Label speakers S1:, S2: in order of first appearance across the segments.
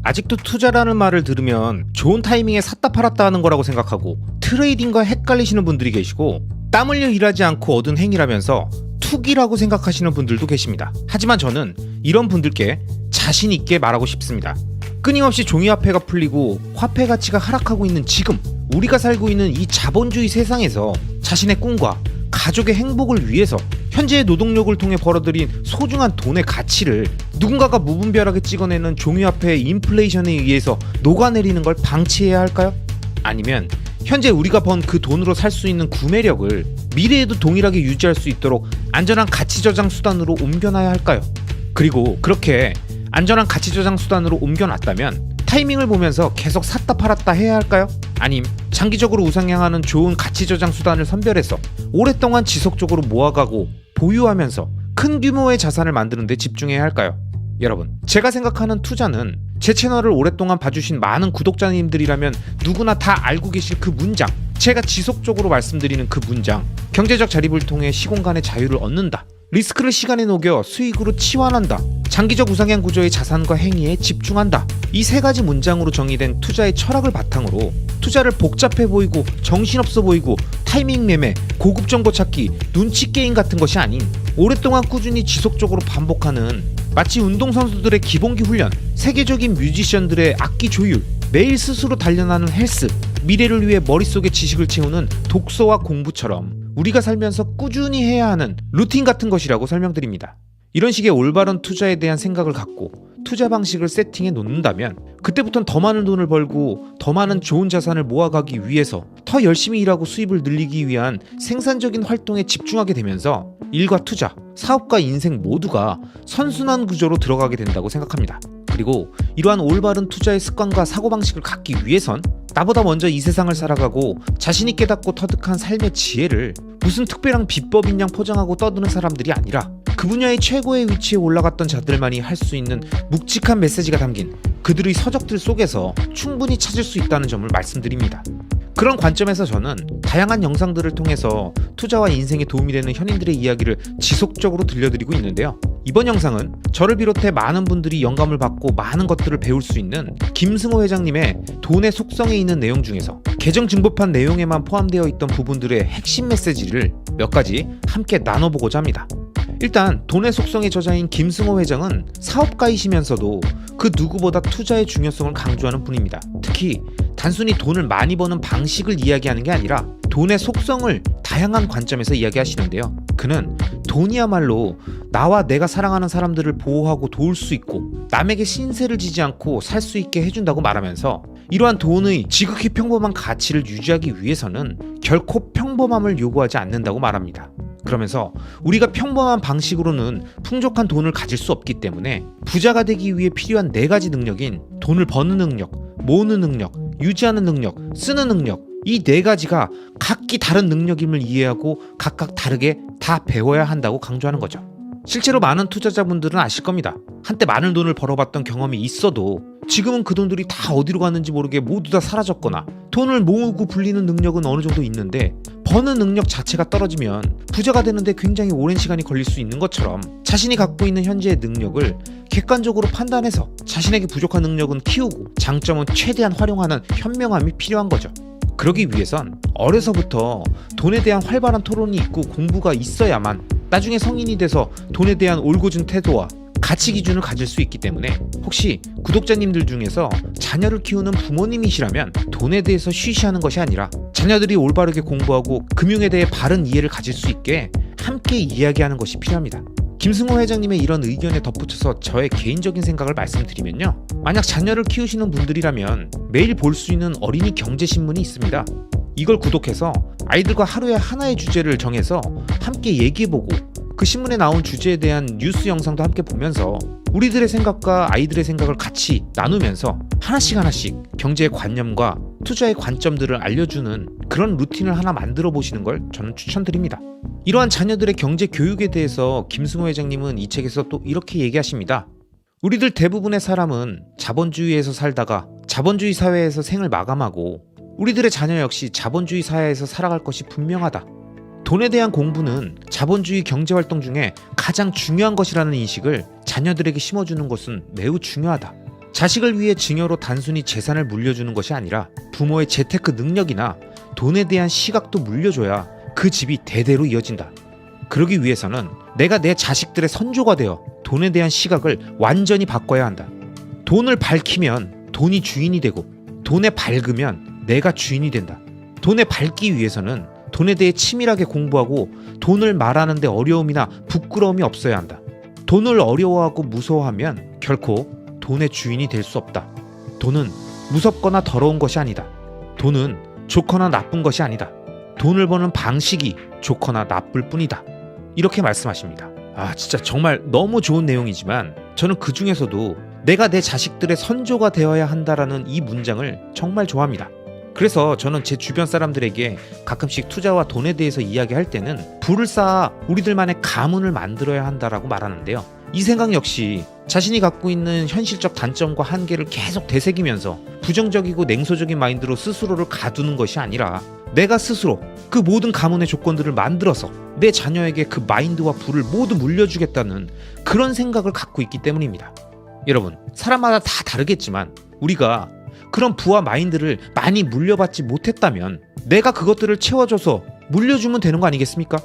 S1: 아직도 투자라는 말을 들으면 좋은 타이밍에 샀다 팔았다 하는 거라고 생각하고 트레이딩과 헷갈리시는 분들이 계시고, 땀 흘려 일하지 않고 얻은 행위라면서 투기라고 생각하시는 분들도 계십니다. 하지만 저는 이런 분들께 자신 있게 말하고 싶습니다. 끊임없이 종이화폐가 풀리고 화폐 가치가 하락하고 있는 지금, 우리가 살고 있는 이 자본주의 세상에서 자신의 꿈과 가족의 행복을 위해서 현재의 노동력을 통해 벌어들인 소중한 돈의 가치를 누군가가 무분별하게 찍어내는 종이화폐의 인플레이션에 의해서 녹아내리는 걸 방치해야 할까요? 아니면 현재 우리가 번 그 돈으로 살 수 있는 구매력을 미래에도 동일하게 유지할 수 있도록 안전한 가치 저장 수단으로 옮겨놔야 할까요? 그리고 그렇게 안전한 가치 저장 수단으로 옮겨놨다면 타이밍을 보면서 계속 샀다 팔았다 해야 할까요? 아님 장기적으로 우상향하는 좋은 가치 저장 수단을 선별해서 오랫동안 지속적으로 모아가고 보유하면서 큰 규모의 자산을 만드는 데 집중해야 할까요? 여러분, 제가 생각하는 투자는 제 채널을 오랫동안 봐주신 많은 구독자님들이라면 누구나 다 알고 계실 그 문장, 제가 지속적으로 말씀드리는 그 문장, 경제적 자립을 통해 시공간의 자유를 얻는다, 리스크를 시간에 녹여 수익으로 치환한다, 장기적 우상향 구조의 자산과 행위에 집중한다, 이 세 가지 문장으로 정의된 투자의 철학을 바탕으로 투자를 복잡해 보이고 정신없어 보이고 타이밍 매매, 고급 정보 찾기, 눈치 게임 같은 것이 아닌 오랫동안 꾸준히 지속적으로 반복하는 마치 운동선수들의 기본기 훈련, 세계적인 뮤지션들의 악기 조율, 매일 스스로 단련하는 헬스, 미래를 위해 머릿속에 지식을 채우는 독서와 공부처럼 우리가 살면서 꾸준히 해야 하는 루틴 같은 것이라고 설명드립니다. 이런 식의 올바른 투자에 대한 생각을 갖고 투자 방식을 세팅해 놓는다면 그때부터는 더 많은 돈을 벌고 더 많은 좋은 자산을 모아가기 위해서 더 열심히 일하고 수입을 늘리기 위한 생산적인 활동에 집중하게 되면서 일과 투자, 사업과 인생 모두가 선순환 구조로 들어가게 된다고 생각합니다. 그리고 이러한 올바른 투자의 습관과 사고방식을 갖기 위해선 나보다 먼저 이 세상을 살아가고 자신이 깨닫고 터득한 삶의 지혜를 무슨 특별한 비법인 양 포장하고 떠드는 사람들이 아니라 그 분야의 최고의 위치에 올라갔던 자들만이 할 수 있는 묵직한 메시지가 담긴 그들의 서적들 속에서 충분히 찾을 수 있다는 점을 말씀드립니다. 그런 관점에서 저는 다양한 영상들을 통해서 투자와 인생에 도움이 되는 현인들의 이야기를 지속적으로 들려드리고 있는데요. 이번 영상은 저를 비롯해 많은 분들이 영감을 받고 많은 것들을 배울 수 있는 김승호 회장님의 돈의 속성에 있는 내용 중에서 계정 증보판 내용에만 포함되어 있던 부분들의 핵심 메시지를 몇 가지 함께 나눠보고자 합니다. 일단 돈의 속성의 저자인 김승호 회장은 사업가이시면서도 그 누구보다 투자의 중요성을 강조하는 분입니다. 특히 단순히 돈을 많이 버는 방식을 이야기하는 게 아니라 돈의 속성을 다양한 관점에서 이야기하시는데요. 그는 돈이야말로 나와 내가 사랑하는 사람들을 보호하고 도울 수 있고 남에게 신세를 지지 않고 살 수 있게 해준다고 말하면서 이러한 돈의 지극히 평범한 가치를 유지하기 위해서는 결코 평범함을 요구하지 않는다고 말합니다. 그러면서 우리가 평범한 방식으로는 풍족한 돈을 가질 수 없기 때문에 부자가 되기 위해 필요한 4가지 능력인 돈을 버는 능력, 모으는 능력, 유지하는 능력, 쓰는 능력, 이 4가지가 각기 다른 능력임을 이해하고 각각 다르게 다 배워야 한다고 강조하는 거죠. 실제로 많은 투자자분들은 아실 겁니다. 한때 많은 돈을 벌어봤던 경험이 있어도 지금은 그 돈들이 다 어디로 갔는지 모르게 모두 다 사라졌거나 돈을 모으고 불리는 능력은 어느 정도 있는데 버는 능력 자체가 떨어지면 부자가 되는데 굉장히 오랜 시간이 걸릴 수 있는 것처럼 자신이 갖고 있는 현재의 능력을 객관적으로 판단해서 자신에게 부족한 능력은 키우고 장점은 최대한 활용하는 현명함이 필요한 거죠. 그러기 위해선 어려서부터 돈에 대한 활발한 토론이 있고 공부가 있어야만 나중에 성인이 돼서 돈에 대한 올곧은 태도와 가치 기준을 가질 수 있기 때문에 혹시 구독자님들 중에서 자녀를 키우는 부모님이시라면 돈에 대해서 쉬쉬하는 것이 아니라 자녀들이 올바르게 공부하고 금융에 대해 바른 이해를 가질 수 있게 함께 이야기하는 것이 필요합니다. 김승호 회장님의 이런 의견에 덧붙여서 저의 개인적인 생각을 말씀드리면요. 만약 자녀를 키우시는 분들이라면 매일 볼 수 있는 어린이 경제신문이 있습니다. 이걸 구독해서 아이들과 하루에 하나의 주제를 정해서 함께 얘기해보고 그 신문에 나온 주제에 대한 뉴스 영상도 함께 보면서 우리들의 생각과 아이들의 생각을 같이 나누면서 하나씩 경제의 관념과 투자의 관점들을 알려주는 그런 루틴을 하나 만들어 보시는 걸 저는 추천드립니다. 이러한 자녀들의 경제 교육에 대해서 김승호 회장님은 이 책에서 또 이렇게 얘기하십니다. 우리들 대부분의 사람은 자본주의에서 살다가 자본주의 사회에서 생을 마감하고 우리들의 자녀 역시 자본주의 사회에서 살아갈 것이 분명하다. 돈에 대한 공부는 자본주의 경제활동 중에 가장 중요한 것이라는 인식을 자녀들에게 심어주는 것은 매우 중요하다. 자식을 위해 증여로 단순히 재산을 물려주는 것이 아니라 부모의 재테크 능력이나 돈에 대한 시각도 물려줘야 그 집이 대대로 이어진다. 그러기 위해서는 내가 내 자식들의 선조가 되어 돈에 대한 시각을 완전히 바꿔야 한다. 돈을 밝히면 돈이 주인이 되고 돈에 밝으면 내가 주인이 된다. 돈에 밝기 위해서는 돈에 대해 치밀하게 공부하고 돈을 말하는 데 어려움이나 부끄러움이 없어야 한다. 돈을 어려워하고 무서워하면 결코 돈의 주인이 될 수 없다. 돈은 무섭거나 더러운 것이 아니다. 돈은 좋거나 나쁜 것이 아니다. 돈을 버는 방식이 좋거나 나쁠 뿐이다. 이렇게 말씀하십니다. 진짜 정말 너무 좋은 내용이지만 저는 그 중에서도 내가 내 자식들의 선조가 되어야 한다라는 이 문장을 정말 좋아합니다. 그래서 저는 제 주변 사람들에게 가끔씩 투자와 돈에 대해서 이야기할 때는 부를 쌓아 우리들만의 가문을 만들어야 한다라고 말하는데요. 이 생각 역시 자신이 갖고 있는 현실적 단점과 한계를 계속 되새기면서 부정적이고 냉소적인 마인드로 스스로를 가두는 것이 아니라 내가 스스로 그 모든 가문의 조건들을 만들어서 내 자녀에게 그 마인드와 부를 모두 물려주겠다는 그런 생각을 갖고 있기 때문입니다. 여러분, 사람마다 다 다르겠지만 우리가 그런 부와 마인드를 많이 물려받지 못했다면 내가 그것들을 채워줘서 물려주면 되는 거 아니겠습니까?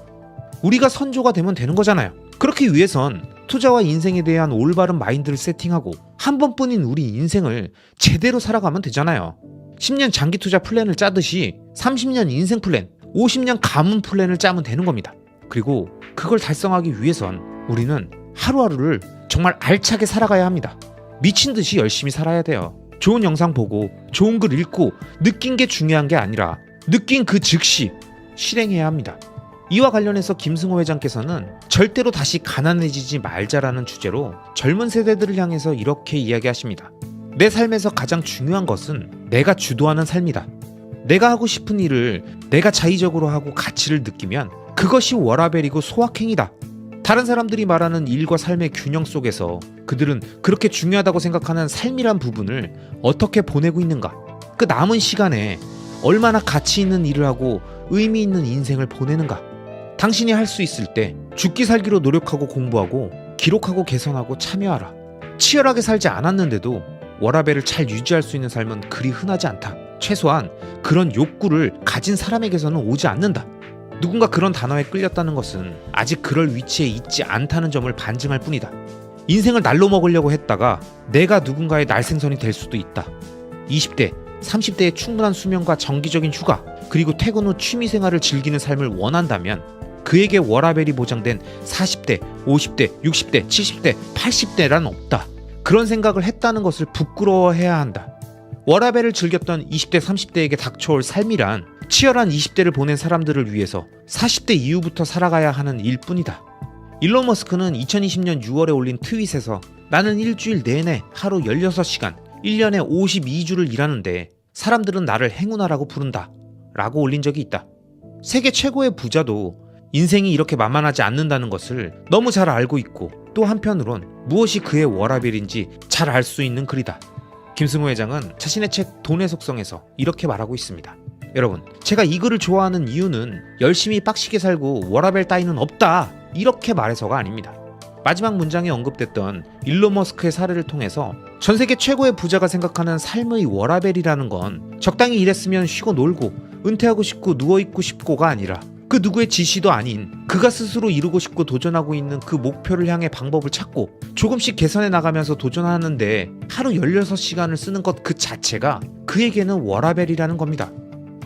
S1: 우리가 선조가 되면 되는 거잖아요. 그렇기 위해선 투자와 인생에 대한 올바른 마인드를 세팅하고 한 번뿐인 우리 인생을 제대로 살아가면 되잖아요. 10년 장기 투자 플랜을 짜듯이 30년 인생 플랜, 50년 가문 플랜을 짜면 되는 겁니다. 그리고 그걸 달성하기 위해선 우리는 하루하루를 정말 알차게 살아가야 합니다. 미친 듯이 열심히 살아야 돼요. 좋은 영상 보고 좋은 글 읽고 느낀 게 중요한 게 아니라 느낀 그 즉시 실행해야 합니다. 이와 관련해서 김승호 회장께서는 절대로 다시 가난해지지 말자라는 주제로 젊은 세대들을 향해서 이렇게 이야기하십니다. 내 삶에서 가장 중요한 것은 내가 주도하는 삶이다. 내가 하고 싶은 일을 내가 자의적으로 하고 가치를 느끼면 그것이 워라밸이고 소확행이다. 다른 사람들이 말하는 일과 삶의 균형 속에서 그들은 그렇게 중요하다고 생각하는 삶이란 부분을 어떻게 보내고 있는가? 그 남은 시간에 얼마나 가치 있는 일을 하고 의미 있는 인생을 보내는가? 당신이 할 수 있을 때 죽기 살기로 노력하고 공부하고 기록하고 개선하고 참여하라. 치열하게 살지 않았는데도 워라밸을 잘 유지할 수 있는 삶은 그리 흔하지 않다. 최소한 그런 욕구를 가진 사람에게서는 오지 않는다. 누군가 그런 단어에 끌렸다는 것은 아직 그럴 위치에 있지 않다는 점을 반증할 뿐이다. 인생을 날로 먹으려고 했다가 내가 누군가의 날생선이 될 수도 있다. 20대, 30대의 충분한 수면과 정기적인 휴가, 그리고 퇴근 후 취미생활을 즐기는 삶을 원한다면 그에게 워라밸이 보장된 40대, 50대, 60대, 70대, 80대란 없다. 그런 생각을 했다는 것을 부끄러워해야 한다. 워라밸을 즐겼던 20대, 30대에게 닥쳐올 삶이란 치열한 20대를 보낸 사람들을 위해서 40대 이후부터 살아가야 하는 일뿐이다. 일론 머스크는 2020년 6월에 올린 트윗에서 나는 일주일 내내 하루 16시간, 1년에 52주를 일하는데 사람들은 나를 행운아라고 부른다 라고 올린 적이 있다. 세계 최고의 부자도 인생이 이렇게 만만하지 않는다는 것을 너무 잘 알고 있고 또 한편으론 무엇이 그의 워라밸인지 잘 알 수 있는 글이다. 김승호 회장은 자신의 책 돈의 속성에서 이렇게 말하고 있습니다. 여러분, 제가 이 글을 좋아하는 이유는 열심히 빡시게 살고 워라밸 따위는 없다 이렇게 말해서가 아닙니다. 마지막 문장에 언급됐던 일론 머스크의 사례를 통해서 전 세계 최고의 부자가 생각하는 삶의 워라밸이라는 건 적당히 일했으면 쉬고 놀고 은퇴하고 싶고 누워있고 싶고가 아니라 그 누구의 지시도 아닌 그가 스스로 이루고 싶고 도전하고 있는 그 목표를 향해 방법을 찾고 조금씩 개선해 나가면서 도전하는데 하루 16시간을 쓰는 것 그 자체가 그에게는 워라밸이라는 겁니다.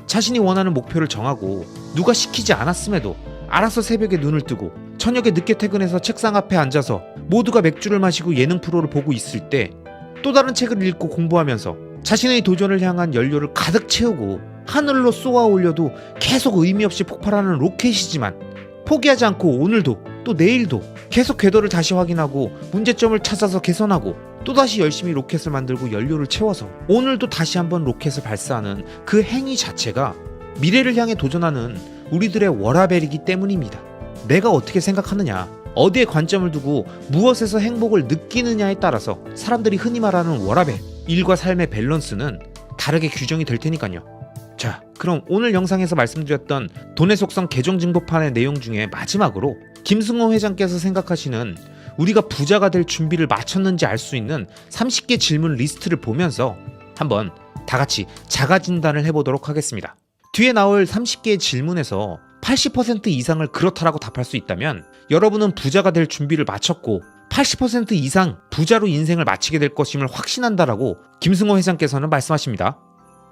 S1: 자신이 원하는 목표를 정하고 누가 시키지 않았음에도 알아서 새벽에 눈을 뜨고 저녁에 늦게 퇴근해서 책상 앞에 앉아서 모두가 맥주를 마시고 예능 프로를 보고 있을 때 또 다른 책을 읽고 공부하면서 자신의 도전을 향한 연료를 가득 채우고 하늘로 쏘아 올려도 계속 의미 없이 폭발하는 로켓이지만 포기하지 않고 오늘도 또 내일도 계속 궤도를 다시 확인하고 문제점을 찾아서 개선하고 또다시 열심히 로켓을 만들고 연료를 채워서 오늘도 다시 한번 로켓을 발사하는 그 행위 자체가 미래를 향해 도전하는 우리들의 워라밸이기 때문입니다. 내가 어떻게 생각하느냐, 어디에 관점을 두고 무엇에서 행복을 느끼느냐에 따라서 사람들이 흔히 말하는 워라밸, 일과 삶의 밸런스는 다르게 규정이 될 테니까요. 자, 그럼 오늘 영상에서 말씀드렸던 돈의 속성 계정증보판의 내용 중에 마지막으로 김승호 회장께서 생각하시는 우리가 부자가 될 준비를 마쳤는지 알 수 있는 30개 질문 리스트를 보면서 한번 다 같이 자가 진단을 해보도록 하겠습니다. 뒤에 나올 30개의 질문에서 80% 이상을 그렇다라고 답할 수 있다면 여러분은 부자가 될 준비를 마쳤고 80% 이상 부자로 인생을 마치게 될 것임을 확신한다라고 김승호 회장께서는 말씀하십니다.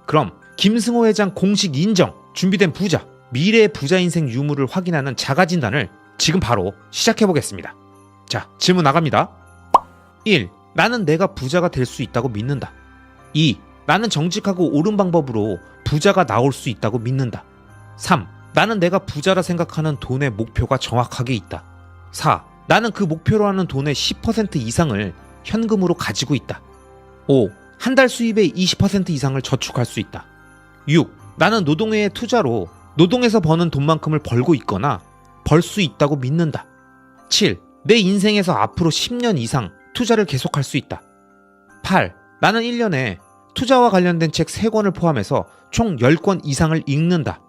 S1: 그럼 김승호 회장 공식 인정, 준비된 부자, 미래의 부자 인생 유무를 확인하는 자가 진단을 지금 바로 시작해 보겠습니다. 자, 질문 나갑니다. 1. 나는 내가 부자가 될 수 있다고 믿는다. 2. 나는 정직하고 옳은 방법으로 부자가 나올 수 있다고 믿는다. 3. 나는 내가 부자라 생각하는 돈의 목표가 정확하게 있다. 4. 나는 그 목표로 하는 돈의 10% 이상을 현금으로 가지고 있다. 5. 한 달 수입의 20% 이상을 저축할 수 있다. 6. 나는 노동의 투자로 노동에서 버는 돈만큼을 벌고 있거나 벌 수 있다고 믿는다. 7. 내 인생에서 앞으로 10년 이상 투자를 계속할 수 있다. 8. 나는 1년에 투자와 관련된 책 3권을 포함해서 총 10권 이상을 읽는다.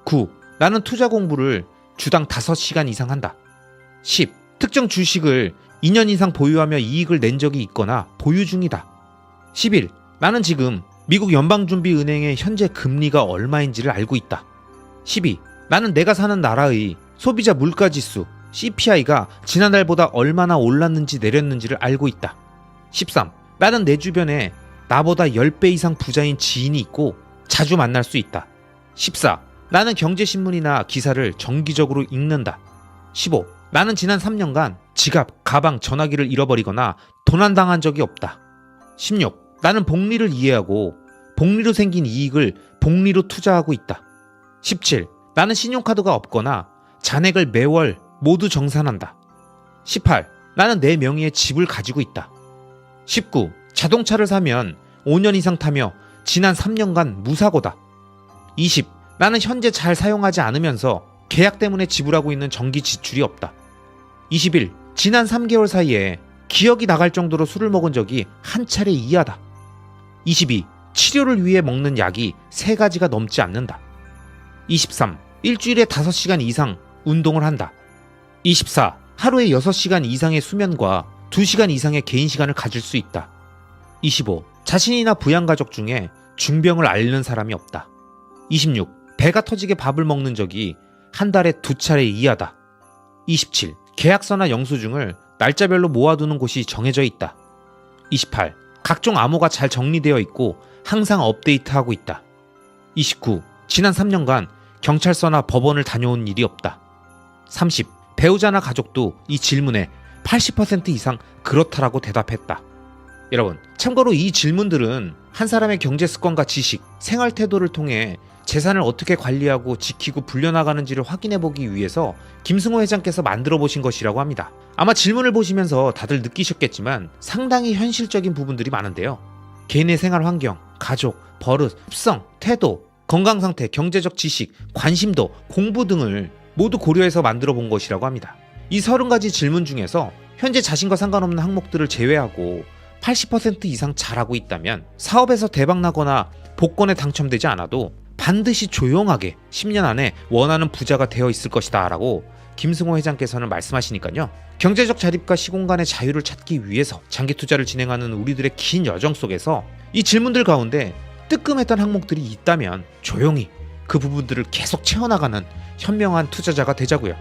S1: 9. 나는 투자 공부를 주당 5시간 이상 한다. 10. 특정 주식을 2년 이상 보유하며 이익을 낸 적이 있거나 보유 중이다. 11. 나는 지금 미국 연방준비은행의 현재 금리가 얼마인지를 알고 있다. 12. 나는 내가 사는 나라의 소비자 물가지수 CPI가 지난달보다 얼마나 올랐는지 내렸는지를 알고 있다. 13. 나는 내 주변에 나보다 10배 이상 부자인 지인이 있고 자주 만날 수 있다. 14. 나는 경제신문이나 기사를 정기적으로 읽는다. 15. 나는 지난 3년간 지갑, 가방, 전화기를 잃어버리거나 도난당한 적이 없다. 16. 나는 복리를 이해하고 복리로 생긴 이익을 복리로 투자하고 있다. 17. 나는 신용카드가 없거나 잔액을 매월 모두 정산한다. 18. 나는 내 명의의 집을 가지고 있다. 19. 자동차를 사면 5년 이상 타며 지난 3년간 무사고다. 20. 나는 현재 잘 사용하지 않으면서 계약 때문에 지불하고 있는 전기 지출이 없다. 21. 지난 3개월 사이에 기억이 나갈 정도로 술을 먹은 적이 한 차례 이하다. 22. 치료를 위해 먹는 약이 3가지가 넘지 않는다. 23. 일주일에 5시간 이상 운동을 한다. 24. 하루에 6시간 이상의 수면과 2시간 이상의 개인 시간을 가질 수 있다. 25. 자신이나 부양가족 중에 중병을 앓는 사람이 없다. 26. 배가 터지게 밥을 먹는 적이 한 달에 2차례 이하다. 27. 계약서나 영수증을 날짜별로 모아두는 곳이 정해져 있다. 28. 각종 암호가 잘 정리되어 있고 항상 업데이트하고 있다. 29. 지난 3년간 경찰서나 법원을 다녀온 일이 없다. 30. 배우자나 가족도 이 질문에 80% 이상 그렇다라고 대답했다. 여러분, 참고로 이 질문들은 한 사람의 경제 습관과 지식, 생활 태도를 통해 재산을 어떻게 관리하고 지키고 불려나가는지를 확인해보기 위해서 김승호 회장께서 만들어 보신 것이라고 합니다. 아마 질문을 보시면서 다들 느끼셨겠지만 상당히 현실적인 부분들이 많은데요. 개인의 생활 환경, 가족, 버릇, 습성, 태도, 건강상태, 경제적 지식, 관심도, 공부 등을 모두 고려해서 만들어 본 것이라고 합니다. 이 30가지 질문 중에서 현재 자신과 상관없는 항목들을 제외하고 80% 이상 잘하고 있다면 사업에서 대박나거나 복권에 당첨되지 않아도 반드시 조용하게 10년 안에 원하는 부자가 되어 있을 것이다 라고 김승호 회장께서는 말씀하시니까요. 경제적 자립과 시공간의 자유를 찾기 위해서 장기 투자를 진행하는 우리들의 긴 여정 속에서 이 질문들 가운데 뜨끔했던 항목들이 있다면 조용히 그 부분들을 계속 채워나가는 현명한 투자자가 되자고요.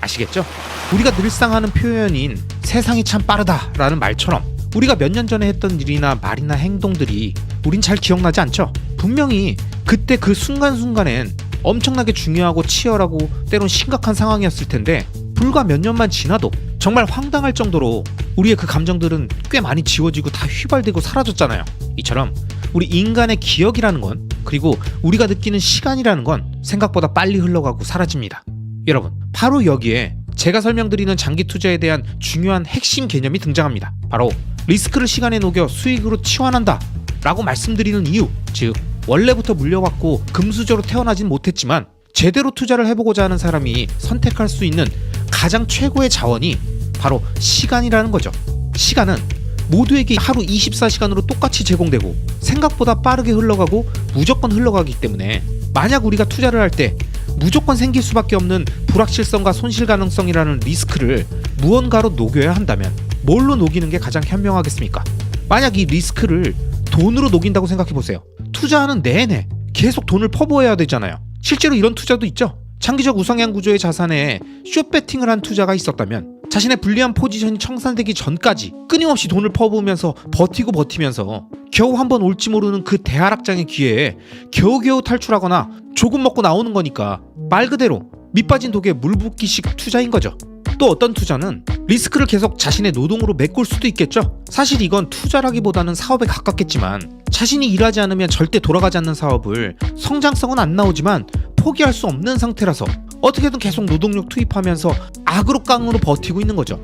S1: 아시겠죠? 우리가 늘상 하는 표현인 세상이 참 빠르다라는 말처럼 우리가 몇 년 전에 했던 일이나 말이나 행동들이 우린 잘 기억나지 않죠? 분명히 그때 그 순간순간엔 엄청나게 중요하고 치열하고 때론 심각한 상황이었을 텐데 불과 몇 년만 지나도 정말 황당할 정도로 우리의 그 감정들은 꽤 많이 지워지고 다 휘발되고 사라졌잖아요. 이처럼 우리 인간의 기억이라는 건, 그리고 우리가 느끼는 시간이라는 건 생각보다 빨리 흘러가고 사라집니다. 여러분, 바로 여기에 제가 설명드리는 장기 투자에 대한 중요한 핵심 개념이 등장합니다. 바로 리스크를 시간에 녹여 수익으로 치환한다 라고 말씀드리는 이유, 즉 원래부터 물려받고 금수저로 태어나진 못했지만 제대로 투자를 해보고자 하는 사람이 선택할 수 있는 가장 최고의 자원이 바로 시간이라는 거죠. 시간은 모두에게 하루 24시간으로 똑같이 제공되고 생각보다 빠르게 흘러가고 무조건 흘러가기 때문에 만약 우리가 투자를 할 때 무조건 생길 수밖에 없는 불확실성과 손실 가능성이라는 리스크를 무언가로 녹여야 한다면 뭘로 녹이는 게 가장 현명하겠습니까? 만약 이 리스크를 돈으로 녹인다고 생각해보세요. 투자하는 내내 계속 돈을 퍼부어야 되잖아요. 실제로 이런 투자도 있죠. 장기적 우상향 구조의 자산에 숏배팅을 한 투자가 있었다면 자신의 불리한 포지션이 청산되기 전까지 끊임없이 돈을 퍼부으면서 버티면서 겨우 한번 올지 모르는 그 대하락장의 기회에 겨우겨우 탈출하거나 조금 먹고 나오는 거니까 말 그대로 밑빠진 독에 물 붓기식 투자인 거죠. 또 어떤 투자는 리스크를 계속 자신의 노동으로 메꿀 수도 있겠죠. 사실 이건 투자라기보다는 사업에 가깝겠지만 자신이 일하지 않으면 절대 돌아가지 않는 사업을 성장성은 안 나오지만 포기할 수 없는 상태라서 어떻게든 계속 노동력 투입하면서 악으로 깡으로 버티고 있는 거죠.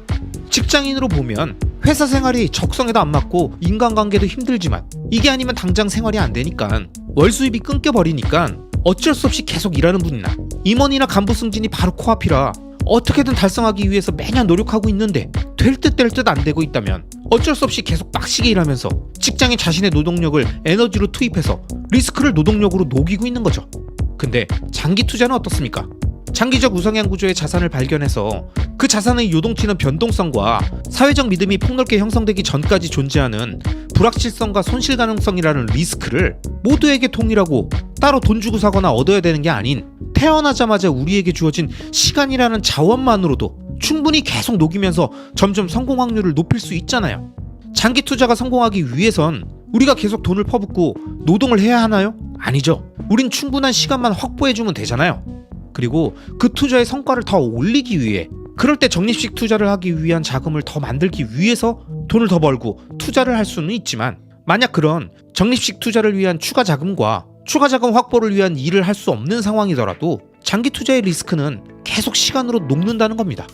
S1: 직장인으로 보면 회사 생활이 적성에도 안 맞고 인간관계도 힘들지만 이게 아니면 당장 생활이 안 되니까 월 수입이 끊겨버리니까 어쩔 수 없이 계속 일하는 분이나 임원이나 간부 승진이 바로 코앞이라 어떻게든 달성하기 위해서 매년 노력하고 있는데 될 듯 될 듯 안 되고 있다면 어쩔 수 없이 계속 빡시게 일하면서 직장에 자신의 노동력을 에너지로 투입해서 리스크를 노동력으로 녹이고 있는 거죠. 근데 장기 투자는 어떻습니까? 장기적 우상향 구조의 자산을 발견해서 그 자산의 요동치는 변동성과 사회적 믿음이 폭넓게 형성되기 전까지 존재하는 불확실성과 손실 가능성이라는 리스크를 모두에게 통일하고 따로 돈 주고 사거나 얻어야 되는 게 아닌 태어나자마자 우리에게 주어진 시간이라는 자원만으로도 충분히 계속 녹이면서 점점 성공 확률을 높일 수 있잖아요. 장기 투자가 성공하기 위해선 우리가 계속 돈을 퍼붓고 노동을 해야 하나요? 아니죠. 우린 충분한 시간만 확보해주면 되잖아요. 그리고 그 투자의 성과를 더 올리기 위해 그럴 때 적립식 투자를 하기 위한 자금을 더 만들기 위해서 돈을 더 벌고 투자를 할 수는 있지만 만약 그런 적립식 투자를 위한 추가 자금과 추가 자금 확보를 위한 일을 할 수 없는 상황이더라도 장기 투자의 리스크는 계속 시간으로 녹는다는 겁니다.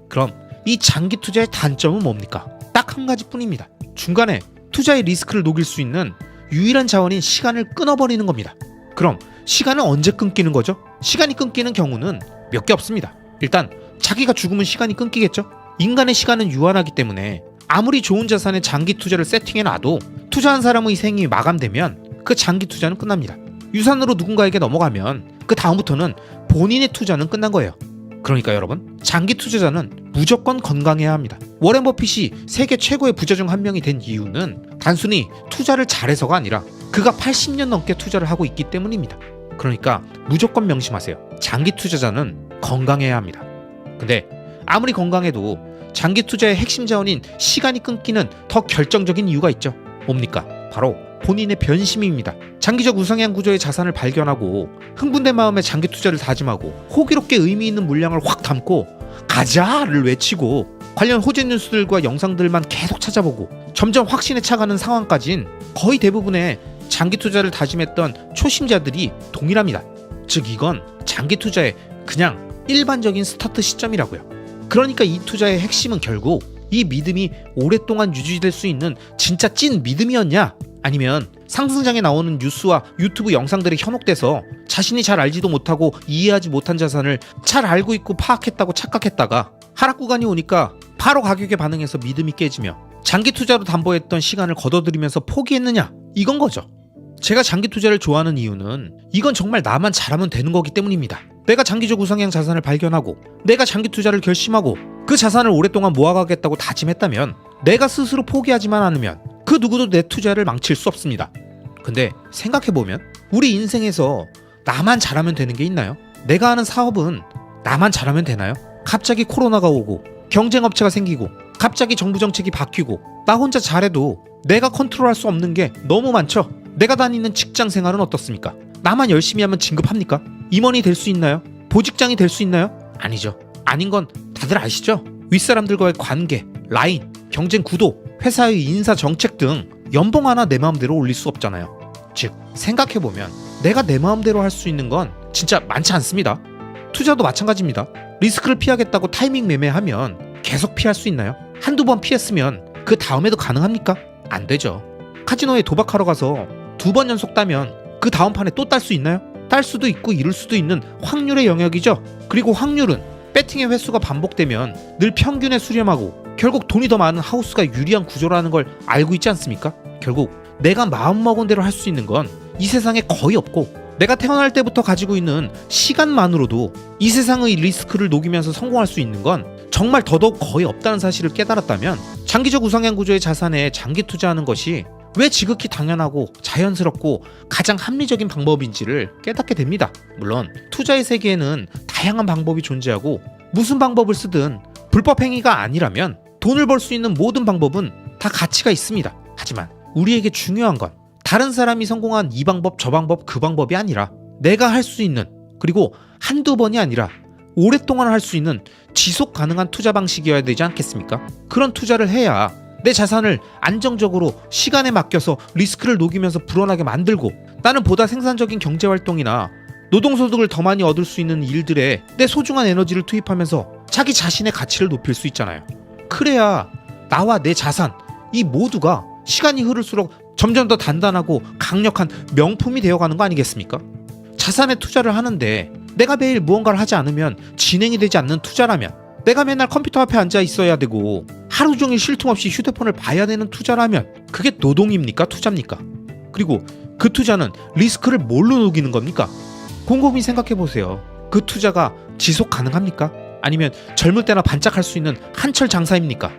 S1: 그럼 이 장기 투자의 단점은 뭡니까? 딱 한 가지뿐입니다. 중간에 투자의 리스크를 녹일 수 있는 유일한 자원인 시간을 끊어버리는 겁니다. 그럼 시간은 언제 끊기는 거죠? 시간이 끊기는 경우는 몇 개 없습니다. 일단 자기가 죽으면 시간이 끊기겠죠? 인간의 시간은 유한하기 때문에 아무리 좋은 자산에 장기 투자를 세팅해놔도 투자한 사람의 생이 마감되면 그 장기 투자는 끝납니다. 유산으로 누군가에게 넘어가면 그 다음부터는 본인의 투자는 끝난 거예요. 그러니까 여러분, 장기 투자자는 무조건 건강해야 합니다. 워렌 버핏이 세계 최고의 부자 중 한 명이 된 이유는 단순히 투자를 잘해서가 아니라 그가 80년 넘게 투자를 하고 있기 때문입니다. 그러니까 무조건 명심하세요. 장기 투자자는 건강해야 합니다. 근데 아무리 건강해도 장기 투자의 핵심 자원인 시간이 끊기는 더 결정적인 이유가 있죠. 뭡니까? 바로 본인의 변심입니다. 장기적 우상향 구조의 자산을 발견하고 흥분된 마음에 장기 투자를 다짐하고 호기롭게 의미 있는 물량을 확 담고 가자를 외치고 관련 호재 뉴스들과 영상들만 계속 찾아보고 점점 확신에 차가는 상황까진 거의 대부분의 장기 투자를 다짐했던 초심자들이 동일합니다. 즉 이건 장기 투자의 그냥 일반적인 스타트 시점이라고요. 그러니까 이 투자의 핵심은 결국 이 믿음이 오랫동안 유지될 수 있는 진짜 찐 믿음이었냐? 아니면 상승장에 나오는 뉴스와 유튜브 영상들에 현혹돼서 자신이 잘 알지도 못하고 이해하지 못한 자산을 잘 알고 있고 파악했다고 착각했다가 하락 구간이 오니까 바로 가격에 반응해서 믿음이 깨지며 장기 투자로 담보했던 시간을 걷어들이면서 포기했느냐? 이건 거죠. 제가 장기 투자를 좋아하는 이유는 이건 정말 나만 잘하면 되는 거기 때문입니다. 내가 장기적 우상향 자산을 발견하고 내가 장기 투자를 결심하고 그 자산을 오랫동안 모아가겠다고 다짐했다면 내가 스스로 포기하지만 않으면 그 누구도 내 투자를 망칠 수 없습니다. 근데 생각해보면 우리 인생에서 나만 잘하면 되는 게 있나요? 내가 하는 사업은 나만 잘하면 되나요? 갑자기 코로나가 오고 경쟁업체가 생기고 갑자기 정부 정책이 바뀌고 나 혼자 잘해도 내가 컨트롤할 수 없는 게 너무 많죠? 내가 다니는 직장 생활은 어떻습니까? 나만 열심히 하면 진급합니까? 임원이 될 수 있나요? 보직장이 될 수 있나요? 아니죠. 아닌 건 다들 아시죠? 윗사람들과의 관계, 라인, 경쟁 구도, 회사의 인사 정책 등 연봉 하나 내 마음대로 올릴 수 없잖아요. 즉 생각해보면 내가 내 마음대로 할 수 있는 건 진짜 많지 않습니다. 투자도 마찬가지입니다. 리스크를 피하겠다고 타이밍 매매하면 계속 피할 수 있나요? 한두 번 피했으면 그 다음에도 가능합니까? 안 되죠. 카지노에 도박하러 가서 2번 연속 따면 그 다음 판에 또 딸 수 있나요? 딸 수도 있고 잃을 수도 있는 확률의 영역이죠. 그리고 확률은 배팅의 횟수가 반복되면 늘 평균에 수렴하고 결국 돈이 더 많은 하우스가 유리한 구조라는 걸 알고 있지 않습니까? 결국 내가 마음먹은 대로 할 수 있는 건 이 세상에 거의 없고 내가 태어날 때부터 가지고 있는 시간만으로도 이 세상의 리스크를 녹이면서 성공할 수 있는 건 정말 더더욱 거의 없다는 사실을 깨달았다면 장기적 우상향 구조의 자산에 장기 투자하는 것이 왜 지극히 당연하고 자연스럽고 가장 합리적인 방법인지를 깨닫게 됩니다. 물론 투자의 세계에는 다양한 방법이 존재하고 무슨 방법을 쓰든 불법 행위가 아니라면 돈을 벌 수 있는 모든 방법은 다 가치가 있습니다. 하지만 우리에게 중요한 건 다른 사람이 성공한 이 방법 저 방법 그 방법이 아니라 내가 할 수 있는, 그리고 한두 번이 아니라 오랫동안 할 수 있는 지속 가능한 투자 방식이어야 되지 않겠습니까? 그런 투자를 해야 내 자산을 안정적으로 시간에 맡겨서 리스크를 녹이면서 불어나게 만들고 나는 보다 생산적인 경제활동이나 노동소득을 더 많이 얻을 수 있는 일들에 내 소중한 에너지를 투입하면서 자기 자신의 가치를 높일 수 있잖아요. 그래야 나와 내 자산, 이 모두가 시간이 흐를수록 점점 더 단단하고 강력한 명품이 되어가는 거 아니겠습니까? 자산에 투자를 하는데 내가 매일 무언가를 하지 않으면 진행이 되지 않는 투자라면, 내가 맨날 컴퓨터 앞에 앉아 있어야 되고 하루 종일 쉴 틈 없이 휴대폰을 봐야 되는 투자라면 그게 노동입니까? 투자입니까? 그리고 그 투자는 리스크를 뭘로 녹이는 겁니까? 곰곰이 생각해보세요. 그 투자가 지속 가능합니까? 아니면 젊을 때나 반짝할 수 있는 한철 장사입니까?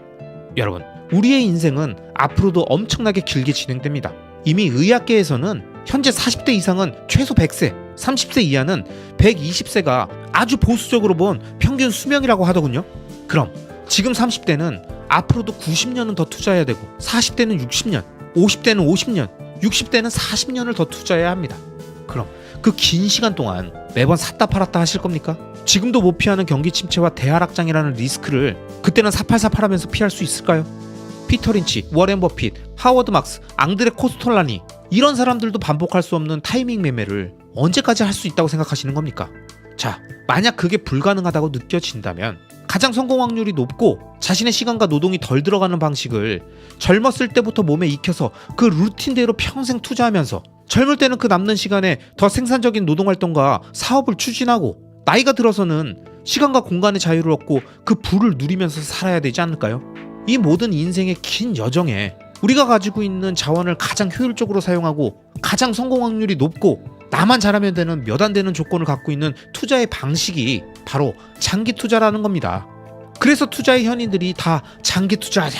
S1: 여러분, 우리의 인생은 앞으로도 엄청나게 길게 진행됩니다. 이미 의학계에서는 현재 40대 이상은 최소 100세, 30세 이하는 120세가 아주 보수적으로 본 평균 수명이라고 하더군요. 그럼 지금 30대는 앞으로도 90년은 더 투자해야 되고 40대는 60년, 50대는 50년, 60대는 40년을 더 투자해야 합니다. 그럼 그 긴 시간 동안 매번 샀다 팔았다 하실 겁니까? 지금도 못 피하는 경기 침체와 대하락장이라는 리스크를 그때는 사팔사팔하면서 피할 수 있을까요? 피터 린치, 워렌 버핏, 하워드 막스, 앙드레 코스톨라니, 이런 사람들도 반복할 수 없는 타이밍 매매를 언제까지 할 수 있다고 생각하시는 겁니까? 자, 만약 그게 불가능하다고 느껴진다면 가장 성공 확률이 높고 자신의 시간과 노동이 덜 들어가는 방식을 젊었을 때부터 몸에 익혀서 그 루틴대로 평생 투자하면서 젊을 때는 그 남는 시간에 더 생산적인 노동활동과 사업을 추진하고 나이가 들어서는 시간과 공간의 자유를 얻고 그 부를 누리면서 살아야 되지 않을까요? 이 모든 인생의 긴 여정에 우리가 가지고 있는 자원을 가장 효율적으로 사용하고 가장 성공 확률이 높고 나만 잘하면 되는 몇 안 되는 조건을 갖고 있는 투자의 방식이 바로 장기 투자라는 겁니다. 그래서 투자의 현인들이 다 장기 투자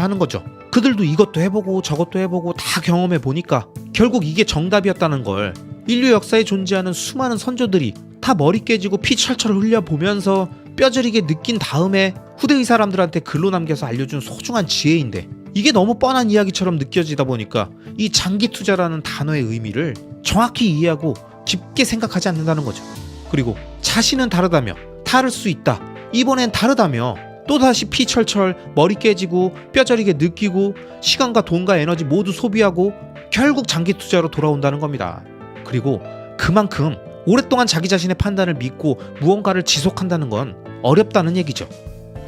S1: 하는 거죠. 그들도 이것도 해보고 저것도 해보고 다 경험해 보니까 결국 이게 정답이었다는 걸 인류 역사에 존재하는 수많은 선조들이 다 머리 깨지고 피 철철 흘려보면서 뼈저리게 느낀 다음에 후대의 사람들한테 글로 남겨서 알려준 소중한 지혜인데, 이게 너무 뻔한 이야기처럼 느껴지다 보니까 이 장기 투자라는 단어의 의미를 정확히 이해하고 깊게 생각하지 않는다는 거죠. 그리고 자신은 다르다며 다를 수 있다, 이번엔 다르다며 또다시 피 철철 머리 깨지고 뼈저리게 느끼고 시간과 돈과 에너지 모두 소비하고 결국 장기 투자로 돌아온다는 겁니다. 그리고 그만큼 오랫동안 자기 자신의 판단을 믿고 무언가를 지속한다는 건 어렵다는 얘기죠.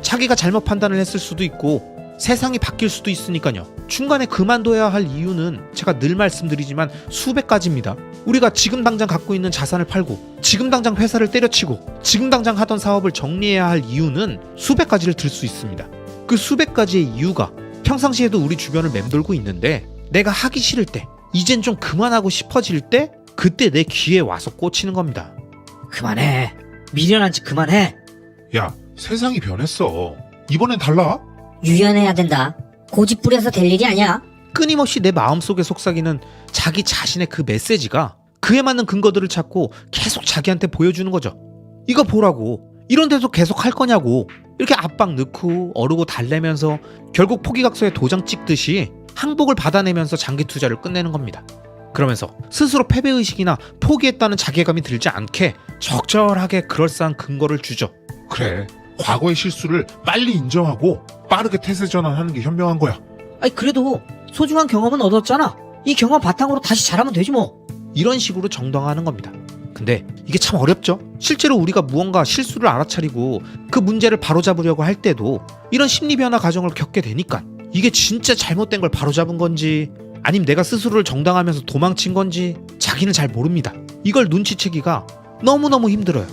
S1: 자기가 잘못 판단을 했을 수도 있고 세상이 바뀔 수도 있으니까요. 중간에 그만둬야 할 이유는 제가 늘 말씀드리지만 수백 가지입니다. 우리가 지금 당장 갖고 있는 자산을 팔고 지금 당장 회사를 때려치고 지금 당장 하던 사업을 정리해야 할 이유는 수백 가지를 들 수 있습니다. 그 수백 가지의 이유가 평상시에도 우리 주변을 맴돌고 있는데, 내가 하기 싫을 때, 이젠 좀 그만하고 싶어질 때, 그때 내 귀에 와서 꽂히는 겁니다.
S2: 그만해. 미련한 짓 그만해.
S3: 야, 세상이 변했어. 이번엔 달라?
S2: 유연해야 된다. 고집 부려서 될 일이 아니야.
S1: 끊임없이 내 마음속에 속삭이는 자기 자신의 그 메시지가 그에 맞는 근거들을 찾고 계속 자기한테 보여주는 거죠. 이거 보라고, 이런 데서 계속 할 거냐고, 이렇게 압박 넣고 어르고 달래면서 결국 포기각서에 도장 찍듯이 항복을 받아내면서 장기 투자를 끝내는 겁니다. 그러면서 스스로 패배의식이나 포기했다는 자괴감이 들지 않게 적절하게 그럴싸한 근거를 주죠.
S3: 그래, 과거의 실수를 빨리 인정하고 빠르게 태세 전환하는 게 현명한 거야.
S2: 아니 그래도 소중한 경험은 얻었잖아. 이 경험 바탕으로 다시 잘하면 되지 뭐.
S1: 이런 식으로 정당화하는 겁니다. 근데 이게 참 어렵죠? 실제로 우리가 무언가 실수를 알아차리고 그 문제를 바로잡으려고 할 때도 이런 심리 변화 과정을 겪게 되니까 이게 진짜 잘못된 걸 바로잡은 건지 아니면 내가 스스로를 정당하면서 도망친 건지 자기는 잘 모릅니다. 이걸 눈치채기가 너무너무 힘들어요.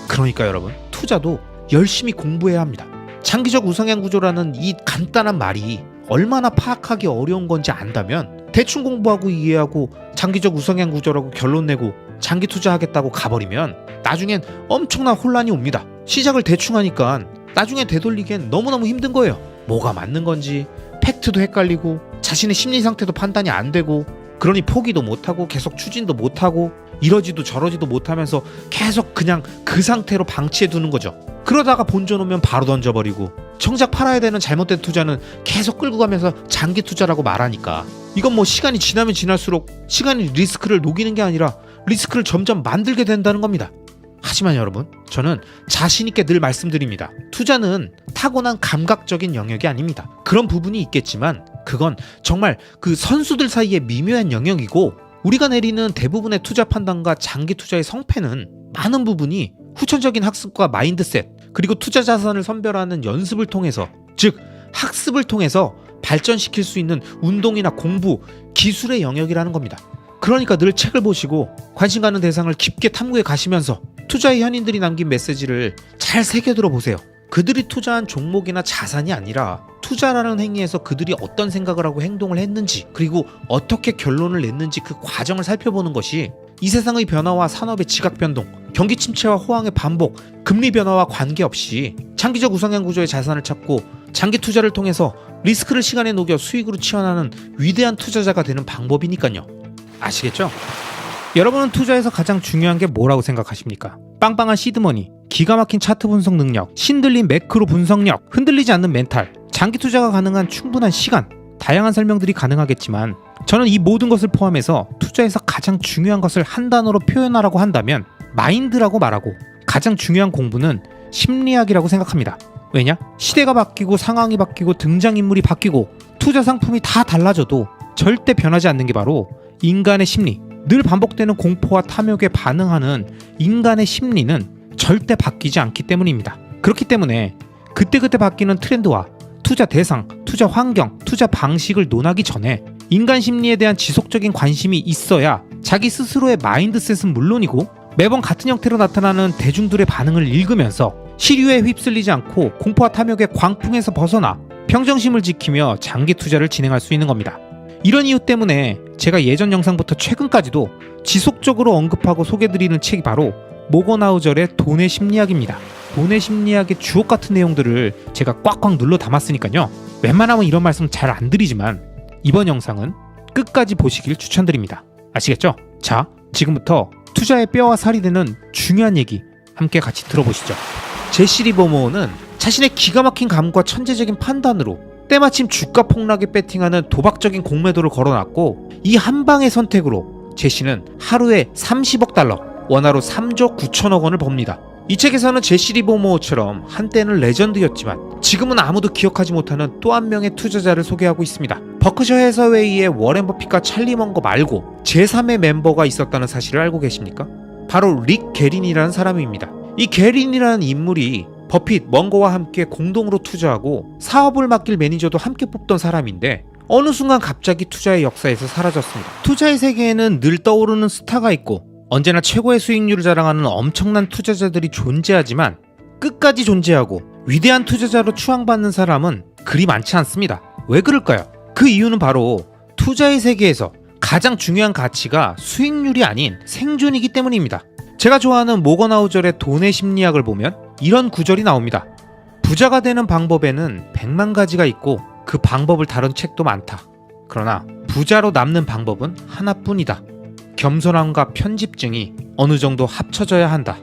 S1: 그러니까 여러분, 투자도 열심히 공부해야 합니다. 장기적 우상향 구조라는 이 간단한 말이 얼마나 파악하기 어려운 건지 안다면 대충 공부하고 이해하고 장기적 우상향 구조라고 결론 내고 장기 투자하겠다고 가버리면 나중엔 엄청난 혼란이 옵니다. 시작을 대충 하니까 나중에 되돌리기엔 너무너무 힘든 거예요. 뭐가 맞는 건지 팩트도 헷갈리고 자신의 심리 상태도 판단이 안 되고, 그러니 포기도 못하고 계속 추진도 못하고 이러지도 저러지도 못하면서 계속 그냥 그 상태로 방치해 두는 거죠. 그러다가 본전 오면 바로 던져버리고, 정작 팔아야 되는 잘못된 투자는 계속 끌고 가면서 장기 투자라고 말하니까, 이건 뭐 시간이 지나면 지날수록 시간이 리스크를 녹이는 게 아니라 리스크를 점점 만들게 된다는 겁니다. 하지만 여러분, 저는 자신 있게 늘 말씀드립니다. 투자는 타고난 감각적인 영역이 아닙니다. 그런 부분이 있겠지만 그건 정말 그 선수들 사이의 미묘한 영역이고, 우리가 내리는 대부분의 투자 판단과 장기 투자의 성패는 많은 부분이 후천적인 학습과 마인드셋, 그리고 투자 자산을 선별하는 연습을 통해서, 즉 학습을 통해서 발전시킬 수 있는 운동이나 공부, 기술의 영역이라는 겁니다. 그러니까 늘 책을 보시고 관심 가는 대상을 깊게 탐구해 가시면서 투자의 현인들이 남긴 메시지를 잘 새겨들어 보세요. 그들이 투자한 종목이나 자산이 아니라 투자라는 행위에서 그들이 어떤 생각을 하고 행동을 했는지, 그리고 어떻게 결론을 냈는지 그 과정을 살펴보는 것이 이 세상의 변화와 산업의 지각 변동, 경기 침체와 호황의 반복, 금리 변화와 관계없이 장기적 우상향 구조의 자산을 찾고 장기 투자를 통해서 리스크를 시간에 녹여 수익으로 치환하는 위대한 투자자가 되는 방법이니까요. 아시겠죠? 여러분은 투자에서 가장 중요한 게 뭐라고 생각하십니까? 빵빵한 시드머니, 기가 막힌 차트 분석 능력, 신들린 매크로 분석력, 흔들리지 않는 멘탈, 장기 투자가 가능한 충분한 시간, 다양한 설명들이 가능하겠지만 저는 이 모든 것을 포함해서 투자에서 가장 중요한 것을 한 단어로 표현하라고 한다면 마인드라고 말하고, 가장 중요한 공부는 심리학이라고 생각합니다. 왜냐? 시대가 바뀌고 상황이 바뀌고 등장인물이 바뀌고 투자 상품이 다 달라져도 절대 변하지 않는 게 바로 인간의 심리, 늘 반복되는 공포와 탐욕에 반응하는 인간의 심리는 절대 바뀌지 않기 때문입니다. 그렇기 때문에 그때그때 바뀌는 트렌드와 투자 대상, 투자 환경, 투자 방식을 논하기 전에 인간 심리에 대한 지속적인 관심이 있어야 자기 스스로의 마인드셋은 물론이고 매번 같은 형태로 나타나는 대중들의 반응을 읽으면서 시류에 휩쓸리지 않고 공포와 탐욕의 광풍에서 벗어나 평정심을 지키며 장기 투자를 진행할 수 있는 겁니다. 이런 이유 때문에 제가 예전 영상부터 최근까지도 지속적으로 언급하고 소개드리는 책이 바로 모건하우절의 돈의 심리학입니다. 돈의 심리학의 주옥 같은 내용들을 제가 꽉꽉 눌러 담았으니까요. 웬만하면 이런 말씀 잘 안 드리지만 이번 영상은 끝까지 보시길 추천드립니다. 아시겠죠? 자, 지금부터 투자의 뼈와 살이 되는 중요한 얘기 함께 같이 들어보시죠. 제시 리버모어는 자신의 기가 막힌 감과 천재적인 판단으로 때마침 주가 폭락에 배팅하는 도박적인 공매도를 걸어놨고, 이 한 방의 선택으로 제시는 하루에 30억 달러, 원화로 3조 9천억 원을 법니다. 이 책에서는 제시 리버모어처럼 한때는 레전드였지만 지금은 아무도 기억하지 못하는 또 한 명의 투자자를 소개하고 있습니다. 버크셔 해서웨이의 워렌 버핏과 찰리 먼거 말고 제3의 멤버가 있었다는 사실을 알고 계십니까? 바로 릭 게린이라는 사람입니다. 이 게린이라는 인물이 버핏, 먼거와 함께 공동으로 투자하고 사업을 맡길 매니저도 함께 뽑던 사람인데 어느 순간 갑자기 투자의 역사에서 사라졌습니다. 투자의 세계에는 늘 떠오르는 스타가 있고 언제나 최고의 수익률을 자랑하는 엄청난 투자자들이 존재하지만 끝까지 존재하고 위대한 투자자로 추앙받는 사람은 그리 많지 않습니다. 왜 그럴까요? 그 이유는 바로 투자의 세계에서 가장 중요한 가치가 수익률이 아닌 생존이기 때문입니다. 제가 좋아하는 모건하우절의 돈의 심리학을 보면 이런 구절이 나옵니다. 부자가 되는 방법에는 100만 가지가 있고 그 방법을 다룬 책도 많다. 그러나 부자로 남는 방법은 하나뿐이다. 겸손함과 편집증이 어느 정도 합쳐져야 한다.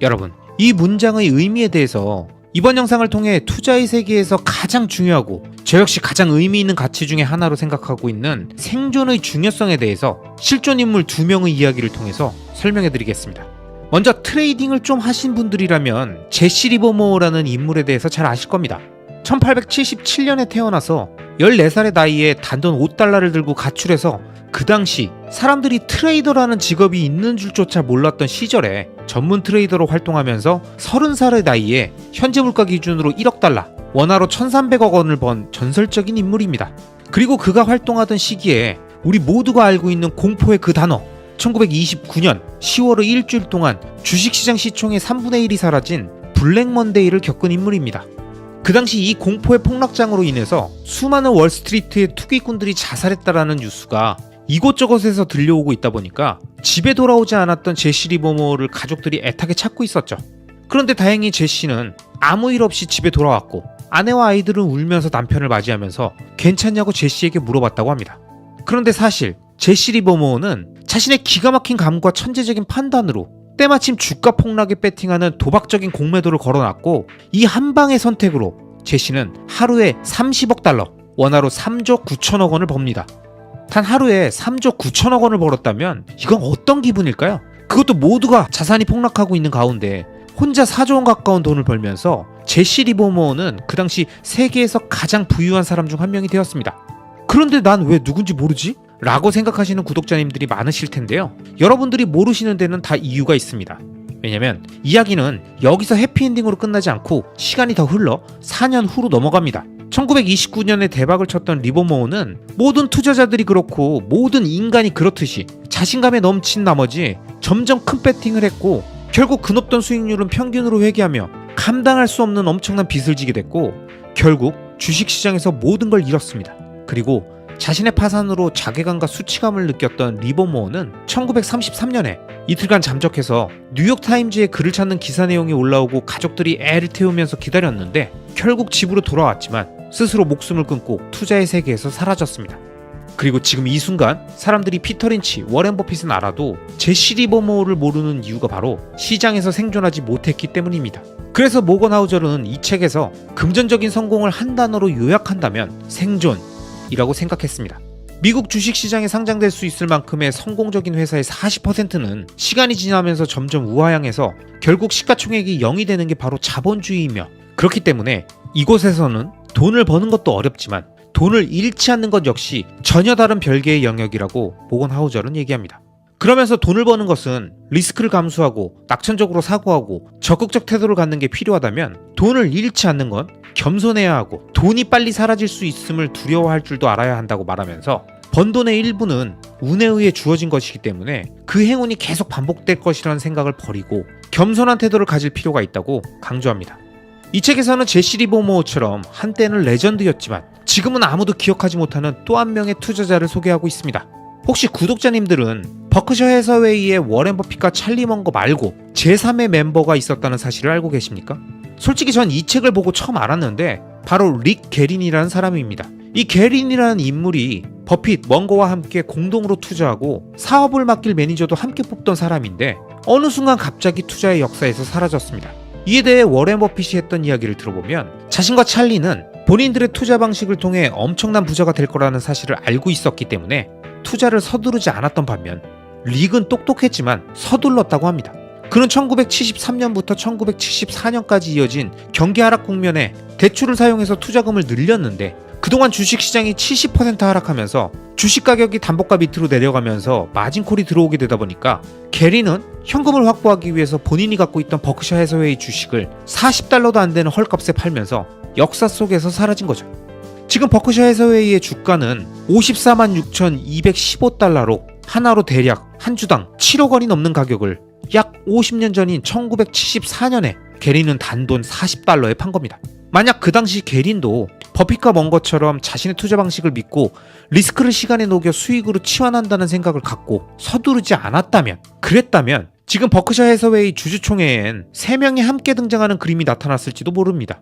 S1: 여러분, 이 문장의 의미에 대해서 이번 영상을 통해 투자의 세계에서 가장 중요하고 저 역시 가장 의미 있는 가치 중에 하나로 생각하고 있는 생존의 중요성에 대해서 실존 인물 2명의 이야기를 통해서 설명해 드리겠습니다. 먼저 트레이딩을 좀 하신 분들이라면 제시 리버모어라는 인물에 대해서 잘 아실 겁니다. 1877년에 태어나서 14살의 나이에 단돈 5달러를 들고 가출해서 그 당시 사람들이 트레이더라는 직업이 있는 줄조차 몰랐던 시절에 전문 트레이더로 활동하면서 30살의 나이에 현재 물가 기준으로 1억 달러, 원화로 1300억 원을 번 전설적인 인물입니다. 그리고 그가 활동하던 시기에 우리 모두가 알고 있는 공포의 그 단어, 1929년 10월의 일주일 동안 주식시장 시총의 3분의 1이 사라진 블랙 먼데이를 겪은 인물입니다. 그 당시 이 공포의 폭락장으로 인해서 수많은 월스트리트의 투기꾼들이 자살했다라는 뉴스가 이곳저곳에서 들려오고 있다 보니까 집에 돌아오지 않았던 제시 리버모어를 가족들이 애타게 찾고 있었죠. 그런데 다행히 제시는 아무 일 없이 집에 돌아왔고 아내와 아이들은 울면서 남편을 맞이하면서 괜찮냐고 제시에게 물어봤다고 합니다. 그런데 사실 제시 리버모어는 자신의 기가 막힌 감과 천재적인 판단으로 때마침 주가 폭락에 배팅하는 도박적인 공매도를 걸어놨고 이 한 방의 선택으로 제시는 하루에 30억 달러, 원화로 3조 9천억 원을 법니다. 단 하루에 3조 9천억 원을 벌었다면 이건 어떤 기분일까요? 그것도 모두가 자산이 폭락하고 있는 가운데 혼자 4조 원 가까운 돈을 벌면서 제시 리버모어는 그 당시 세계에서 가장 부유한 사람 중 한 명이 되었습니다. 그런데 난 왜 누군지 모르지? 라고 생각하시는 구독자님들이 많으실 텐데요. 여러분들이 모르시는 데는 다 이유가 있습니다. 왜냐면 이야기는 여기서 해피엔딩으로 끝나지 않고 시간이 더 흘러 4년 후로 넘어갑니다. 1929년에 대박을 쳤던 리버모어는 모든 투자자들이 그렇고 모든 인간이 그렇듯이 자신감에 넘친 나머지 점점 큰 배팅을 했고 결국 그높던 수익률은 평균으로 회귀하며 감당할 수 없는 엄청난 빚을 지게 됐고 결국 주식시장에서 모든 걸 잃었습니다. 그리고 자신의 파산으로 자괴감과 수치감을 느꼈던 리버모어는 1933년에 이틀간 잠적해서 뉴욕타임즈에 글을 찾는 기사 내용이 올라오고 가족들이 애를 태우면서 기다렸는데 결국 집으로 돌아왔지만 스스로 목숨을 끊고 투자의 세계에서 사라졌습니다. 그리고 지금 이 순간 사람들이 피터 린치, 워렌 버핏은 알아도 제시 리버모어를 모르는 이유가 바로 시장에서 생존하지 못했기 때문입니다. 그래서 모건 하우저는 이 책에서 금전적인 성공을 한 단어로 요약한다면 생존이라고 생각했습니다. 미국 주식시장에 상장될 수 있을 만큼의 성공적인 회사의 40%는 시간이 지나면서 점점 우하향해서 결국 시가총액이 0이 되는 게 바로 자본주의이며 그렇기 때문에 이곳에서는 돈을 버는 것도 어렵지만 돈을 잃지 않는 것 역시 전혀 다른 별개의 영역이라고 모건 하우저는 얘기합니다. 그러면서 돈을 버는 것은 리스크를 감수하고 낙천적으로 사고하고 적극적 태도를 갖는 게 필요하다면 돈을 잃지 않는 건 겸손해야 하고 돈이 빨리 사라질 수 있음을 두려워할 줄도 알아야 한다고 말하면서 번 돈의 일부는 운에 의해 주어진 것이기 때문에 그 행운이 계속 반복될 것이라는 생각을 버리고 겸손한 태도를 가질 필요가 있다고 강조합니다. 이 책에서는 제시 리버모어처럼 한때는 레전드였지만 지금은 아무도 기억하지 못하는 또 한 명의 투자자를 소개하고 있습니다. 혹시 구독자님들은 버크셔 해서웨이의 워렌 버핏과 찰리 먼거 말고 제3의 멤버가 있었다는 사실을 알고 계십니까? 솔직히 전 이 책을 보고 처음 알았는데 바로 릭 게린이라는 사람입니다. 이 게린이라는 인물이 버핏, 먼거와 함께 공동으로 투자하고 사업을 맡길 매니저도 함께 뽑던 사람인데 어느 순간 갑자기 투자의 역사에서 사라졌습니다. 이에 대해 워렌 버핏이 했던 이야기를 들어보면 자신과 찰리는 본인들의 투자 방식을 통해 엄청난 부자가 될 거라는 사실을 알고 있었기 때문에 투자를 서두르지 않았던 반면 릭은 똑똑했지만 서둘렀다고 합니다. 그는 1973년부터 1974년까지 이어진 경기 하락 국면에 대출을 사용해서 투자금을 늘렸는데 그동안 주식시장이 70% 하락하면서 주식 가격이 단법과 밑으로 내려가면서 마진콜이 들어오게 되다 보니까 게리는 현금을 확보하기 위해서 본인이 갖고 있던 버크셔 해서웨이 주식을 $40도 안 되는 헐값에 팔면서 역사 속에서 사라진 거죠. 지금 버크셔 해서웨이의 주가는 546,215달러로 하나로 대략 한 주당 7억 원이 넘는 가격을 약 50년 전인 1974년에 게리는 단돈 $40에 판 겁니다. 만약 그 당시 게린도 버핏과 먼거처럼 자신의 투자 방식을 믿고 리스크를 시간에 녹여 수익으로 치환한다는 생각을 갖고 서두르지 않았다면, 그랬다면 지금 버크셔 해서웨이 주주총회엔 3명이 함께 등장하는 그림이 나타났을지도 모릅니다.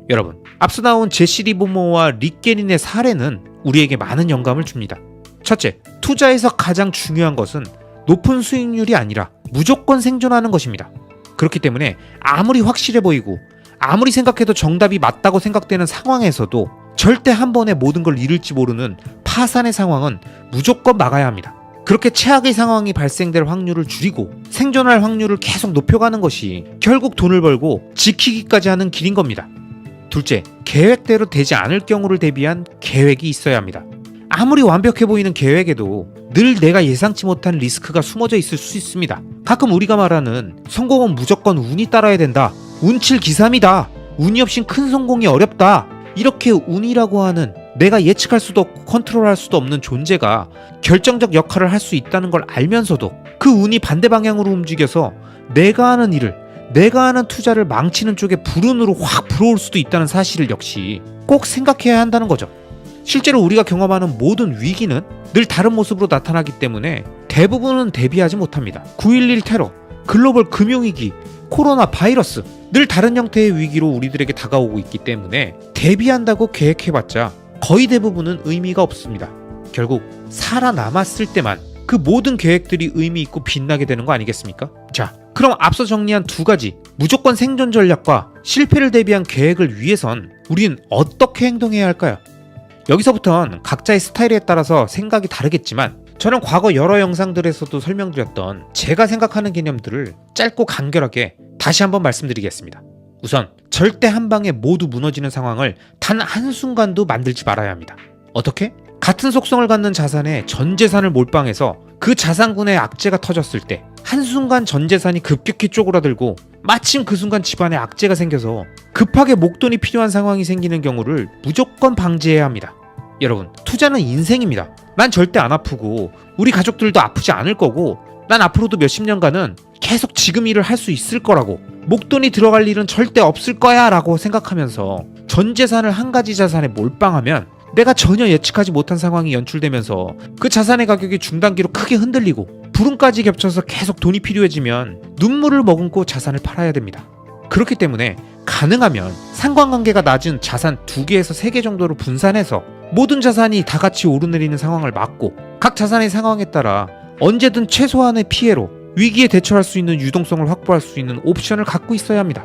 S1: 여러분, 앞서 나온 제시 리버모어와 릭 게린의 사례는 우리에게 많은 영감을 줍니다. 첫째, 투자에서 가장 중요한 것은 높은 수익률이 아니라 무조건 생존하는 것입니다. 그렇기 때문에 아무리 확실해 보이고 아무리 생각해도 정답이 맞다고 생각되는 상황에서도 절대 한 번에 모든 걸 잃을지 모르는 파산의 상황은 무조건 막아야 합니다. 그렇게 최악의 상황이 발생될 확률을 줄이고 생존할 확률을 계속 높여가는 것이 결국 돈을 벌고 지키기까지 하는 길인 겁니다. 둘째, 계획대로 되지 않을 경우를 대비한 계획이 있어야 합니다. 아무리 완벽해 보이는 계획에도 늘 내가 예상치 못한 리스크가 숨어져 있을 수 있습니다. 가끔 우리가 말하는 성공은 무조건 운이 따라야 된다, 운칠 기삼이다, 운이 없인 큰 성공이 어렵다, 이렇게 운이라고 하는 내가 예측할 수도 없고 컨트롤할 수도 없는 존재가 결정적 역할을 할 수 있다는 걸 알면서도 그 운이 반대 방향으로 움직여서 내가 하는 일을, 내가 하는 투자를 망치는 쪽에 불운으로 확 불어올 수도 있다는 사실을 역시 꼭 생각해야 한다는 거죠. 실제로 우리가 경험하는 모든 위기는 늘 다른 모습으로 나타나기 때문에 대부분은 대비하지 못합니다. 9.11 테러, 글로벌 금융위기, 코로나 바이러스, 늘 다른 형태의 위기로 우리들에게 다가오고 있기 때문에 대비한다고 계획해봤자 거의 대부분은 의미가 없습니다. 결국 살아남았을 때만 그 모든 계획들이 의미 있고 빛나게 되는 거 아니겠습니까? 자, 그럼 앞서 정리한 두 가지 무조건 생존 전략과 실패를 대비한 계획을 위해선 우린 어떻게 행동해야 할까요? 여기서부턴 각자의 스타일에 따라서 생각이 다르겠지만 저는 과거 여러 영상들에서도 설명드렸던 제가 생각하는 개념들을 짧고 간결하게 다시 한번 말씀드리겠습니다. 우선 절대 한 방에 모두 무너지는 상황을 단 한순간도 만들지 말아야 합니다. 어떻게? 같은 속성을 갖는 자산에 전 재산을 몰빵해서 그 자산군의 악재가 터졌을 때 한순간 전 재산이 급격히 쪼그라들고 마침 그 순간 집안에 악재가 생겨서 급하게 목돈이 필요한 상황이 생기는 경우를 무조건 방지해야 합니다. 여러분, 투자는 인생입니다. 난 절대 안 아프고 우리 가족들도 아프지 않을 거고 난 앞으로도 몇십 년간은 계속 지금 일을 할 수 있을 거라고, 목돈이 들어갈 일은 절대 없을 거야 라고 생각하면서 전 재산을 한 가지 자산에 몰빵하면 내가 전혀 예측하지 못한 상황이 연출되면서 그 자산의 가격이 중단기로 크게 흔들리고 불운까지 겹쳐서 계속 돈이 필요해지면 눈물을 머금고 자산을 팔아야 됩니다. 그렇기 때문에 가능하면 상관관계가 낮은 자산 2개에서 3개 정도로 분산해서 모든 자산이 다 같이 오르내리는 상황을 막고 각 자산의 상황에 따라 언제든 최소한의 피해로 위기에 대처할 수 있는 유동성을 확보할 수 있는 옵션을 갖고 있어야 합니다.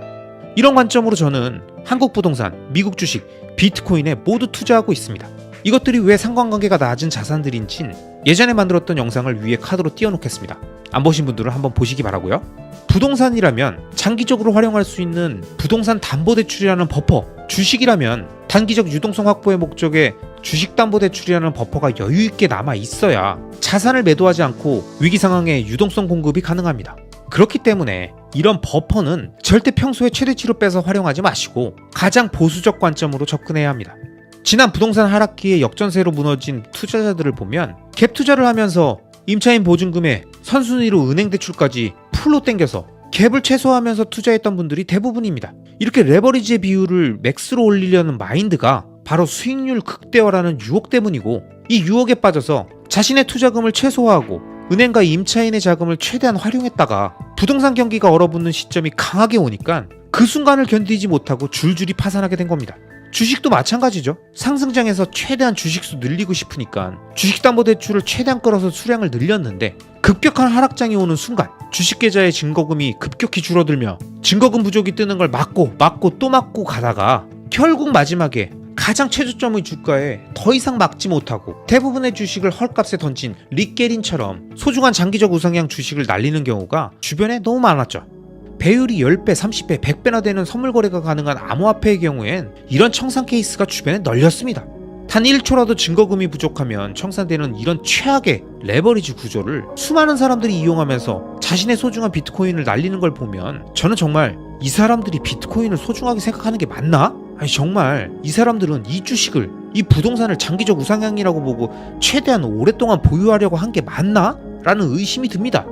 S1: 이런 관점으로 저는 한국 부동산, 미국 주식, 비트코인에 모두 투자하고 있습니다. 이것들이 왜 상관관계가 낮은 자산들인진 예전에 만들었던 영상을 위에 카드로 띄워놓겠습니다. 안 보신 분들은 한번 보시기 바라고요. 부동산이라면 장기적으로 활용할 수 있는 부동산 담보대출이라는 버퍼, 주식이라면 단기적 유동성 확보의 목적에 주식담보대출이라는 버퍼가 여유있게 남아 있어야 자산을 매도하지 않고 위기 상황에 유동성 공급이 가능합니다. 그렇기 때문에 이런 버퍼는 절대 평소에 최대치로 빼서 활용하지 마시고 가장 보수적 관점으로 접근해야 합니다. 지난 부동산 하락기에 역전세로 무너진 투자자들을 보면 갭 투자를 하면서 임차인 보증금에 선순위로 은행 대출까지 풀로 땡겨서 갭을 최소화하면서 투자했던 분들이 대부분입니다. 이렇게 레버리지의 비율을 맥스로 올리려는 마인드가 바로 수익률 극대화라는 유혹 때문이고, 이 유혹에 빠져서 자신의 투자금을 최소화하고 은행과 임차인의 자금을 최대한 활용했다가 부동산 경기가 얼어붙는 시점이 강하게 오니까 그 순간을 견디지 못하고 줄줄이 파산하게 된 겁니다. 주식도 마찬가지죠. 상승장에서 최대한 주식수 늘리고 싶으니까 주식담보대출을 최대한 끌어서 수량을 늘렸는데 급격한 하락장이 오는 순간 주식계좌의 증거금이 급격히 줄어들며 증거금 부족이 뜨는 걸 막고 또 막고 가다가 결국 마지막에 가장 최저점의 주가에 더 이상 막지 못하고 대부분의 주식을 헐값에 던진 릭게린처럼 소중한 장기적 우상향 주식을 날리는 경우가 주변에 너무 많았죠. 배율이 10배, 30배, 100배나 되는 선물 거래가 가능한 암호화폐의 경우엔 이런 청산 케이스가 주변에 널렸습니다. 단 1초라도 증거금이 부족하면 청산되는 이런 최악의 레버리지 구조를 수많은 사람들이 이용하면서 자신의 소중한 비트코인을 날리는 걸 보면 저는 정말 이 사람들이 비트코인을 소중하게 생각하는 게 맞나? 아니 정말 이 사람들은 이 주식을, 이 부동산을 장기적 우상향이라고 보고 최대한 오랫동안 보유하려고 한 게 맞나? 라는 의심이 듭니다.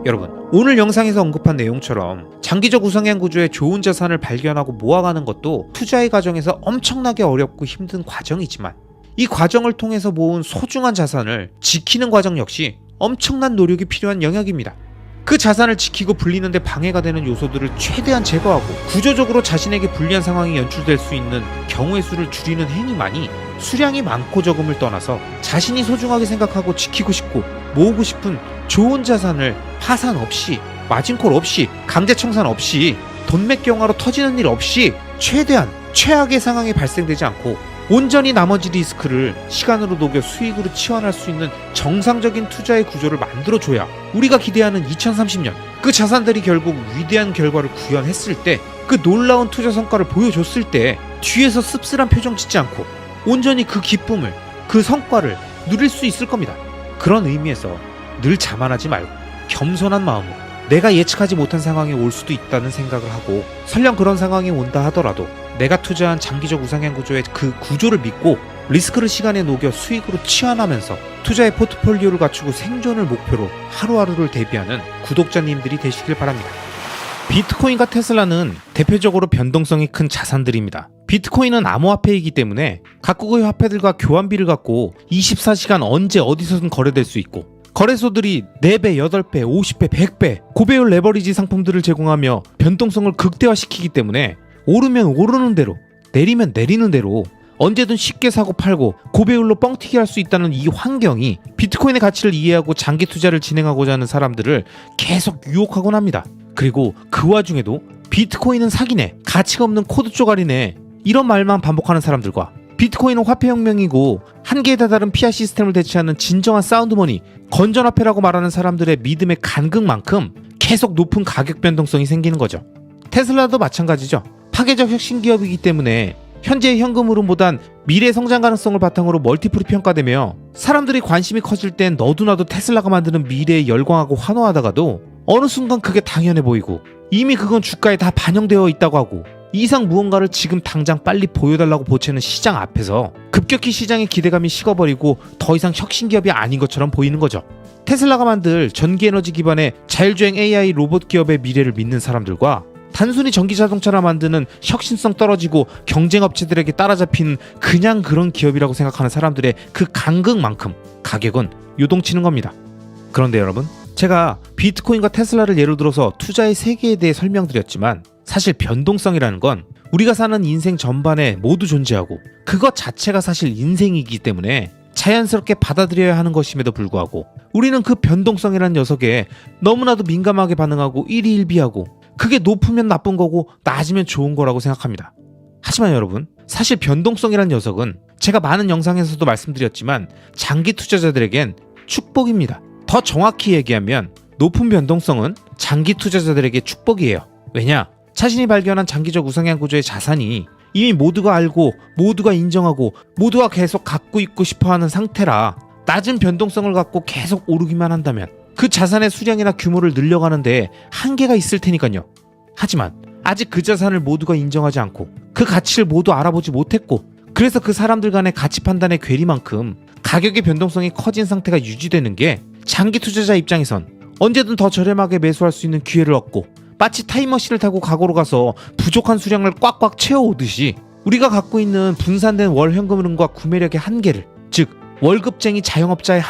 S1: 여러분, 오늘 영상에서 언급한 내용처럼 장기적 우상향 구조의 좋은 자산을 발견하고 모아가는 것도 투자의 과정에서 엄청나게 어렵고 힘든 과정이지만 이 과정을 통해서 모은 소중한 자산을 지키는 과정 역시 엄청난 노력이 필요한 영역입니다. 그 자산을 지키고 불리는데 방해가 되는 요소들을 최대한 제거하고 구조적으로 자신에게 불리한 상황이 연출될 수 있는 경우의 수를 줄이는 행위만이 수량이 많고 적음을 떠나서 자신이 소중하게 생각하고 지키고 싶고 모으고 싶은 좋은 자산을 파산 없이, 마진콜 없이, 강제 청산 없이, 돈맥 경화로 터지는 일 없이 최대한 최악의 상황이 발생되지 않고 온전히 나머지 리스크를 시간으로 녹여 수익으로 치환할 수 있는 정상적인 투자의 구조를 만들어줘야 우리가 기대하는 2030년 그 자산들이 결국 위대한 결과를 구현했을 때, 그 놀라운 투자 성과를 보여줬을 때 뒤에서 씁쓸한 표정 짓지 않고 온전히 그 기쁨을, 그 성과를 누릴 수 있을 겁니다. 그런 의미에서 늘 자만하지 말고 겸손한 마음으로 내가 예측하지 못한 상황이 올 수도 있다는 생각을 하고, 설령 그런 상황이 온다 하더라도 내가 투자한 장기적 우상향 구조의 그 구조를 믿고 리스크를 시간에 녹여 수익으로 치환하면서 투자의 포트폴리오를 갖추고 생존을 목표로 하루하루를 대비하는 구독자님들이 되시길 바랍니다. 비트코인과 테슬라는 대표적으로 변동성이 큰 자산들입니다. 비트코인은 암호화폐이기 때문에 각국의 화폐들과 교환비를 갖고 24시간 언제 어디서든 거래될 수 있고, 거래소들이 4배, 8배, 50배, 100배 고배율 레버리지 상품들을 제공하며 변동성을 극대화시키기 때문에 오르면 오르는 대로, 내리면 내리는 대로 언제든 쉽게 사고 팔고 고배율로 뻥튀기 할 수 있다는 이 환경이 비트코인의 가치를 이해하고 장기 투자를 진행하고자 하는 사람들을 계속 유혹하곤 합니다. 그리고 그 와중에도 비트코인은 사기네, 가치가 없는 코드 쪼가리네, 이런 말만 반복하는 사람들과 비트코인은 화폐혁명이고 한계에 다다른 피아 시스템을 대체하는 진정한 사운드머니, 건전화폐라고 말하는 사람들의 믿음의 간극만큼 계속 높은 가격 변동성이 생기는 거죠. 테슬라도 마찬가지죠. 파괴적 혁신 기업이기 때문에 현재의 현금 흐름보단 미래 성장 가능성을 바탕으로 멀티플이 평가되며 사람들이 관심이 커질 땐 너도나도 테슬라가 만드는 미래에 열광하고 환호하다가도 어느 순간 그게 당연해 보이고 이미 그건 주가에 다 반영되어 있다고 하고 이상 무언가를 지금 당장 빨리 보여달라고 보채는 시장 앞에서 급격히 시장의 기대감이 식어버리고 더 이상 혁신 기업이 아닌 것처럼 보이는 거죠. 테슬라가 만들 전기에너지 기반의 자율주행 AI 로봇 기업의 미래를 믿는 사람들과 단순히 전기자동차를 만드는 혁신성 떨어지고 경쟁업체들에게 따라잡힌 그냥 그런 기업이라고 생각하는 사람들의 그 간극만큼 가격은 요동치는 겁니다. 그런데 여러분, 제가 비트코인과 테슬라를 예로 들어서 투자의 세계에 대해 설명드렸지만 사실 변동성이라는 건 우리가 사는 인생 전반에 모두 존재하고 그것 자체가 사실 인생이기 때문에 자연스럽게 받아들여야 하는 것임에도 불구하고 우리는 그 변동성이라는 녀석에 너무나도 민감하게 반응하고 일희일비하고 그게 높으면 나쁜 거고 낮으면 좋은 거라고 생각합니다. 하지만 여러분, 사실 변동성이라는 녀석은 제가 많은 영상에서도 말씀드렸지만 장기 투자자들에겐 축복입니다. 더 정확히 얘기하면 높은 변동성은 장기 투자자들에게 축복이에요. 왜냐? 자신이 발견한 장기적 우상향 구조의 자산이 이미 모두가 알고 모두가 인정하고 모두가 계속 갖고 있고 싶어하는 상태라 낮은 변동성을 갖고 계속 오르기만 한다면 그 자산의 수량이나 규모를 늘려가는데 한계가 있을 테니까요. 하지만 아직 그 자산을 모두가 인정하지 않고 그 가치를 모두 알아보지 못했고 그래서 그 사람들 간의 가치 판단의 괴리만큼 가격의 변동성이 커진 상태가 유지되는 게 장기 투자자 입장에선 언제든 더 저렴하게 매수할 수 있는 기회를 얻고 마치 타임머신을 타고 과거로 가서 부족한 수량을 꽉꽉 채워오듯이 우리가 갖고 있는 분산된 월 현금 흐름과 구매력의 한계를, 즉 월급쟁이 자영업자의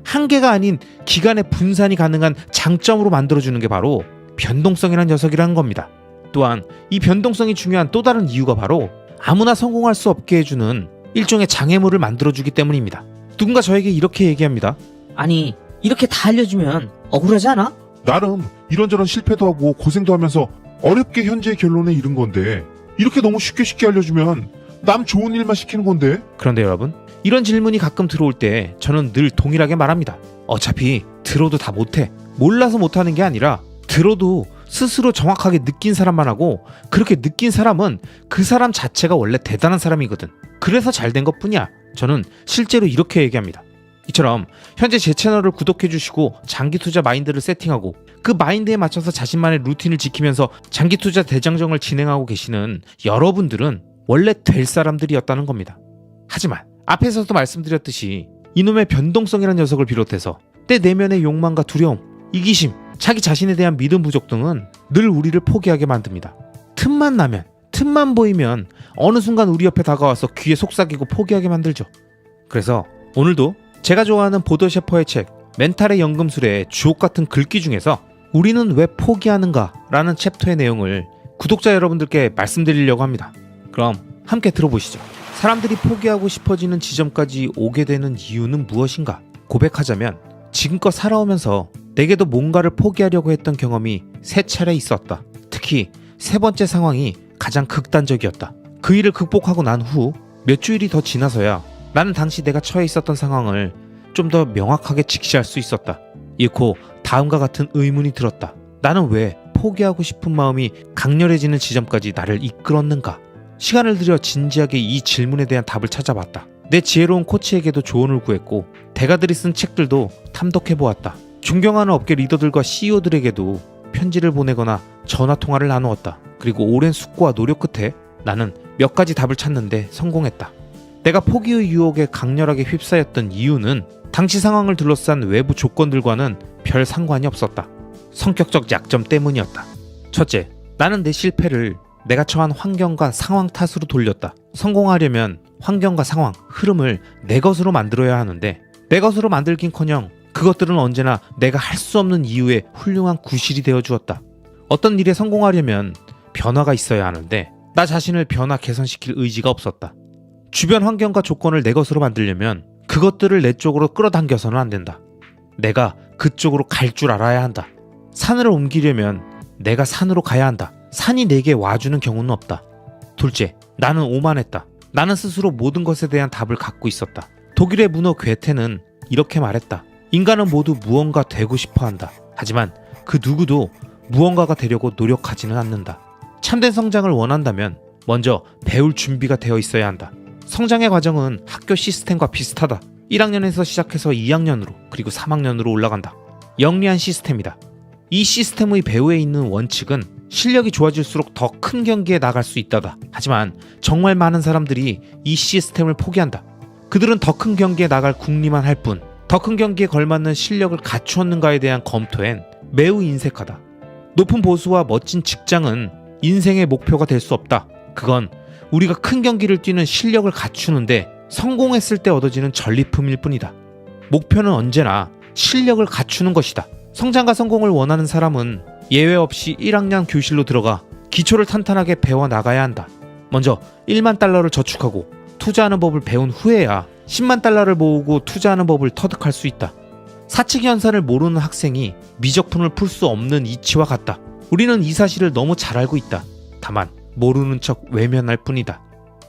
S1: 한계가 아닌 기간의 분산이 가능한 장점으로 만들어주는 게 바로 변동성이라는 녀석이라는 겁니다. 또한 이 변동성이 중요한 또 다른 이유가 바로 아무나 성공할 수 없게 해주는 일종의 장애물을 만들어주기 때문입니다. 누군가 저에게 이렇게 얘기합니다.
S2: 아니, 이렇게 다 알려주면 억울하지 않아?
S3: 나름 이런저런 실패도 하고 고생도 하면서 어렵게 현재의 결론에 이른 건데 이렇게 너무 쉽게 알려주면 남 좋은 일만 시키는 건데.
S1: 그런데 여러분, 이런 질문이 가끔 들어올 때 저는 늘 동일하게 말합니다. 어차피 들어도 다 못해. 몰라서 못하는 게 아니라 들어도 스스로 정확하게 느낀 사람만 하고 그렇게 느낀 사람은 그 사람 자체가 원래 대단한 사람이거든. 그래서 잘 된 것뿐이야. 저는 실제로 이렇게 얘기합니다. 이처럼 현재 제 채널을 구독해주시고 장기 투자 마인드를 세팅하고 그 마인드에 맞춰서 자신만의 루틴을 지키면서 장기 투자 대장정을 진행하고 계시는 여러분들은 원래 될 사람들이었다는 겁니다. 하지만 앞에서도 말씀드렸듯이 이놈의 변동성이라는 녀석을 비롯해서 내 내면의 욕망과 두려움, 이기심, 자기 자신에 대한 믿음 부족 등은 늘 우리를 포기하게 만듭니다. 틈만 보이면 어느 순간 우리 옆에 다가와서 귀에 속삭이고 포기하게 만들죠. 그래서 오늘도 제가 좋아하는 보더 셰퍼의 책 멘탈의 연금술의 주옥같은 글귀 중에서 우리는 왜 포기하는가 라는 챕터의 내용을 구독자 여러분들께 말씀드리려고 합니다. 그럼 함께 들어보시죠. 사람들이 포기하고 싶어지는 지점까지 오게 되는 이유는 무엇인가? 고백하자면 지금껏 살아오면서 내게도 뭔가를 포기하려고 했던 경험이 3차례 있었다. 특히 3번째 상황이 가장 극단적이었다. 그 일을 극복하고 난 후 몇 주일이 더 지나서야 나는 당시 내가 처해 있었던 상황을 좀 더 명확하게 직시할 수 있었다. 이윽고 다음과 같은 의문이 들었다. 나는 왜 포기하고 싶은 마음이 강렬해지는 지점까지 나를 이끌었는가? 시간을 들여 진지하게 이 질문에 대한 답을 찾아봤다. 내 지혜로운 코치에게도 조언을 구했고 대가들이 쓴 책들도 탐독해보았다. 존경하는 업계 리더들과 CEO들에게도 편지를 보내거나 전화통화를 나누었다. 그리고 오랜 숙고와 노력 끝에 나는 몇 가지 답을 찾는데 성공했다. 내가 포기의 유혹에 강렬하게 휩싸였던 이유는 당시 상황을 둘러싼 외부 조건들과는 별 상관이 없었다. 성격적 약점 때문이었다. 첫째, 나는 내 실패를 내가 처한 환경과 상황 탓으로 돌렸다. 성공하려면 환경과 상황, 흐름을 내 것으로 만들어야 하는데 내 것으로 만들긴커녕 그것들은 언제나 내가 할 수 없는 이유의 훌륭한 구실이 되어 주었다. 어떤 일에 성공하려면 변화가 있어야 하는데 나 자신을 변화 개선시킬 의지가 없었다. 주변 환경과 조건을 내 것으로 만들려면 그것들을 내 쪽으로 끌어당겨서는 안 된다. 내가 그쪽으로 갈 줄 알아야 한다. 산을 옮기려면 내가 산으로 가야 한다. 산이 내게 와주는 경우는 없다. 둘째, 나는 오만했다. 나는 스스로 모든 것에 대한 답을 갖고 있었다. 독일의 문호 괴테는 이렇게 말했다. 인간은 모두 무언가 되고 싶어 한다. 하지만 그 누구도 무언가가 되려고 노력하지는 않는다. 참된 성장을 원한다면 먼저 배울 준비가 되어 있어야 한다. 성장의 과정은 학교 시스템과 비슷하다. 1학년에서 시작해서 2학년으로 그리고 3학년으로 올라간다. 영리한 시스템이다. 이 시스템의 배후에 있는 원칙은 실력이 좋아질수록 더 큰 경기에 나갈 수 있다다. 하지만 정말 많은 사람들이 이 시스템을 포기한다. 그들은 더 큰 경기에 나갈 궁리만 할 뿐, 더 큰 경기에 걸맞는 실력을 갖추었는가에 대한 검토엔 매우 인색하다. 높은 보수와 멋진 직장은 인생의 목표가 될 수 없다. 그건 우리가 큰 경기를 뛰는 실력을 갖추는데 성공했을 때 얻어지는 전리품일 뿐이다. 목표는 언제나 실력을 갖추는 것이다. 성장과 성공을 원하는 사람은 예외 없이 1학년 교실로 들어가 기초를 탄탄하게 배워나가야 한다. 먼저 1만 달러를 저축하고 투자하는 법을 배운 후에야 10만 달러를 모으고 투자하는 법을 터득할 수 있다. 사칙 현상을 모르는 학생이 미적분을 풀 수 없는 이치와 같다. 우리는 이 사실을 너무 잘 알고 있다. 다만 모르는 척 외면할 뿐이다.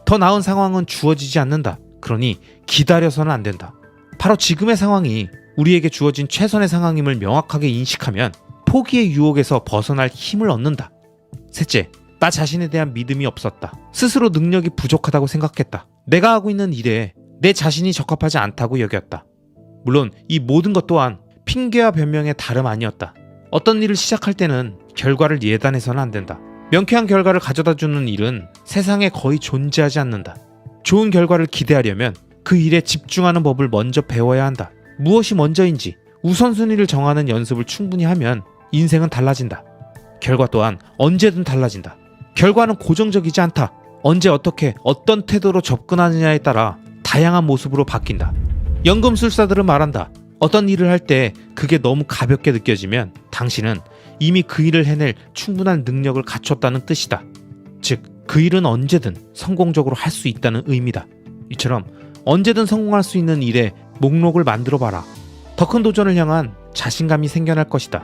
S1: 더 나은 상황은 주어지지 않는다. 그러니 기다려서는 안 된다. 바로 지금의 상황이 우리에게 주어진 최선의 상황임을 명확하게 인식하면 포기의 유혹에서 벗어날 힘을 얻는다. 셋째, 나 자신에 대한 믿음이 없었다. 스스로 능력이 부족하다고 생각했다. 내가 하고 있는 일에 내 자신이 적합하지 않다고 여겼다. 물론 이 모든 것 또한 핑계와 변명의 다름 아니었다. 어떤 일을 시작할 때는 결과를 예단해서는 안 된다. 명쾌한 결과를 가져다주는 일은 세상에 거의 존재하지 않는다. 좋은 결과를 기대하려면 그 일에 집중하는 법을 먼저 배워야 한다. 무엇이 먼저인지 우선순위를 정하는 연습을 충분히 하면 인생은 달라진다. 결과 또한 언제든 달라진다. 결과는 고정적이지 않다. 언제 어떻게 어떤 태도로 접근하느냐에 따라 다양한 모습으로 바뀐다. 연금술사들은 말한다. 어떤 일을 할 때 그게 너무 가볍게 느껴지면 당신은 이미 그 일을 해낼 충분한 능력을 갖췄다는 뜻이다. 즉, 그 일은 언제든 성공적으로 할 수 있다는 의미다. 이처럼 언제든 성공할 수 있는 일의 목록을 만들어봐라. 더 큰 도전을 향한 자신감이 생겨날 것이다.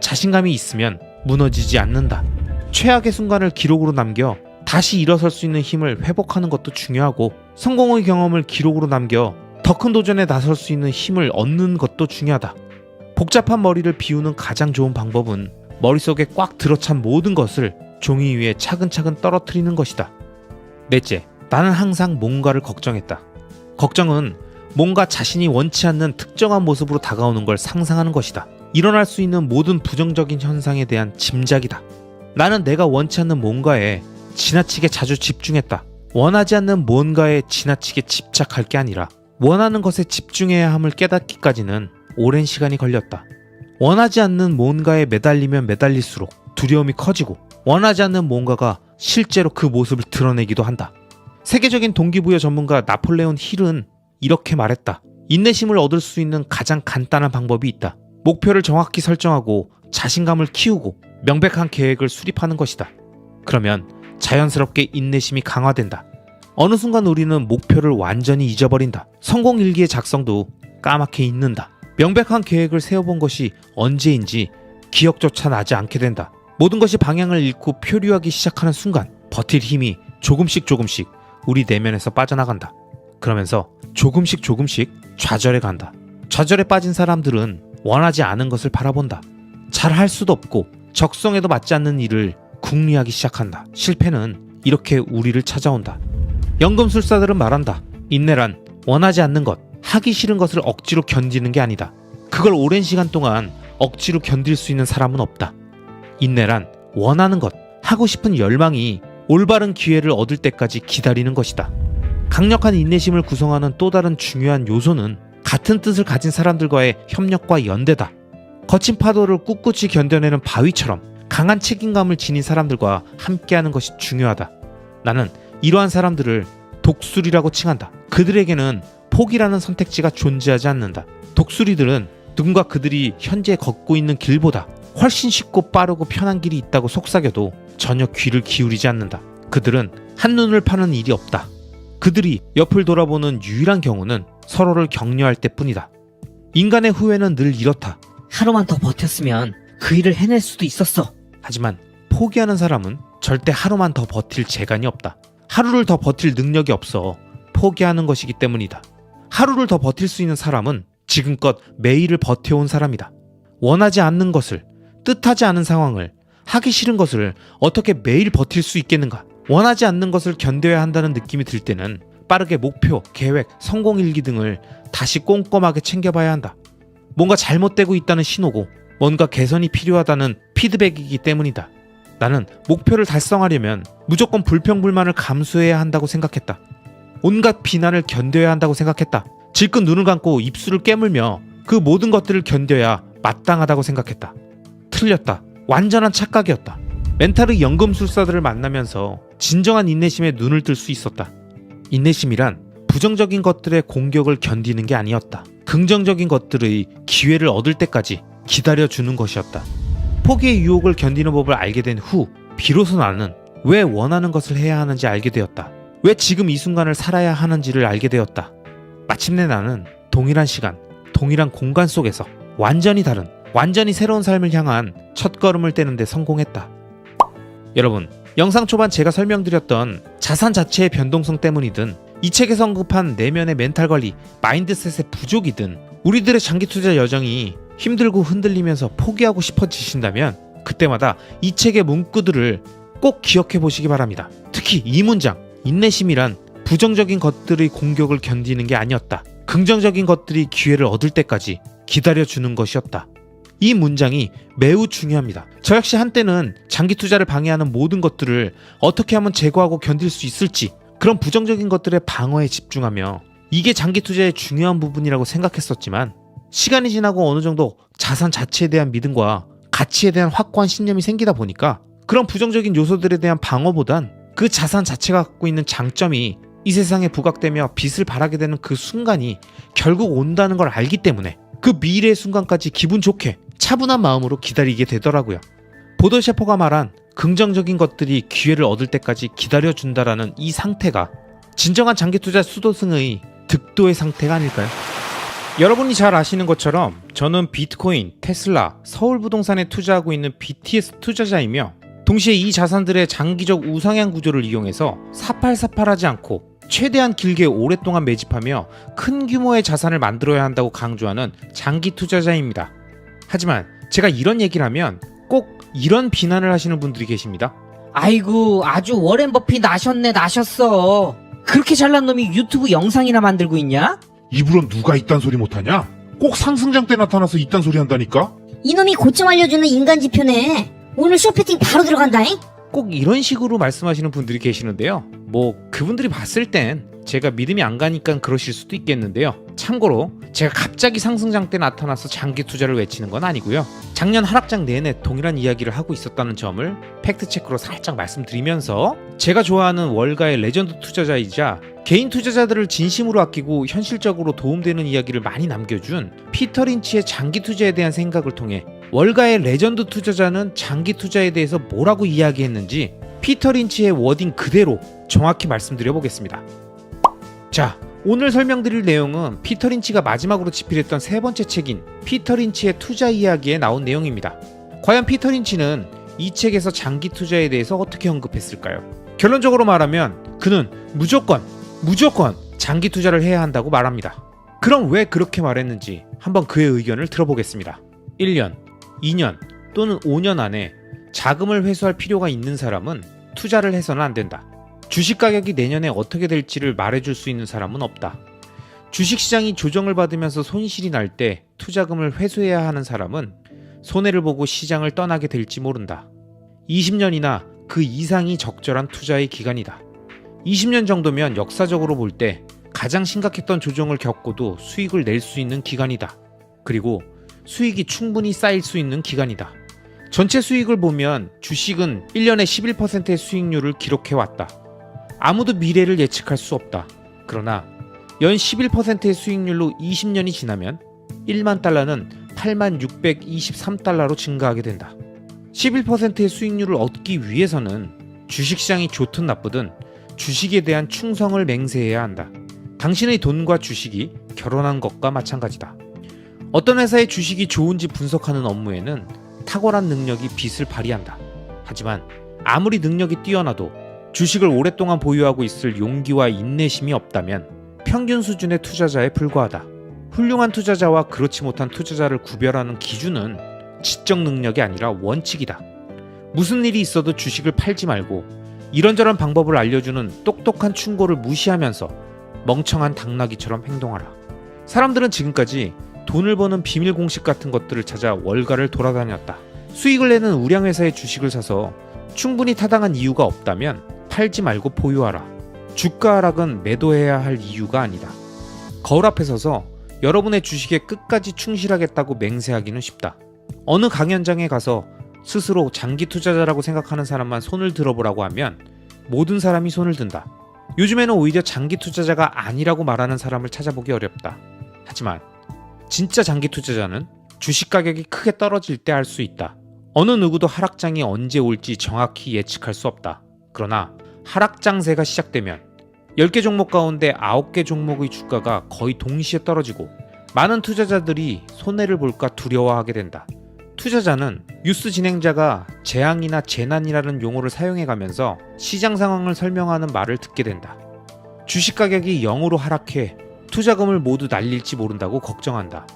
S1: 자신감이 있으면 무너지지 않는다. 최악의 순간을 기록으로 남겨 다시 일어설 수 있는 힘을 회복하는 것도 중요하고, 성공의 경험을 기록으로 남겨 더 큰 도전에 나설 수 있는 힘을 얻는 것도 중요하다. 복잡한 머리를 비우는 가장 좋은 방법은 머릿속에 꽉 들어찬 모든 것을 종이 위에 차근차근 떨어뜨리는 것이다. 넷째, 나는 항상 뭔가를 걱정했다. 걱정은 뭔가 자신이 원치 않는 특정한 모습으로 다가오는 걸 상상하는 것이다. 일어날 수 있는 모든 부정적인 현상에 대한 짐작이다. 나는 내가 원치 않는 뭔가에 지나치게 자주 집중했다. 원하지 않는 뭔가에 지나치게 집착할 게 아니라 원하는 것에 집중해야 함을 깨닫기까지는 오랜 시간이 걸렸다. 원하지 않는 뭔가에 매달리면 매달릴수록 두려움이 커지고, 원하지 않는 뭔가가 실제로 그 모습을 드러내기도 한다. 세계적인 동기부여 전문가 나폴레온 힐은 이렇게 말했다. 인내심을 얻을 수 있는 가장 간단한 방법이 있다. 목표를 정확히 설정하고 자신감을 키우고 명백한 계획을 수립하는 것이다. 그러면 자연스럽게 인내심이 강화된다. 어느 순간 우리는 목표를 완전히 잊어버린다. 성공 일기의 작성도 까맣게 잊는다. 명백한 계획을 세워본 것이 언제인지 기억조차 나지 않게 된다. 모든 것이 방향을 잃고 표류하기 시작하는 순간 버틸 힘이 조금씩 우리 내면에서 빠져나간다. 그러면서 조금씩 좌절해 간다. 좌절에 빠진 사람들은 원하지 않은 것을 바라본다. 잘할 수도 없고 적성에도 맞지 않는 일을 궁리하기 시작한다. 실패는 이렇게 우리를 찾아온다. 연금술사들은 말한다. 인내란 원하지 않는 것, 하기 싫은 것을 억지로 견디는 게 아니다. 그걸 오랜 시간 동안 억지로 견딜 수 있는 사람은 없다. 인내란 원하는 것, 하고 싶은 열망이 올바른 기회를 얻을 때까지 기다리는 것이다. 강력한 인내심을 구성하는 또 다른 중요한 요소는 같은 뜻을 가진 사람들과의 협력과 연대다. 거친 파도를 꿋꿋이 견뎌내는 바위처럼 강한 책임감을 지닌 사람들과 함께하는 것이 중요하다. 나는 이러한 사람들을 독수리라고 칭한다. 그들에게는 포기라는 선택지가 존재하지 않는다. 독수리들은 누군가 그들이 현재 걷고 있는 길보다 훨씬 쉽고 빠르고 편한 길이 있다고 속삭여도 전혀 귀를 기울이지 않는다. 그들은 한눈을 파는 일이 없다. 그들이 옆을 돌아보는 유일한 경우는 서로를 격려할 때뿐이다. 인간의 후회는 늘 이렇다.
S2: 하루만 더 버텼으면 그 일을 해낼 수도 있었어.
S1: 하지만 포기하는 사람은 절대 하루만 더 버틸 재간이 없다. 하루를 더 버틸 능력이 없어 포기하는 것이기 때문이다. 하루를 더 버틸 수 있는 사람은 지금껏 매일을 버텨온 사람이다. 원하지 않는 것을, 뜻하지 않은 상황을, 하기 싫은 것을 어떻게 매일 버틸 수 있겠는가? 원하지 않는 것을 견뎌야 한다는 느낌이 들 때는 빠르게 목표, 계획, 성공 일기 등을 다시 꼼꼼하게 챙겨봐야 한다. 뭔가 잘못되고 있다는 신호고 뭔가 개선이 필요하다는 피드백이기 때문이다. 나는 목표를 달성하려면 무조건 불평불만을 감수해야 한다고 생각했다. 온갖 비난을 견뎌야 한다고 생각했다. 질끈 눈을 감고 입술을 깨물며 그 모든 것들을 견뎌야 마땅하다고 생각했다. 틀렸다. 완전한 착각이었다. 멘탈의 연금술사들을 만나면서 진정한 인내심에 눈을 뜰 수 있었다. 인내심이란 부정적인 것들의 공격을 견디는 게 아니었다. 긍정적인 것들의 기회를 얻을 때까지 기다려주는 것이었다. 포기의 유혹을 견디는 법을 알게 된 후 비로소 나는 왜 원하는 것을 해야 하는지 알게 되었다. 왜 지금 이 순간을 살아야 하는지를 알게 되었다. 마침내 나는 동일한 시간, 동일한 공간 속에서 완전히 다른, 완전히 새로운 삶을 향한 첫걸음을 떼는 데 성공했다. 여러분, 영상 초반 제가 설명드렸던 자산 자체의 변동성 때문이든 이 책에서 언급한 내면의 멘탈 관리, 마인드셋의 부족이든 우리들의 장기 투자 여정이 힘들고 흔들리면서 포기하고 싶어지신다면 그때마다 이 책의 문구들을 꼭 기억해 보시기 바랍니다. 특히 이 문장, 인내심이란 부정적인 것들의 공격을 견디는 게 아니었다. 긍정적인 것들이 기회를 얻을 때까지 기다려주는 것이었다. 이 문장이 매우 중요합니다. 저 역시 한때는 장기 투자를 방해하는 모든 것들을 어떻게 하면 제거하고 견딜 수 있을지 그런 부정적인 것들의 방어에 집중하며 이게 장기 투자의 중요한 부분이라고 생각했었지만 시간이 지나고 어느 정도 자산 자체에 대한 믿음과 가치에 대한 확고한 신념이 생기다 보니까 그런 부정적인 요소들에 대한 방어보단 그 자산 자체가 갖고 있는 장점이 이 세상에 부각되며 빛을 발하게 되는 그 순간이 결국 온다는 걸 알기 때문에 그 미래의 순간까지 기분 좋게 차분한 마음으로 기다리게 되더라고요. 보도 셰퍼가 말한 긍정적인 것들이 기회를 얻을 때까지 기다려준다라는 이 상태가 진정한 장기투자 수도승의 득도의 상태가 아닐까요? 여러분이 잘 아시는 것처럼 저는 비트코인, 테슬라, 서울부동산에 투자하고 있는 BTS 투자자이며 동시에 이 자산들의 장기적 우상향 구조를 이용해서 사팔사팔하지 않고 최대한 길게 오랫동안 매집하며 큰 규모의 자산을 만들어야 한다고 강조하는 장기 투자자입니다. 하지만 제가 이런 얘기를 하면 꼭 이런 비난을 하시는 분들이 계십니다.
S2: 아이고, 아주 워렌 버핏 나셨어. 그렇게 잘난 놈이 유튜브 영상이나 만들고 있냐?
S3: 입으론 누가 이딴 소리 못하냐? 꼭 상승장 때 나타나서 이딴 소리 한다니까?
S4: 이놈이 고점 알려주는 인간 지표네. 오늘 쇼패팅 바로 들어간다잉?
S1: 꼭 이런 식으로 말씀하시는 분들이 계시는데요. 뭐 그분들이 봤을 땐 제가 믿음이 안 가니까 그러실 수도 있겠는데요. 참고로 제가 갑자기 상승장 때 나타나서 장기 투자를 외치는 건 아니고요. 작년 하락장 내내 동일한 이야기를 하고 있었다는 점을 팩트체크로 살짝 말씀드리면서 제가 좋아하는 월가의 레전드 투자자이자 개인 투자자들을 진심으로 아끼고 현실적으로 도움되는 이야기를 많이 남겨준 피터 린치의 장기 투자에 대한 생각을 통해 월가의 레전드 투자자는 장기 투자에 대해서 뭐라고 이야기했는지 피터 린치의 워딩 그대로 정확히 말씀드려 보겠습니다. 자, 오늘 설명드릴 내용은 피터 린치가 마지막으로 집필했던 세 번째 책인 피터 린치의 투자 이야기에 나온 내용입니다. 과연 피터 린치는 이 책에서 장기 투자에 대해서 어떻게 언급했을까요? 결론적으로 말하면 그는 무조건 장기 투자를 해야 한다고 말합니다. 그럼 왜 그렇게 말했는지 한번 그의 의견을 들어보겠습니다. 1년, 2년 또는 5년 안에 자금을 회수할 필요가 있는 사람은 투자를 해서는 안 된다. 주식 가격이 내년에 어떻게 될지를 말해줄 수 있는 사람은 없다. 주식시장이 조정을 받으면서 손실이 날 때 투자금을 회수해야 하는 사람은 손해를 보고 시장을 떠나게 될지 모른다. 20년이나 그 이상이 적절한 투자의 기간이다. 20년 정도면 역사적으로 볼 때 가장 심각했던 조정을 겪고도 수익을 낼 수 있는 기간이다. 그리고 수익이 충분히 쌓일 수 있는 기간이다. 전체 수익을 보면 주식은 1년에 11%의 수익률을 기록해왔다. 아무도 미래를 예측할 수 없다. 그러나 연 11%의 수익률로 20년이 지나면 $1만 달러는 8623달러로 증가하게 된다. 11%의 수익률을 얻기 위해서는 주식시장이 좋든 나쁘든 주식에 대한 충성을 맹세해야 한다. 당신의 돈과 주식이 결혼한 것과 마찬가지다. 어떤 회사의 주식이 좋은지 분석하는 업무에는 탁월한 능력이 빛을 발휘한다. 하지만 아무리 능력이 뛰어나도 주식을 오랫동안 보유하고 있을 용기와 인내심이 없다면 평균 수준의 투자자에 불과하다. 훌륭한 투자자와 그렇지 못한 투자자를 구별하는 기준은 지적 능력이 아니라 원칙이다. 무슨 일이 있어도 주식을 팔지 말고 이런저런 방법을 알려주는 똑똑한 충고를 무시하면서 멍청한 당나귀처럼 행동하라. 사람들은 지금까지 돈을 버는 비밀 공식 같은 것들을 찾아 월가를 돌아다녔다. 수익을 내는 우량회사의 주식을 사서 충분히 타당한 이유가 없다면 팔지 말고 보유하라. 주가 하락은 매도해야 할 이유가 아니다. 거울 앞에 서서 여러분의 주식에 끝까지 충실하겠다고 맹세하기는 쉽다. 어느 강연장에 가서 스스로 장기 투자자라고 생각하는 사람만 손을 들어보라고 하면 모든 사람이 손을 든다. 요즘에는 오히려 장기 투자자가 아니라고 말하는 사람을 찾아보기 어렵다. 하지만 진짜 장기 투자자는 주식 가격이 크게 떨어질 때 알 수 있다. 어느 누구도 하락장이 언제 올지 정확히 예측할 수 없다. 그러나 하락장세가 시작되면 10개 종목 가운데 9개 종목의 주가가 거의 동시에 떨어지고 많은 투자자들이 손해를 볼까 두려워하게 된다. 투자자는 뉴스 진행자가 재앙이나 재난이라는 용어를 사용해가면서 시장 상황을 설명하는 말을 듣게 된다. 주식 가격이 0으로 하락해 투자금을 모두 날릴지 모른다고 걱정한다.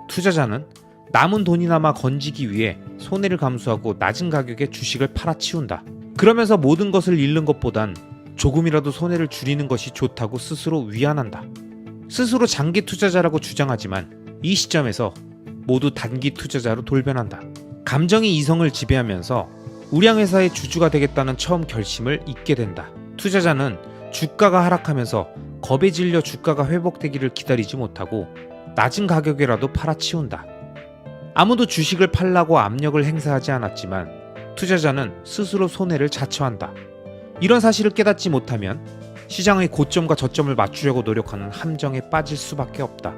S1: 투자자는 남은 돈이나마 건지기 위해 손해를 감수하고 낮은 가격에 주식을 팔아치운다. 그러면서 모든 것을 잃는 것보단 조금이라도 손해를 줄이는 것이 좋다고 스스로 위안한다. 스스로 장기 투자자라고 주장하지만 이 시점에서 모두 단기 투자자로 돌변한다. 감정이 이성을 지배하면서 우량회사의 주주가 되겠다는 처음 결심을 잊게 된다. 투자자는 주가가 하락하면서 겁에 질려 주가가 회복되기를 기다리지 못하고 낮은 가격이라도 팔아치운다. 아무도 주식을 팔라고 압력을 행사하지 않았지만 투자자는 스스로 손해를 자처한다. 이런 사실을 깨닫지 못하면 시장의 고점과 저점을 맞추려고 노력하는 함정에 빠질 수밖에 없다.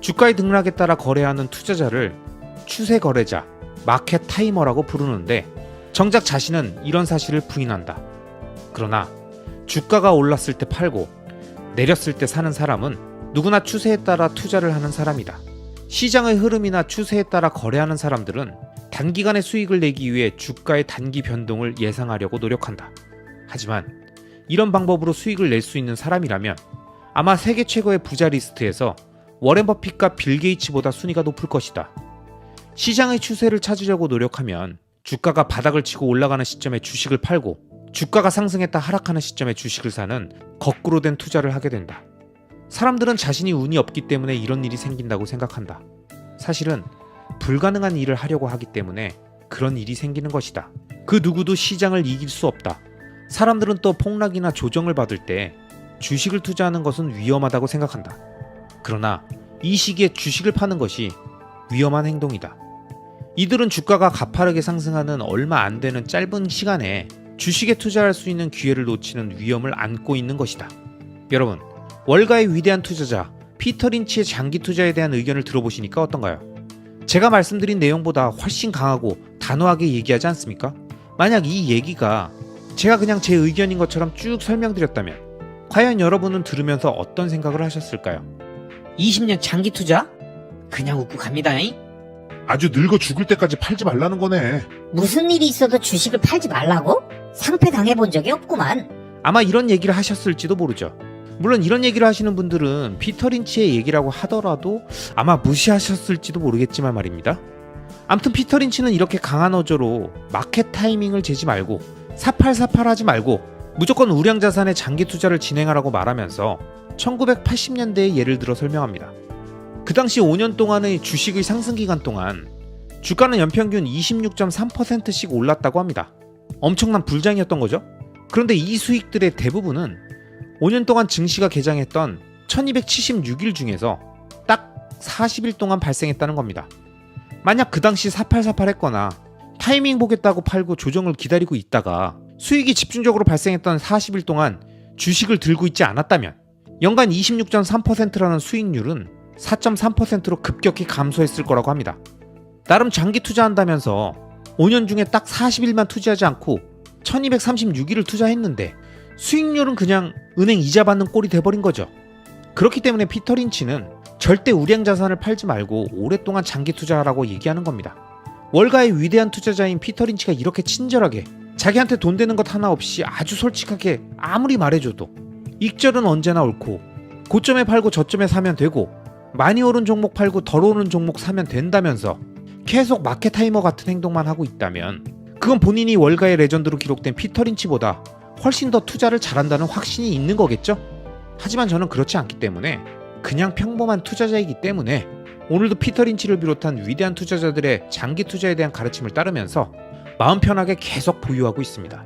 S1: 주가의 등락에 따라 거래하는 투자자를 추세 거래자, 마켓 타이머라고 부르는데 정작 자신은 이런 사실을 부인한다. 그러나 주가가 올랐을 때 팔고 내렸을 때 사는 사람은 누구나 추세에 따라 투자를 하는 사람이다. 시장의 흐름이나 추세에 따라 거래하는 사람들은 단기간의 수익을 내기 위해 주가의 단기 변동을 예상하려고 노력한다. 하지만 이런 방법으로 수익을 낼 수 있는 사람이라면 아마 세계 최고의 부자 리스트에서 워렌 버핏과 빌 게이츠보다 순위가 높을 것이다. 시장의 추세를 찾으려고 노력하면 주가가 바닥을 치고 올라가는 시점에 주식을 팔고 주가가 상승했다 하락하는 시점에 주식을 사는 거꾸로 된 투자를 하게 된다. 사람들은 자신이 운이 없기 때문에 이런 일이 생긴다고 생각한다. 사실은 불가능한 일을 하려고 하기 때문에 그런 일이 생기는 것이다. 그 누구도 시장을 이길 수 없다. 사람들은 또 폭락이나 조정을 받을 때 주식을 투자하는 것은 위험하다고 생각한다. 그러나 이 시기에 주식을 파는 것이 위험한 행동이다. 이들은 주가가 가파르게 상승하는 얼마 안 되는 짧은 시간에 주식에 투자할 수 있는 기회를 놓치는 위험을 안고 있는 것이다. 여러분, 월가의 위대한 투자자 피터 린치의 장기 투자에 대한 의견을 들어보시니까 어떤가요? 제가 말씀드린 내용보다 훨씬 강하고 단호하게 얘기하지 않습니까? 만약 이 얘기가 제가 그냥 제 의견인 것처럼 쭉 설명드렸다면 과연 여러분은 들으면서 어떤 생각을 하셨을까요?
S2: 20년 장기 투자? 그냥 웃고 갑니다잉.
S3: 아주 늙어 죽을 때까지 팔지 말라는 거네.
S4: 무슨 일이 있어도 주식을 팔지 말라고? 상패 당해본 적이 없구만.
S1: 아마 이런 얘기를 하셨을지도 모르죠. 물론 이런 얘기를 하시는 분들은 피터 린치의 얘기라고 하더라도 아마 무시하셨을지도 모르겠지만 말입니다. 아무튼 피터 린치는 이렇게 강한 어조로 마켓 타이밍을 재지 말고 사팔사팔 하지 말고 무조건 우량자산의 장기 투자를 진행하라고 말하면서 1980년대의 예를 들어 설명합니다. 그 당시 5년 동안의 주식의 상승 기간 동안 주가는 연평균 26.3%씩 올랐다고 합니다. 엄청난 불장이었던 거죠. 그런데 이 수익들의 대부분은 5년 동안 증시가 개장했던 1276일 중에서 딱 40일 동안 발생했다는 겁니다. 만약 그 당시 사팔사팔 했거나 타이밍 보겠다고 팔고 조정을 기다리고 있다가 수익이 집중적으로 발생했던 40일 동안 주식을 들고 있지 않았다면 연간 26.3%라는 수익률은 4.3%로 급격히 감소했을 거라고 합니다. 나름 장기 투자한다면서 5년 중에 딱 40일만 투자하지 않고 1236일을 투자했는데 수익률은 그냥 은행 이자 받는 꼴이 돼버린 거죠. 그렇기 때문에 피터 린치는 절대 우량 자산을 팔지 말고 오랫동안 장기 투자하라고 얘기하는 겁니다. 월가의 위대한 투자자인 피터 린치가 이렇게 친절하게 자기한테 돈 되는 것 하나 없이 아주 솔직하게 아무리 말해줘도 익절은 언제나 옳고 고점에 팔고 저점에 사면 되고 많이 오른 종목 팔고 덜 오른 종목 사면 된다면서 계속 마켓 타이머 같은 행동만 하고 있다면 그건 본인이 월가의 레전드로 기록된 피터 린치보다 훨씬 더 투자를 잘한다는 확신이 있는 거겠죠? 하지만 저는 그렇지 않기 때문에 그냥 평범한 투자자이기 때문에 오늘도 피터 린치를 비롯한 위대한 투자자들의 장기 투자에 대한 가르침을 따르면서 마음 편하게 계속 보유하고 있습니다.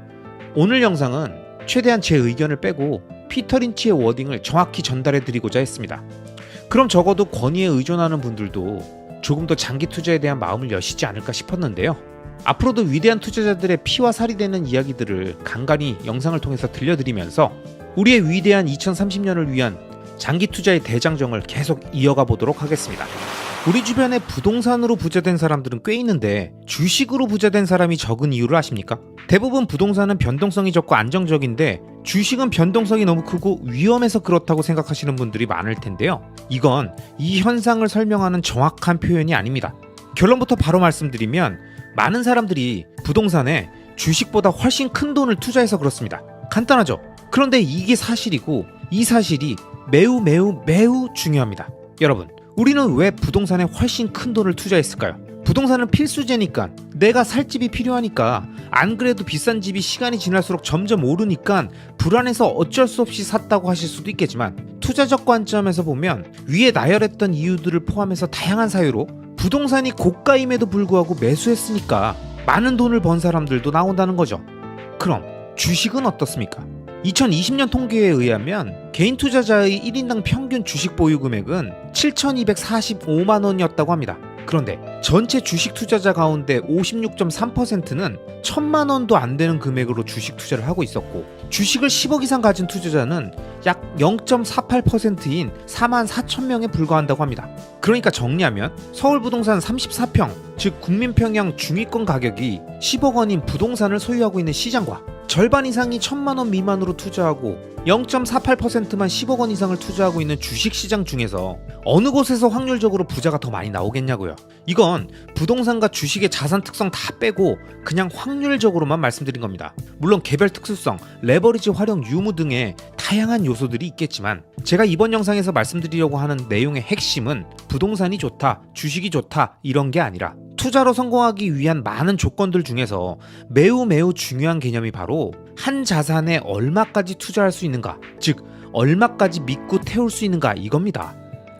S1: 오늘 영상은 최대한 제 의견을 빼고 피터 린치의 워딩을 정확히 전달해 드리고자 했습니다. 그럼 적어도 권위에 의존하는 분들도 조금 더 장기 투자에 대한 마음을 여시지 않을까 싶었는데요. 앞으로도 위대한 투자자들의 피와 살이 되는 이야기들을 간간히 영상을 통해서 들려드리면서 우리의 위대한 2030년을 위한 장기 투자의 대장정을 계속 이어가 보도록 하겠습니다. 우리 주변에 부동산으로 부자된 사람들은 꽤 있는데 주식으로 부자된 사람이 적은 이유를 아십니까? 대부분 부동산은 변동성이 적고 안정적인데 주식은 변동성이 너무 크고 위험해서 그렇다고 생각하시는 분들이 많을 텐데요. 이건 이 현상을 설명하는 정확한 표현이 아닙니다. 결론부터 바로 말씀드리면 많은 사람들이 부동산에 주식보다 훨씬 큰 돈을 투자해서 그렇습니다. 간단하죠? 그런데 이게 사실이고 이 사실이 매우 중요합니다. 여러분, 우리는 왜 부동산에 훨씬 큰 돈을 투자했을까요? 부동산은 필수제니까, 내가 살 집이 필요하니까, 안 그래도 비싼 집이 시간이 지날수록 점점 오르니까 불안해서 어쩔 수 없이 샀다고 하실 수도 있겠지만 투자적 관점에서 보면 위에 나열했던 이유들을 포함해서 다양한 사유로 부동산이 고가임에도 불구하고 매수했으니까 많은 돈을 번 사람들도 나온다는 거죠. 그럼 주식은 어떻습니까? 2020년 통계에 의하면 개인 투자자의 1인당 평균 주식 보유 금액은 7,245만 원이었다고 합니다. 그런데 전체 주식 투자자 가운데 56.3%는 1,000만 원도 안 되는 금액으로 주식 투자를 하고 있었고 주식을 10억 이상 가진 투자자는 약 0.48%인 4만 4천 명에 불과한다고 합니다. 그러니까 정리하면 서울 부동산 34평, 즉 국민평형 중위권 가격이 10억 원인 부동산을 소유하고 있는 시장과 절반 이상이 1,000만 원 미만으로 투자하고 0.48%만 10억 원 이상을 투자하고 있는 주식시장 중에서 어느 곳에서 확률적으로 부자가 더 많이 나오겠냐고요. 이건 부동산과 주식의 자산 특성 다 빼고 그냥 확률적으로만 말씀드린 겁니다. 물론 개별 특수성, 레버리지 활용 유무 등의 다양한 요소들이 있겠지만 제가 이번 영상에서 말씀드리려고 하는 내용의 핵심은 부동산이 좋다, 주식이 좋다 이런 게 아니라 투자로 성공하기 위한 많은 조건들 중에서 매우 중요한 개념이 바로 한 자산에 얼마까지 투자할 수 있는가, 즉 얼마까지 믿고 태울 수 있는가 이겁니다.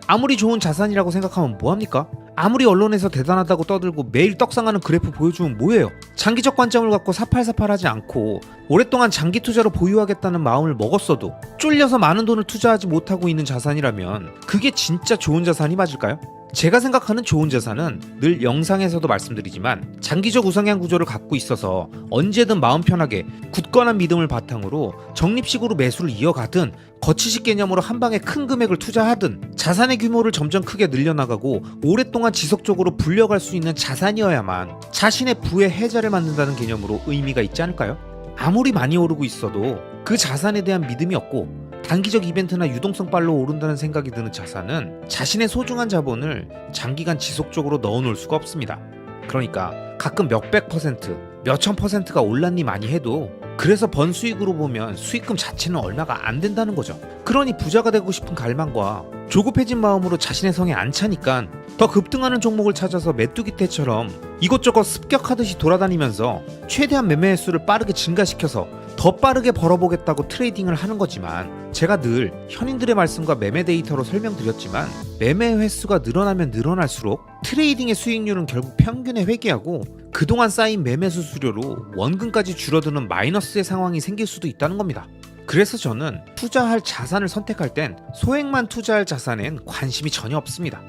S1: 아무리 좋은 자산이라고 생각하면 뭐합니까? 아무리 언론에서 대단하다고 떠들고 매일 떡상하는 그래프 보여주면 뭐예요? 장기적 관점을 갖고 사팔사팔하지 않고 오랫동안 장기 투자로 보유하겠다는 마음을 먹었어도 쫄려서 많은 돈을 투자하지 못하고 있는 자산이라면 그게 진짜 좋은 자산이 맞을까요? 제가 생각하는 좋은 자산은 늘 영상에서도 말씀드리지만 장기적 우상향 구조를 갖고 있어서 언제든 마음 편하게 굳건한 믿음을 바탕으로 적립식으로 매수를 이어가든 거치식 개념으로 한 방에 큰 금액을 투자하든 자산의 규모를 점점 크게 늘려나가고 오랫동안 지속적으로 불려갈 수 있는 자산이어야만 자신의 부의 해자를 만든다는 개념으로 의미가 있지 않을까요? 아무리 많이 오르고 있어도 그 자산에 대한 믿음이 없고 단기적 이벤트나 유동성 빨로 오른다는 생각이 드는 자산은 자신의 소중한 자본을 장기간 지속적으로 넣어놓을 수가 없습니다. 그러니까 가끔 몇백 퍼센트, 몇천 퍼센트가 올랐니 많이 해도 그래서 번 수익으로 보면 수익금 자체는 얼마가 안 된다는 거죠. 그러니 부자가 되고 싶은 갈망과 조급해진 마음으로 자신의 성에 안 차니까 더 급등하는 종목을 찾아서 메뚜기 떼처럼 이것저것 습격하듯이 돌아다니면서 최대한 매매 횟수를 빠르게 증가시켜서 더 빠르게 벌어보겠다고 트레이딩을 하는 거지만 제가 늘 현인들의 말씀과 매매 데이터로 설명드렸지만 매매 횟수가 늘어나면 늘어날수록 트레이딩의 수익률은 결국 평균에 회귀하고 그동안 쌓인 매매 수수료로 원금까지 줄어드는 마이너스의 상황이 생길 수도 있다는 겁니다. 그래서 저는 투자할 자산을 선택할 땐 소액만 투자할 자산엔 관심이 전혀 없습니다.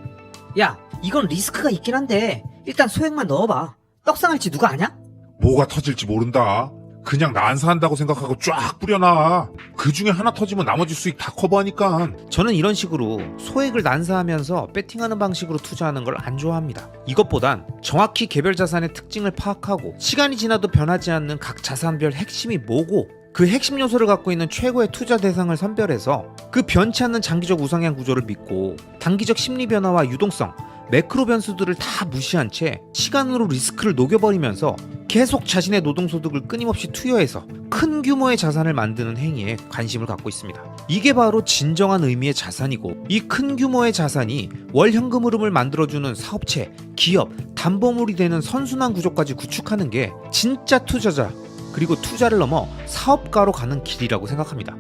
S2: 야, 이건 리스크가 있긴 한데 일단 소액만 넣어봐. 떡상할지 누가 아냐?
S3: 뭐가 터질지 모른다. 그냥 난사한다고 생각하고 쫙 뿌려놔. 그 중에 하나 터지면 나머지 수익 다 커버하니까.
S1: 저는 이런 식으로 소액을 난사하면서 배팅하는 방식으로 투자하는 걸 안 좋아합니다. 이것보단 정확히 개별 자산의 특징을 파악하고 시간이 지나도 변하지 않는 각 자산별 핵심이 뭐고 그 핵심 요소를 갖고 있는 최고의 투자 대상을 선별해서 그 변치 않는 장기적 우상향 구조를 믿고 단기적 심리 변화와 유동성, 매크로 변수들을 다 무시한 채 시간으로 리스크를 녹여버리면서 계속 자신의 노동소득을 끊임없이 투여해서 큰 규모의 자산을 만드는 행위에 관심을 갖고 있습니다. 이게 바로 진정한 의미의 자산이고 이 큰 규모의 자산이 월 현금 흐름을 만들어주는 사업체, 기업, 담보물이 되는 선순환 구조까지 구축하는 게 진짜 투자자 그리고 투자를 넘어 사업가로 가는 길이라고 생각합니다.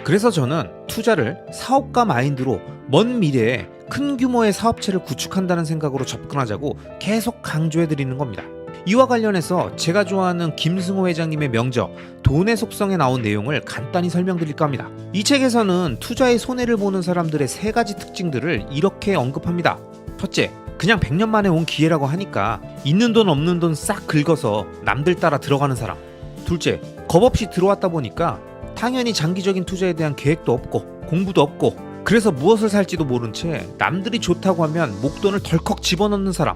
S1: 그래서 저는 투자를 사업가 마인드로 먼 미래에 큰 규모의 사업체를 구축한다는 생각으로 접근하자고 계속 강조해드리는 겁니다. 이와 관련해서 제가 좋아하는 김승호 회장님의 명저 돈의 속성에 나온 내용을 간단히 설명드릴까 합니다. 이 책에서는 투자의 손해를 보는 사람들의 세 가지 특징들을 이렇게 언급합니다. 첫째, 그냥 100년 만에 온 기회라고 하니까 있는 돈 없는 돈 싹 긁어서 남들 따라 들어가는 사람. 둘째, 겁 없이 들어왔다 보니까 당연히 장기적인 투자에 대한 계획도 없고 공부도 없고 그래서 무엇을 살지도 모른 채 남들이 좋다고 하면 목돈을 덜컥 집어넣는 사람.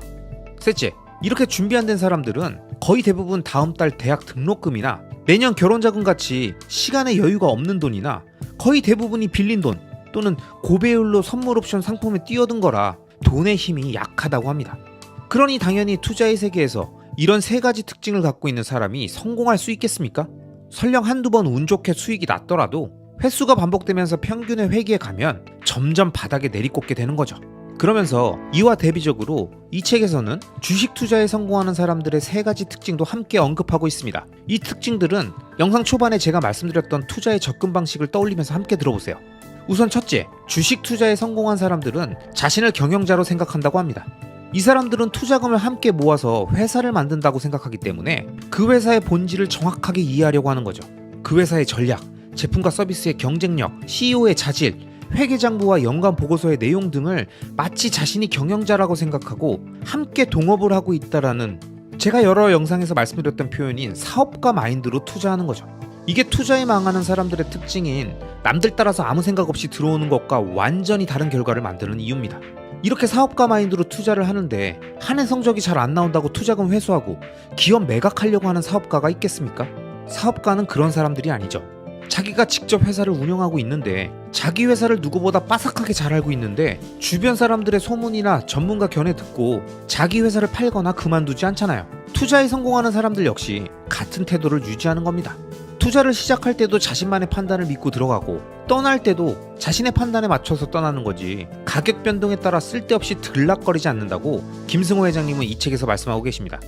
S1: 셋째, 이렇게 준비 안 된 사람들은 거의 대부분 다음 달 대학 등록금이나 내년 결혼자금 같이 시간에 여유가 없는 돈이나 거의 대부분이 빌린 돈 또는 고배율로 선물 옵션 상품에 뛰어든 거라 돈의 힘이 약하다고 합니다. 그러니 당연히 투자의 세계에서 이런 세 가지 특징을 갖고 있는 사람이 성공할 수 있겠습니까? 설령 한두 번 운 좋게 수익이 났더라도 횟수가 반복되면서 평균의 회기에 가면 점점 바닥에 내리꽂게 되는 거죠. 그러면서 이와 대비적으로 이 책에서는 주식 투자에 성공하는 사람들의 세 가지 특징도 함께 언급하고 있습니다. 이 특징들은 영상 초반에 제가 말씀드렸던 투자의 접근 방식을 떠올리면서 함께 들어보세요. 우선 첫째, 주식 투자에 성공한 사람들은 자신을 경영자로 생각한다고 합니다. 이 사람들은 투자금을 함께 모아서 회사를 만든다고 생각하기 때문에 그 회사의 본질을 정확하게 이해하려고 하는 거죠. 그 회사의 전략, 제품과 서비스의 경쟁력, CEO의 자질, 회계장부와 연간 보고서의 내용 등을 마치 자신이 경영자라고 생각하고 함께 동업을 하고 있다라는 제가 여러 영상에서 말씀드렸던 표현인 사업가 마인드로 투자하는 거죠. 이게 투자에 망하는 사람들의 특징인 남들 따라서 아무 생각 없이 들어오는 것과 완전히 다른 결과를 만드는 이유입니다. 이렇게 사업가 마인드로 투자를 하는데 한 해 성적이 잘 안 나온다고 투자금 회수하고 기업 매각하려고 하는 사업가가 있겠습니까? 사업가는 그런 사람들이 아니죠. 자기가 직접 회사를 운영하고 있는데 자기 회사를 누구보다 빠삭하게 잘 알고 있는데 주변 사람들의 소문이나 전문가 견해 듣고 자기 회사를 팔거나 그만두지 않잖아요. 투자에 성공하는 사람들 역시 같은 태도를 유지하는 겁니다. 투자를 시작할 때도 자신만의 판단을 믿고 들어가고 떠날 때도 자신의 판단에 맞춰서 떠나는 거지 가격 변동에 따라 쓸데없이 들락거리지 않는다고 김승호 회장님은 이 책에서 말씀하고 계십니다.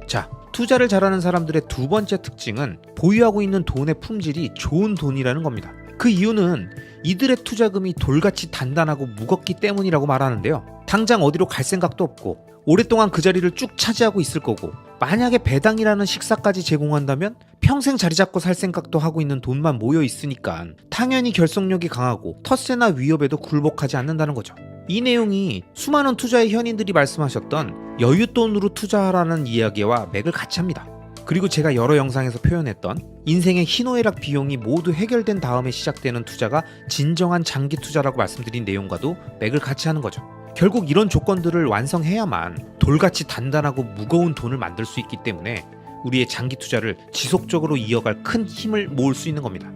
S1: 자, 투자를 잘하는 사람들의 두 번째 특징은 보유하고 있는 돈의 품질이 좋은 돈이라는 겁니다. 그 이유는 이들의 투자금이 돌같이 단단하고 무겁기 때문이라고 말하는데요. 당장 어디로 갈 생각도 없고 오랫동안 그 자리를 쭉 차지하고 있을 거고 만약에 배당이라는 식사까지 제공한다면 평생 자리 잡고 살 생각도 하고 있는 돈만 모여 있으니까 당연히 결속력이 강하고 텃세나 위협에도 굴복하지 않는다는 거죠. 이 내용이 수많은 투자의 현인들이 말씀하셨던 여윳돈으로 투자하라는 이야기와 맥을 같이 합니다. 그리고 제가 여러 영상에서 표현했던 인생의 희노애락 비용이 모두 해결된 다음에 시작되는 투자가 진정한 장기 투자라고 말씀드린 내용과도 맥을 같이 하는 거죠. 결국 이런 조건들을 완성해야만 돌같이 단단하고 무거운 돈을 만들 수 있기 때문에 우리의 장기 투자를 지속적으로 이어갈 큰 힘을 모을 수 있는 겁니다.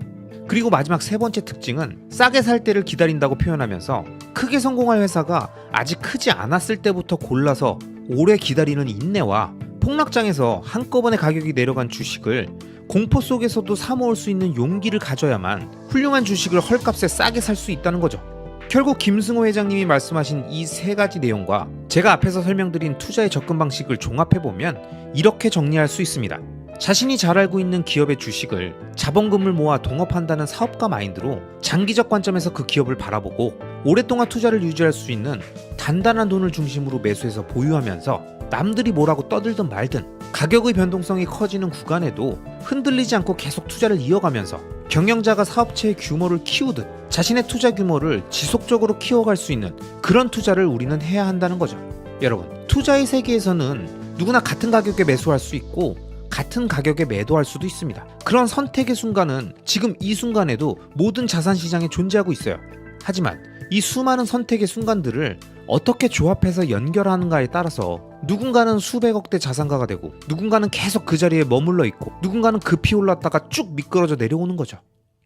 S1: 그리고 마지막 세 번째 특징은 싸게 살 때를 기다린다고 표현하면서 크게 성공할 회사가 아직 크지 않았을 때부터 골라서 오래 기다리는 인내와 폭락장에서 한꺼번에 가격이 내려간 주식을 공포 속에서도 사모을 수 있는 용기를 가져야만 훌륭한 주식을 헐값에 싸게 살 수 있다는 거죠. 결국 김승호 회장님이 말씀하신 이 세 가지 내용과 제가 앞에서 설명드린 투자의 접근 방식을 종합해보면 이렇게 정리할 수 있습니다. 자신이 잘 알고 있는 기업의 주식을 자본금을 모아 동업한다는 사업가 마인드로 장기적 관점에서 그 기업을 바라보고 오랫동안 투자를 유지할 수 있는 단단한 돈을 중심으로 매수해서 보유하면서 남들이 뭐라고 떠들든 말든 가격의 변동성이 커지는 구간에도 흔들리지 않고 계속 투자를 이어가면서 경영자가 사업체의 규모를 키우듯 자신의 투자 규모를 지속적으로 키워갈 수 있는 그런 투자를 우리는 해야 한다는 거죠. 여러분, 투자의 세계에서는 누구나 같은 가격에 매수할 수 있고 같은 가격에 매도할 수도 있습니다. 그런 선택의 순간은 지금 이 순간에도 모든 자산 시장에 존재하고 있어요. 하지만 이 수많은 선택의 순간들을 어떻게 조합해서 연결하는가에 따라서 누군가는 수백억대 자산가가 되고 누군가는 계속 그 자리에 머물러 있고 누군가는 급히 올랐다가 쭉 미끄러져 내려오는 거죠.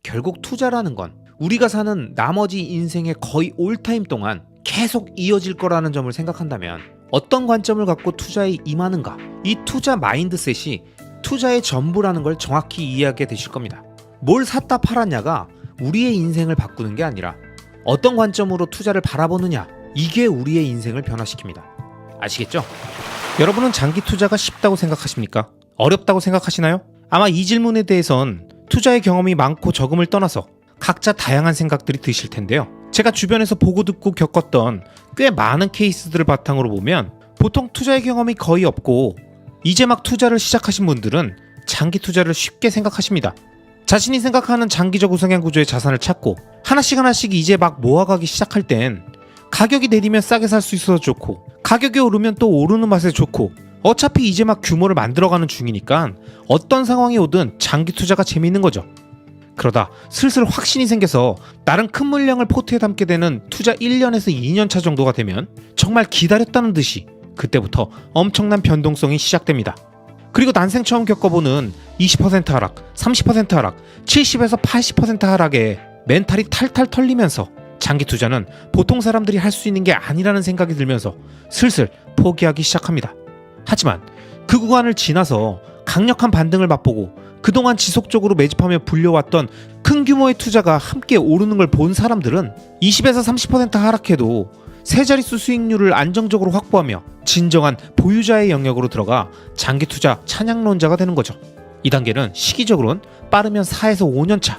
S1: 결국 투자라는 건 우리가 사는 나머지 인생의 거의 올타임 동안 계속 이어질 거라는 점을 생각한다면 어떤 관점을 갖고 투자에 임하는가, 이 투자 마인드셋이 투자의 전부라는 걸 정확히 이해하게 되실 겁니다. 뭘 샀다 팔았냐가 우리의 인생을 바꾸는 게 아니라 어떤 관점으로 투자를 바라보느냐, 이게 우리의 인생을 변화시킵니다. 아시겠죠? 여러분은 장기 투자가 쉽다고 생각하십니까? 어렵다고 생각하시나요? 아마 이 질문에 대해선 투자의 경험이 많고 적음을 떠나서 각자 다양한 생각들이 드실 텐데요. 제가 주변에서 보고 듣고 겪었던 꽤 많은 케이스들을 바탕으로 보면 보통 투자의 경험이 거의 없고 이제 막 투자를 시작하신 분들은 장기 투자를 쉽게 생각하십니다. 자신이 생각하는 장기적 우상향 구조의 자산을 찾고 하나씩 이제 막 모아가기 시작할 땐 가격이 내리면 싸게 살 수 있어서 좋고 가격이 오르면 또 오르는 맛에 좋고 어차피 이제 막 규모를 만들어가는 중이니까 어떤 상황이 오든 장기 투자가 재미있는 거죠. 그러다 슬슬 확신이 생겨서 나름 큰 물량을 포트에 담게 되는 투자 1년에서 2년차 정도가 되면 정말 기다렸다는 듯이 그때부터 엄청난 변동성이 시작됩니다. 그리고 난생 처음 겪어보는 20% 하락, 30% 하락, 70에서 80% 하락에 멘탈이 탈탈 털리면서 장기 투자는 보통 사람들이 할 수 있는 게 아니라는 생각이 들면서 슬슬 포기하기 시작합니다. 하지만 그 구간을 지나서 강력한 반등을 맛보고 그동안 지속적으로 매집하며 불려왔던 큰 규모의 투자가 함께 오르는 걸 본 사람들은 20에서 30% 하락해도 세 자릿수 수익률을 안정적으로 확보하며 진정한 보유자의 영역으로 들어가 장기 투자 찬양론자가 되는 거죠. 이 단계는 시기적으로는 빠르면 4에서 5년차,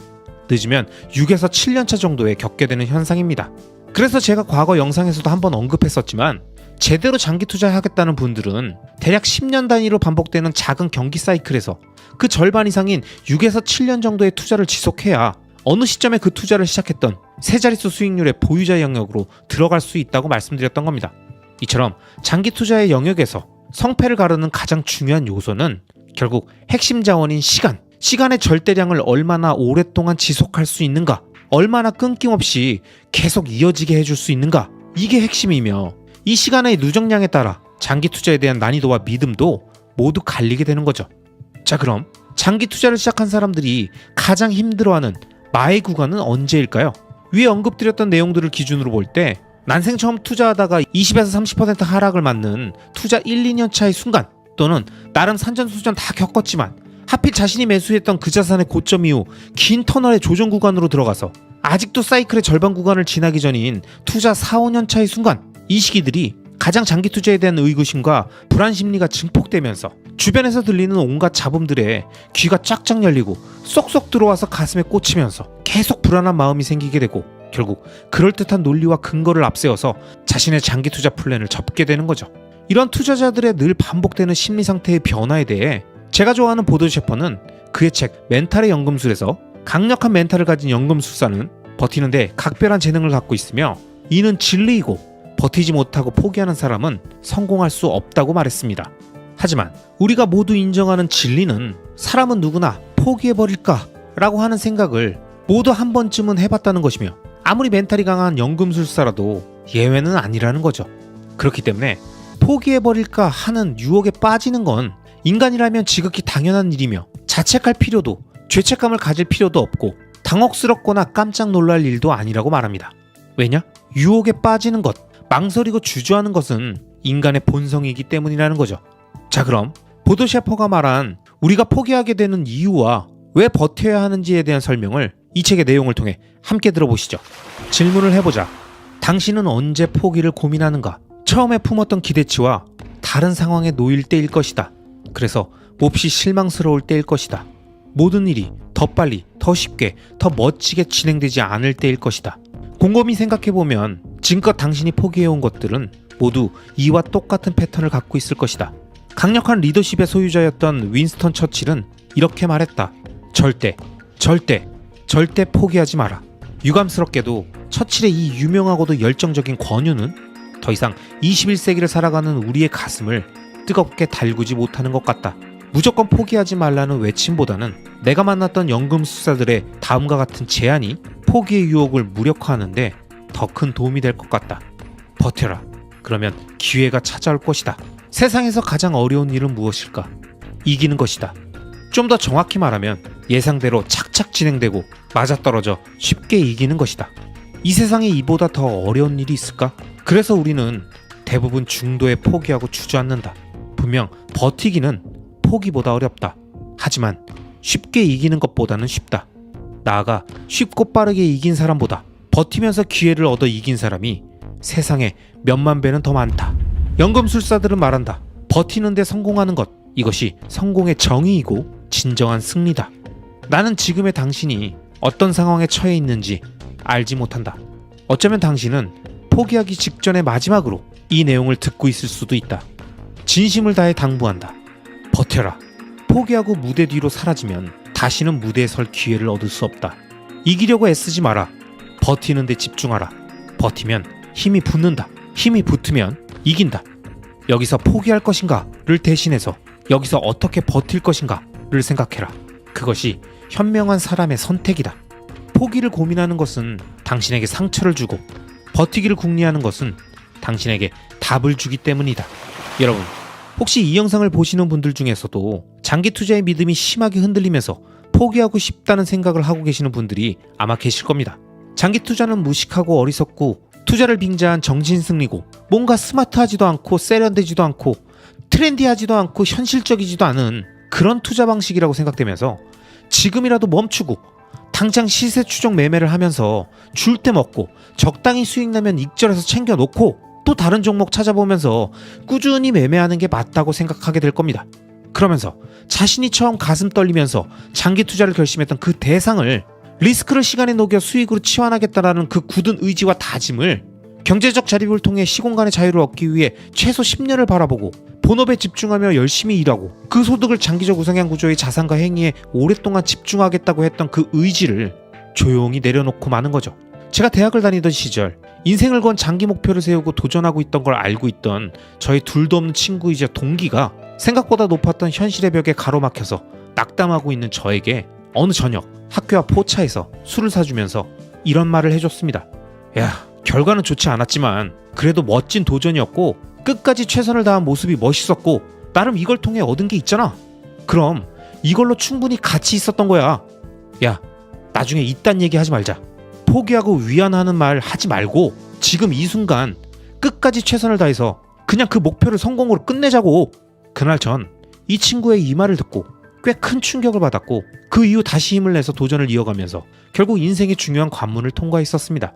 S1: 늦으면 6에서 7년차 정도에 겪게 되는 현상입니다. 그래서 제가 과거 영상에서도 한번 언급했었지만 제대로 장기 투자하겠다는 분들은 대략 10년 단위로 반복되는 작은 경기 사이클에서 그 절반 이상인 6에서 7년 정도의 투자를 지속해야 어느 시점에 그 투자를 시작했던 세 자릿수 수익률의 보유자 영역으로 들어갈 수 있다고 말씀드렸던 겁니다. 이처럼 장기 투자의 영역에서 성패를 가르는 가장 중요한 요소는 결국 핵심 자원인 시간의 절대량을 얼마나 오랫동안 지속할 수 있는가, 얼마나 끊김없이 계속 이어지게 해줄 수 있는가, 이게 핵심이며 이 시간의 누적량에 따라 장기 투자에 대한 난이도와 믿음도 모두 갈리게 되는 거죠. 자, 그럼 장기 투자를 시작한 사람들이 가장 힘들어하는 마의 구간은 언제일까요? 위에 언급드렸던 내용들을 기준으로 볼 때 난생 처음 투자하다가 20에서 30% 하락을 맞는 투자 1, 2년 차의 순간, 또는 나름 산전수전 다 겪었지만 하필 자신이 매수했던 그 자산의 고점 이후 긴 터널의 조정 구간으로 들어가서 아직도 사이클의 절반 구간을 지나기 전인 투자 4, 5년 차의 순간, 이 시기들이 가장 장기 투자에 대한 의구심과 불안 심리가 증폭되면서 주변에서 들리는 온갖 잡음들에 귀가 쫙쫙 열리고 쏙쏙 들어와서 가슴에 꽂히면서 계속 불안한 마음이 생기게 되고 결국 그럴듯한 논리와 근거를 앞세워서 자신의 장기 투자 플랜을 접게 되는 거죠. 이런 투자자들의 늘 반복되는 심리 상태의 변화에 대해 제가 좋아하는 보도 셰퍼는 그의 책 멘탈의 연금술에서 강력한 멘탈을 가진 연금술사는 버티는데 각별한 재능을 갖고 있으며 이는 진리이고 버티지 못하고 포기하는 사람은 성공할 수 없다고 말했습니다. 하지만 우리가 모두 인정하는 진리는 사람은 누구나 포기해버릴까? 라고 하는 생각을 모두 한 번쯤은 해봤다는 것이며 아무리 멘탈이 강한 연금술사라도 예외는 아니라는 거죠. 그렇기 때문에 포기해버릴까 하는 유혹에 빠지는 건 인간이라면 지극히 당연한 일이며 자책할 필요도 죄책감을 가질 필요도 없고 당혹스럽거나 깜짝 놀랄 일도 아니라고 말합니다. 왜냐? 유혹에 빠지는 것, 망설이고 주저하는 것은 인간의 본성이기 때문이라는 거죠. 자, 그럼 보도 셰퍼가 말한 우리가 포기하게 되는 이유와 왜 버텨야 하는지에 대한 설명을 이 책의 내용을 통해 함께 들어보시죠. 질문을 해보자. 당신은 언제 포기를 고민하는가? 처음에 품었던 기대치와 다른 상황에 놓일 때일 것이다. 그래서 몹시 실망스러울 때일 것이다. 모든 일이 더 빨리, 더 쉽게, 더 멋지게 진행되지 않을 때일 것이다. 곰곰이 생각해보면 지금껏 당신이 포기해온 것들은 모두 이와 똑같은 패턴을 갖고 있을 것이다. 강력한 리더십의 소유자였던 윈스턴 처칠은 이렇게 말했다. 절대 포기하지 마라. 유감스럽게도 처칠의 이 유명하고도 열정적인 권유는 더 이상 21세기를 살아가는 우리의 가슴을 뜨겁게 달구지 못하는 것 같다. 무조건 포기하지 말라는 외침보다는 내가 만났던 연금술사들의 다음과 같은 제안이 포기의 유혹을 무력화하는데 더 큰 도움이 될 것 같다. 버텨라. 그러면 기회가 찾아올 것이다. 세상에서 가장 어려운 일은 무엇일까? 이기는 것이다. 좀 더 정확히 말하면 예상대로 착착 진행되고 맞아떨어져 쉽게 이기는 것이다. 이 세상에 이보다 더 어려운 일이 있을까? 그래서 우리는 대부분 중도에 포기하고 주저앉는다. 분명 버티기는 포기보다 어렵다. 하지만 쉽게 이기는 것보다는 쉽다. 나아가 쉽고 빠르게 이긴 사람보다 버티면서 기회를 얻어 이긴 사람이 세상에 몇만 배는 더 많다. 연금술사들은 말한다. 버티는데 성공하는 것, 이것이 성공의 정의이고 진정한 승리다. 나는 지금의 당신이 어떤 상황에 처해 있는지 알지 못한다. 어쩌면 당신은 포기하기 직전의 마지막으로 이 내용을 듣고 있을 수도 있다. 진심을 다해 당부한다. 버텨라. 포기하고 무대 뒤로 사라지면 다시는 무대에 설 기회를 얻을 수 없다. 이기려고 애쓰지 마라. 버티는 데 집중하라. 버티면 힘이 붙는다. 힘이 붙으면 이긴다. 여기서 포기할 것인가를 대신해서 여기서 어떻게 버틸 것인가를 생각해라. 그것이 현명한 사람의 선택이다. 포기를 고민하는 것은 당신에게 상처를 주고 버티기를 궁리하는 것은 당신에게 답을 주기 때문이다. 여러분, 혹시 이 영상을 보시는 분들 중에서도 장기 투자의 믿음이 심하게 흔들리면서 포기하고 싶다는 생각을 하고 계시는 분들이 아마 계실 겁니다. 장기 투자는 무식하고 어리석고 투자를 빙자한 정신승리고 뭔가 스마트하지도 않고 세련되지도 않고 트렌디하지도 않고 현실적이지도 않은 그런 투자 방식이라고 생각되면서 지금이라도 멈추고 당장 시세 추종 매매를 하면서 줄 때 먹고 적당히 수익 나면 익절해서 챙겨놓고 또 다른 종목 찾아보면서 꾸준히 매매하는 게 맞다고 생각하게 될 겁니다. 그러면서 자신이 처음 가슴 떨리면서 장기 투자를 결심했던 그 대상을 리스크를 시간에 녹여 수익으로 치환하겠다라는 그 굳은 의지와 다짐을 경제적 자립을 통해 시공간의 자유를 얻기 위해 최소 10년을 바라보고 본업에 집중하며 열심히 일하고 그 소득을 장기적 우상향 구조의 자산과 행위에 오랫동안 집중하겠다고 했던 그 의지를 조용히 내려놓고 마는 거죠. 제가 대학을 다니던 시절 인생을 건 장기 목표를 세우고 도전하고 있던 걸 알고 있던 저의 둘도 없는 친구이자 동기가 생각보다 높았던 현실의 벽에 가로막혀서 낙담하고 있는 저에게 어느 저녁 학교 앞 포차에서 술을 사주면서 이런 말을 해줬습니다. 야, 결과는 좋지 않았지만 그래도 멋진 도전이었고 끝까지 최선을 다한 모습이 멋있었고 나름 이걸 통해 얻은 게 있잖아. 그럼 이걸로 충분히 가치 있었던 거야. 야, 나중에 이딴 얘기 하지 말자. 포기하고 위안하는 말 하지 말고 지금 이 순간 끝까지 최선을 다해서 그냥 그 목표를 성공으로 끝내자고. 그날 전 이 친구의 이 말을 듣고 꽤 큰 충격을 받았고 그 이후 다시 힘을 내서 도전을 이어가면서 결국 인생의 중요한 관문을 통과했었습니다.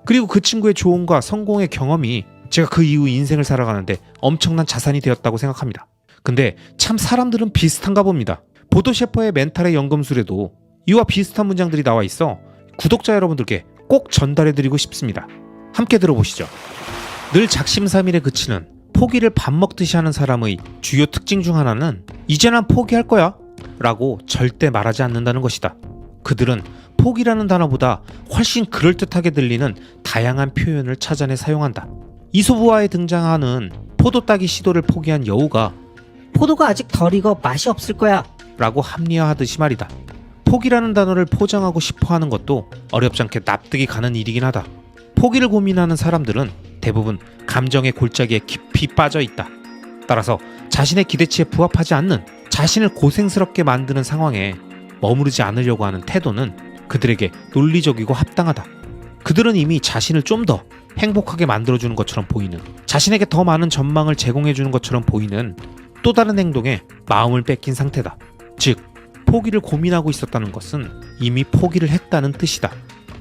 S1: 그리고 그 친구의 조언과 성공의 경험이 제가 그 이후 인생을 살아가는데 엄청난 자산이 되었다고 생각합니다. 근데 참 사람들은 비슷한가 봅니다. 보도 셰퍼의 멘탈의 연금술에도 이와 비슷한 문장들이 나와 있어 구독자 여러분들께 꼭 전달해드리고 싶습니다. 함께 들어보시죠. 늘 작심삼일에 그치는 포기를 밥 먹듯이 하는 사람의 주요 특징 중 하나는 이제 난 포기할 거야 라고 절대 말하지 않는다는 것이다. 그들은 포기라는 단어보다 훨씬 그럴듯하게 들리는 다양한 표현을 찾아내 사용한다. 이솝우화에 등장하는 포도 따기 시도를 포기한 여우가
S2: 포도가 아직 덜 익어 맛이 없을 거야.
S1: 라고 합리화하듯이 말이다. 포기라는 단어를 포장하고 싶어하는 것도 어렵지 않게 납득이 가는 일이긴 하다. 포기를 고민하는 사람들은 대부분 감정의 골짜기에 깊이 빠져 있다. 따라서 자신의 기대치에 부합하지 않는 자신을 고생스럽게 만드는 상황에 머무르지 않으려고 하는 태도는 그들에게 논리적이고 합당하다. 그들은 이미 자신을 좀 더 행복하게 만들어주는 것처럼 보이는, 자신에게 더 많은 전망을 제공해주는 것처럼 보이는 또 다른 행동에 마음을 뺏긴 상태다. 즉, 포기를 고민하고 있었다는 것은 이미 포기를 했다는 뜻이다.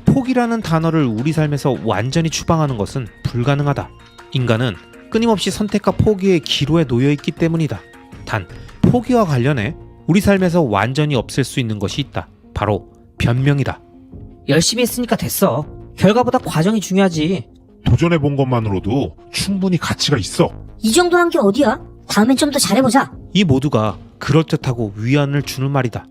S1: 포기라는 단어를 우리 삶에서 완전히 추방하는 것은 불가능하다. 인간은 끊임없이 선택과 포기의 기로에 놓여있기 때문이다. 단, 포기와 관련해 우리 삶에서 완전히 없앨 수 있는 것이 있다. 바로 변명이다.
S2: 열심히 했으니까 됐어. 결과보다 과정이 중요하지.
S3: 도전해본 것만으로도 충분히 가치가 있어.
S4: 이 정도란 게 어디야? 다음엔 좀 더 잘해보자.
S1: 이 모두가 그럴듯하고 위안을 주는 말이다.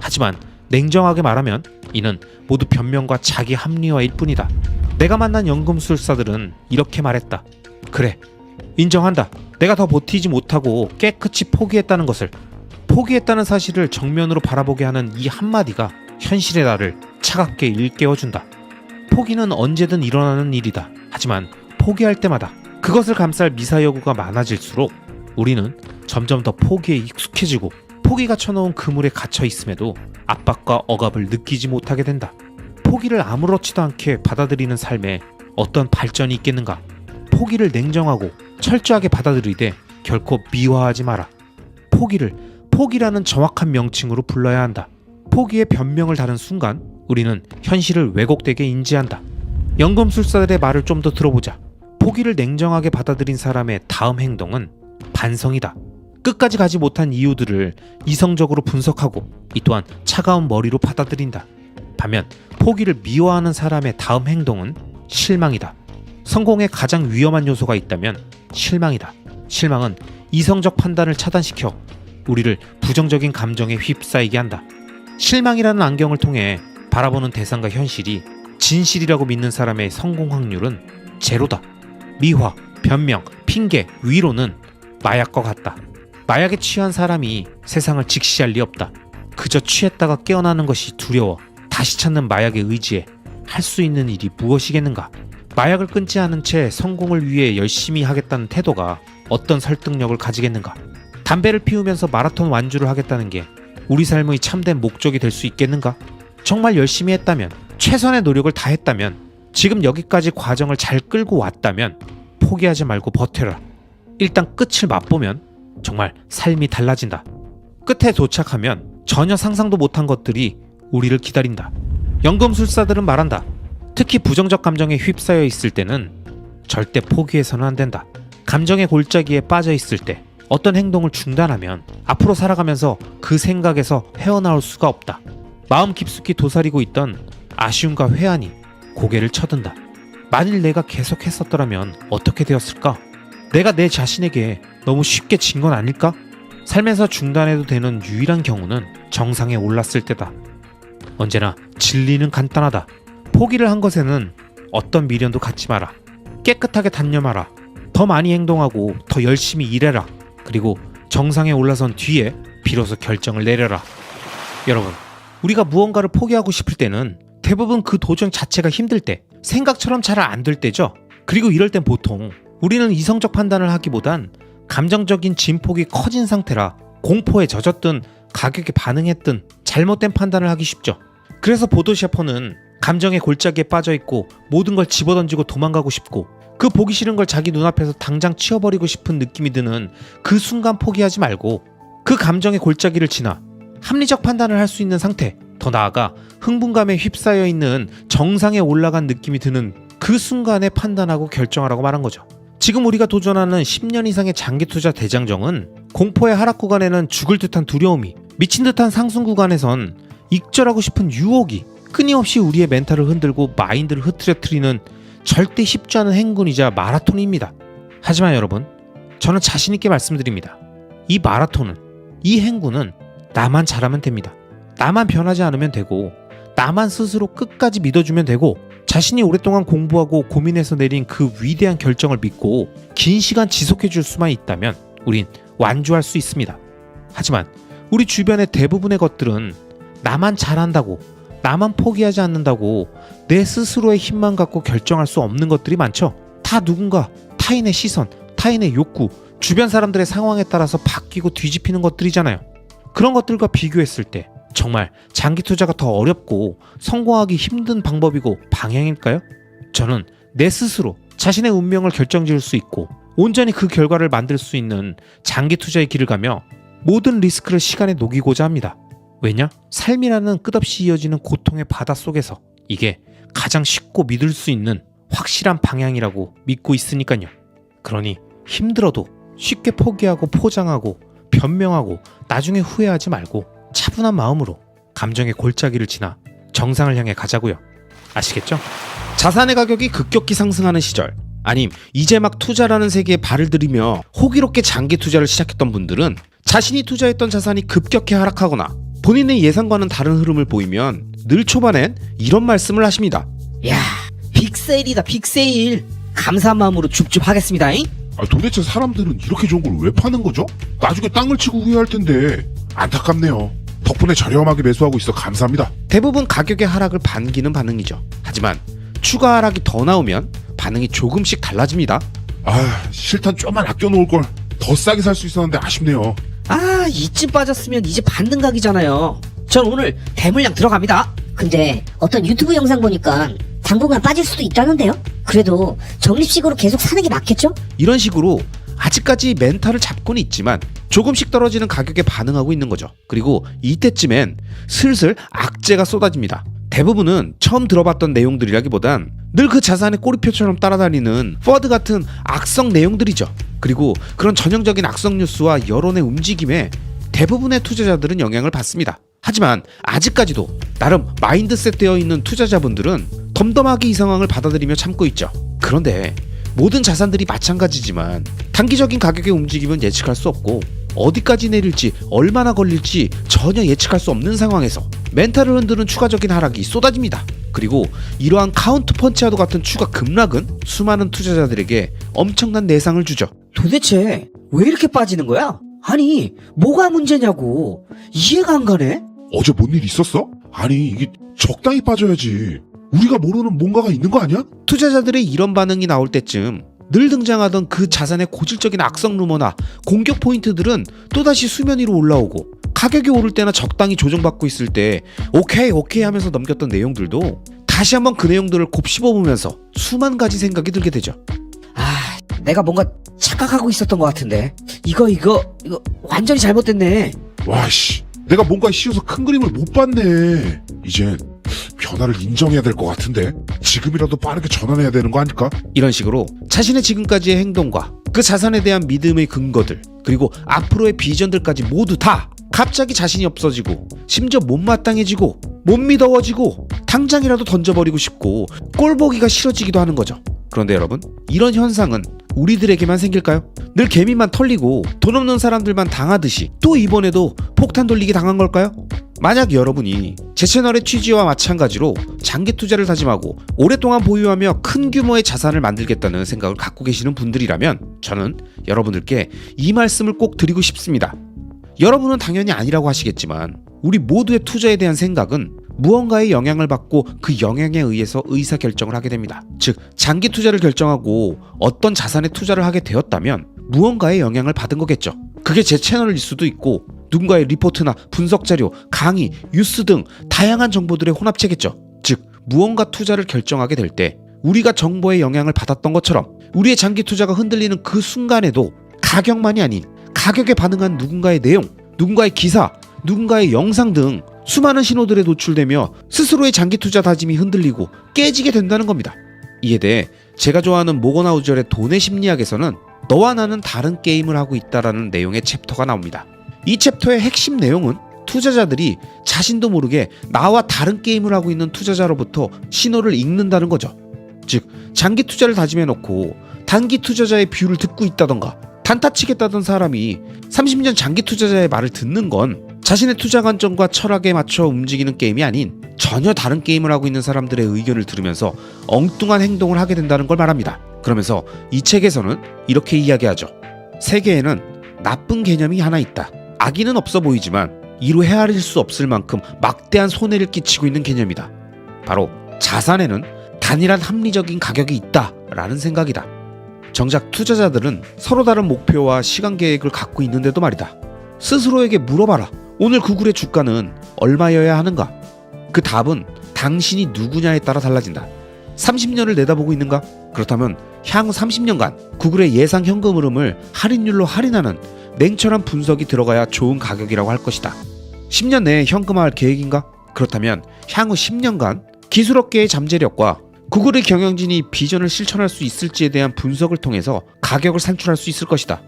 S1: 하지만 냉정하게 말하면 이는 모두 변명과 자기 합리화일 뿐이다. 내가 만난 연금술사들은 이렇게 말했다. 그래, 인정한다. 내가 더 버티지 못하고 깨끗이 포기했다는 것을. 포기했다는 사실을 정면으로 바라보게 하는 이 한마디가 현실의 나를 차갑게 일깨워준다. 포기는 언제든 일어나는 일이다. 하지만 포기할 때마다 그것을 감쌀 미사여구가 많아질수록 우리는 점점 더 포기에 익숙해지고 포기가 쳐놓은 그물에 갇혀 있음에도 압박과 억압을 느끼지 못하게 된다. 포기를 아무렇지도 않게 받아들이는 삶에 어떤 발전이 있겠는가? 포기를 냉정하고 철저하게 받아들이되 결코 미화하지 마라. 포기를 포기라는 정확한 명칭으로 불러야 한다. 포기의 변명을 다른 순간 우리는 현실을 왜곡되게 인지한다. 연금술사들의 말을 좀 더 들어보자. 포기를 냉정하게 받아들인 사람의 다음 행동은 반성이다. 끝까지 가지 못한 이유들을 이성적으로 분석하고 이 또한 차가운 머리로 받아들인다. 반면 포기를 미워하는 사람의 다음 행동은 실망이다. 성공에 가장 위험한 요소가 있다면 실망이다. 실망은 이성적 판단을 차단시켜 우리를 부정적인 감정에 휩싸이게 한다. 실망이라는 안경을 통해 바라보는 대상과 현실이 진실이라고 믿는 사람의 성공 확률은 제로다. 미화, 변명, 핑계, 위로는 마약과 같다. 마약에 취한 사람이 세상을 직시할 리 없다. 그저 취했다가 깨어나는 것이 두려워 다시 찾는 마약의 의지에 할 수 있는 일이 무엇이겠는가? 마약을 끊지 않은 채 성공을 위해 열심히 하겠다는 태도가 어떤 설득력을 가지겠는가? 담배를 피우면서 마라톤 완주를 하겠다는 게 우리 삶의 참된 목적이 될 수 있겠는가? 정말 열심히 했다면, 최선의 노력을 다했다면, 지금 여기까지 과정을 잘 끌고 왔다면 포기하지 말고 버텨라. 일단 끝을 맛보면 정말 삶이 달라진다. 끝에 도착하면 전혀 상상도 못한 것들이 우리를 기다린다. 연금술사들은 말한다. 특히 부정적 감정에 휩싸여 있을 때는 절대 포기해서는 안 된다. 감정의 골짜기에 빠져 있을 때 어떤 행동을 중단하면 앞으로 살아가면서 그 생각에서 헤어나올 수가 없다. 마음 깊숙이 도사리고 있던 아쉬움과 회한이 고개를 쳐든다. 만일 내가 계속했었더라면 어떻게 되었을까? 내가 내 자신에게 너무 쉽게 진 건 아닐까? 삶에서 중단해도 되는 유일한 경우는 정상에 올랐을 때다. 언제나 진리는 간단하다. 포기를 한 것에는 어떤 미련도 갖지 마라. 깨끗하게 단념하라. 더 많이 행동하고 더 열심히 일해라. 그리고 정상에 올라선 뒤에 비로소 결정을 내려라. 여러분, 우리가 무언가를 포기하고 싶을 때는 대부분 그 도전 자체가 힘들 때, 생각처럼 잘 안 될 때죠. 그리고 이럴 땐 보통 우리는 이성적 판단을 하기보단 감정적인 진폭이 커진 상태라 공포에 젖었든 가격에 반응했든 잘못된 판단을 하기 쉽죠. 그래서 보도 셰퍼는 감정의 골짜기에 빠져있고 모든 걸 집어던지고 도망가고 싶고 그 보기 싫은 걸 자기 눈앞에서 당장 치워버리고 싶은 느낌이 드는 그 순간 포기하지 말고 그 감정의 골짜기를 지나 합리적 판단을 할 수 있는 상태, 더 나아가 흥분감에 휩싸여 있는 정상에 올라간 느낌이 드는 그 순간에 판단하고 결정하라고 말한 거죠. 지금 우리가 도전하는 10년 이상의 장기 투자 대장정은 공포의 하락 구간에는 죽을 듯한 두려움이, 미친 듯한 상승 구간에선 익절하고 싶은 유혹이 끊임없이 우리의 멘탈을 흔들고 마인드를 흐트러뜨리는 절대 쉽지 않은 행군이자 마라톤입니다. 하지만 여러분, 저는 자신 있게 말씀드립니다. 이 마라톤은, 이 행군은 나만 잘하면 됩니다. 나만 변하지 않으면 되고, 나만 스스로 끝까지 믿어주면 되고, 자신이 오랫동안 공부하고 고민해서 내린 그 위대한 결정을 믿고 긴 시간 지속해줄 수만 있다면 우린 완주할 수 있습니다. 하지만 우리 주변의 대부분의 것들은 나만 잘한다고, 나만 포기하지 않는다고 내 스스로의 힘만 갖고 결정할 수 없는 것들이 많죠. 다 누군가 타인의 시선, 타인의 욕구, 주변 사람들의 상황에 따라서 바뀌고 뒤집히는 것들이잖아요. 그런 것들과 비교했을 때 정말 장기 투자가 더 어렵고 성공하기 힘든 방법이고 방향일까요? 저는 내 스스로 자신의 운명을 결정지을 수 있고 온전히 그 결과를 만들 수 있는 장기 투자의 길을 가며 모든 리스크를 시간에 녹이고자 합니다. 왜냐? 삶이라는 끝없이 이어지는 고통의 바다 속에서 이게 가장 쉽고 믿을 수 있는 확실한 방향이라고 믿고 있으니까요. 그러니 힘들어도 쉽게 포기하고 포장하고 변명하고 나중에 후회하지 말고 차분한 마음으로 감정의 골짜기를 지나 정상을 향해 가자고요. 아시겠죠? 자산의 가격이 급격히 상승하는 시절, 아님 이제 막 투자라는 세계에 발을 들이며 호기롭게 장기 투자를 시작했던 분들은 자신이 투자했던 자산이 급격히 하락하거나 본인의 예상과는 다른 흐름을 보이면 늘 초반엔 이런 말씀을 하십니다.
S2: 야, 빅세일이다, 빅세일. 감사한 마음으로 줍줍 하겠습니다.
S3: 도대체 사람들은 이렇게 좋은 걸 왜 파는 거죠? 나중에 땅을 치고 후회할 텐데. 안타깝네요. 덕분에 저렴하게 매수하고 있어 감사합니다.
S1: 대부분 가격의 하락을 반기는 반응이죠. 하지만 추가 하락이 더 나오면 반응이 조금씩 달라집니다.
S3: 아, 실탄 좀만 아껴놓을 걸 더 싸게 살 수 있었는데 아쉽네요.
S2: 아, 이쯤 빠졌으면 이제 반등 각이잖아요. 전 오늘 대물량 들어갑니다.
S4: 근데 어떤 유튜브 영상 보니까 당분간 빠질 수도 있다는데요? 그래도 적립식으로 계속 사는 게 맞겠죠?
S1: 이런 식으로 아직까지 멘탈을 잡고는 있지만 조금씩 떨어지는 가격에 반응하고 있는 거죠. 그리고 이때쯤엔 슬슬 악재가 쏟아집니다. 대부분은 처음 들어봤던 내용들이라기보단 늘 그 자산의 꼬리표처럼 따라다니는 퍼드 같은 악성 내용들이죠. 그리고 그런 전형적인 악성 뉴스와 여론의 움직임에 대부분의 투자자들은 영향을 받습니다. 하지만 아직까지도 나름 마인드셋 되어 있는 투자자분들은 덤덤하게 이 상황을 받아들이며 참고 있죠. 그런데 모든 자산들이 마찬가지지만 단기적인 가격의 움직임은 예측할 수 없고 어디까지 내릴지 얼마나 걸릴지 전혀 예측할 수 없는 상황에서 멘탈을 흔드는 추가적인 하락이 쏟아집니다. 그리고 이러한 카운트 펀치와도 같은 추가 급락은 수많은 투자자들에게 엄청난 내상을 주죠.
S2: 도대체 왜 이렇게 빠지는 거야? 아니, 뭐가 문제냐고. 이해가 안 가네?
S3: 어제 뭔 일 있었어? 아니, 이게 적당히 빠져야지. 우리가 모르는 뭔가가 있는 거 아니야?
S1: 투자자들의 이런 반응이 나올 때쯤 늘 등장하던 그 자산의 고질적인 악성 루머나 공격 포인트들은 또다시 수면 위로 올라오고 가격이 오를 때나 적당히 조정받고 있을 때 오케이 하면서 넘겼던 내용들도 다시 한번 그 내용들을 곱씹어보면서 수만 가지 생각이 들게 되죠.
S2: 아, 내가 뭔가 착각하고 있었던 것 같은데. 이거 완전히 잘못됐네.
S3: 와씨, 내가 뭔가 씌워서 큰 그림을 못 봤네. 이젠 변화를 인정해야 될 것 같은데 지금이라도 빠르게 전환해야 되는 거 아닐까?
S1: 이런 식으로 자신의 지금까지의 행동과 그 자산에 대한 믿음의 근거들 그리고 앞으로의 비전들까지 모두 다 갑자기 자신이 없어지고 심지어 못마땅해지고 못 믿어워지고 당장이라도 던져버리고 싶고 꼴보기가 싫어지기도 하는 거죠. 그런데 여러분, 이런 현상은 우리들에게만 생길까요? 늘 개미만 털리고 돈 없는 사람들만 당하듯이 또 이번에도 폭탄 돌리기 당한 걸까요? 만약 여러분이 제 채널의 취지와 마찬가지로 장기 투자를 다짐하고 오랫동안 보유하며 큰 규모의 자산을 만들겠다는 생각을 갖고 계시는 분들이라면 저는 여러분들께 이 말씀을 꼭 드리고 싶습니다. 여러분은 당연히 아니라고 하시겠지만 우리 모두의 투자에 대한 생각은 무언가의 영향을 받고 그 영향에 의해서 의사결정을 하게 됩니다. 즉, 장기 투자를 결정하고 어떤 자산에 투자를 하게 되었다면 무언가의 영향을 받은 거겠죠. 그게 제 채널일 수도 있고 누군가의 리포트나 분석 자료, 강의, 뉴스 등 다양한 정보들의 혼합체겠죠. 즉, 무언가 투자를 결정하게 될 때 우리가 정보의 영향을 받았던 것처럼 우리의 장기 투자가 흔들리는 그 순간에도 가격만이 아닌 가격에 반응한 누군가의 내용, 누군가의 기사, 누군가의 영상 등 수많은 신호들에 노출되며 스스로의 장기 투자 다짐이 흔들리고 깨지게 된다는 겁니다. 이에 대해 제가 좋아하는 모건하우저의 돈의 심리학에서는 너와 나는 다른 게임을 하고 있다라는 내용의 챕터가 나옵니다. 이 챕터의 핵심 내용은 투자자들이 자신도 모르게 나와 다른 게임을 하고 있는 투자자로부터 신호를 읽는다는 거죠. 즉, 장기 투자를 다짐해놓고 단기 투자자의 뷰를 듣고 있다던가 단타치겠다던 사람이 30년 장기 투자자의 말을 듣는 건 자신의 투자 관점과 철학에 맞춰 움직이는 게임이 아닌 전혀 다른 게임을 하고 있는 사람들의 의견을 들으면서 엉뚱한 행동을 하게 된다는 걸 말합니다. 그러면서 이 책에서는 이렇게 이야기하죠. 세계에는 나쁜 개념이 하나 있다. 악의는 없어 보이지만 이로 헤아릴 수 없을 만큼 막대한 손해를 끼치고 있는 개념이다. 바로 자산에는 단일한 합리적인 가격이 있다라는 생각이다. 정작 투자자들은 서로 다른 목표와 시간 계획을 갖고 있는데도 말이다. 스스로에게 물어봐라. 오늘 구글의 주가는 얼마여야 하는가? 그 답은 당신이 누구냐에 따라 달라진다. 30년을 내다보고 있는가? 그렇다면 향후 30년간 구글의 예상 현금 흐름을 할인율로 할인하는 냉철한 분석이 들어가야 좋은 가격이라고 할 것이다. 10년 내에 현금화할 계획인가? 그렇다면 향후 10년간 기술업계의 잠재력과 구글의 경영진이 비전을 실천할 수 있을지에 대한 분석을 통해서 가격을 산출할 수 있을 것이다.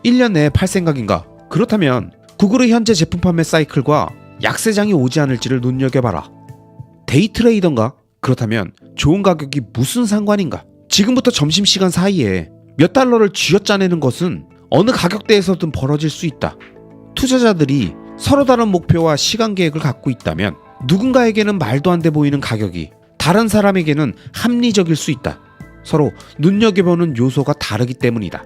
S1: 1년 내에 팔 생각인가? 그렇다면 구글의 현재 제품 판매 사이클과 약세장이 오지 않을지를 눈여겨봐라. 데이트레이더인가? 그렇다면 좋은 가격이 무슨 상관인가? 지금부터 점심시간 사이에 몇 달러를 쥐어짜내는 것은 어느 가격대에서든 벌어질 수 있다. 투자자들이 서로 다른 목표와 시간 계획을 갖고 있다면 누군가에게는 말도 안 돼 보이는 가격이 다른 사람에게는 합리적일 수 있다. 서로 눈여겨보는 요소가 다르기 때문이다.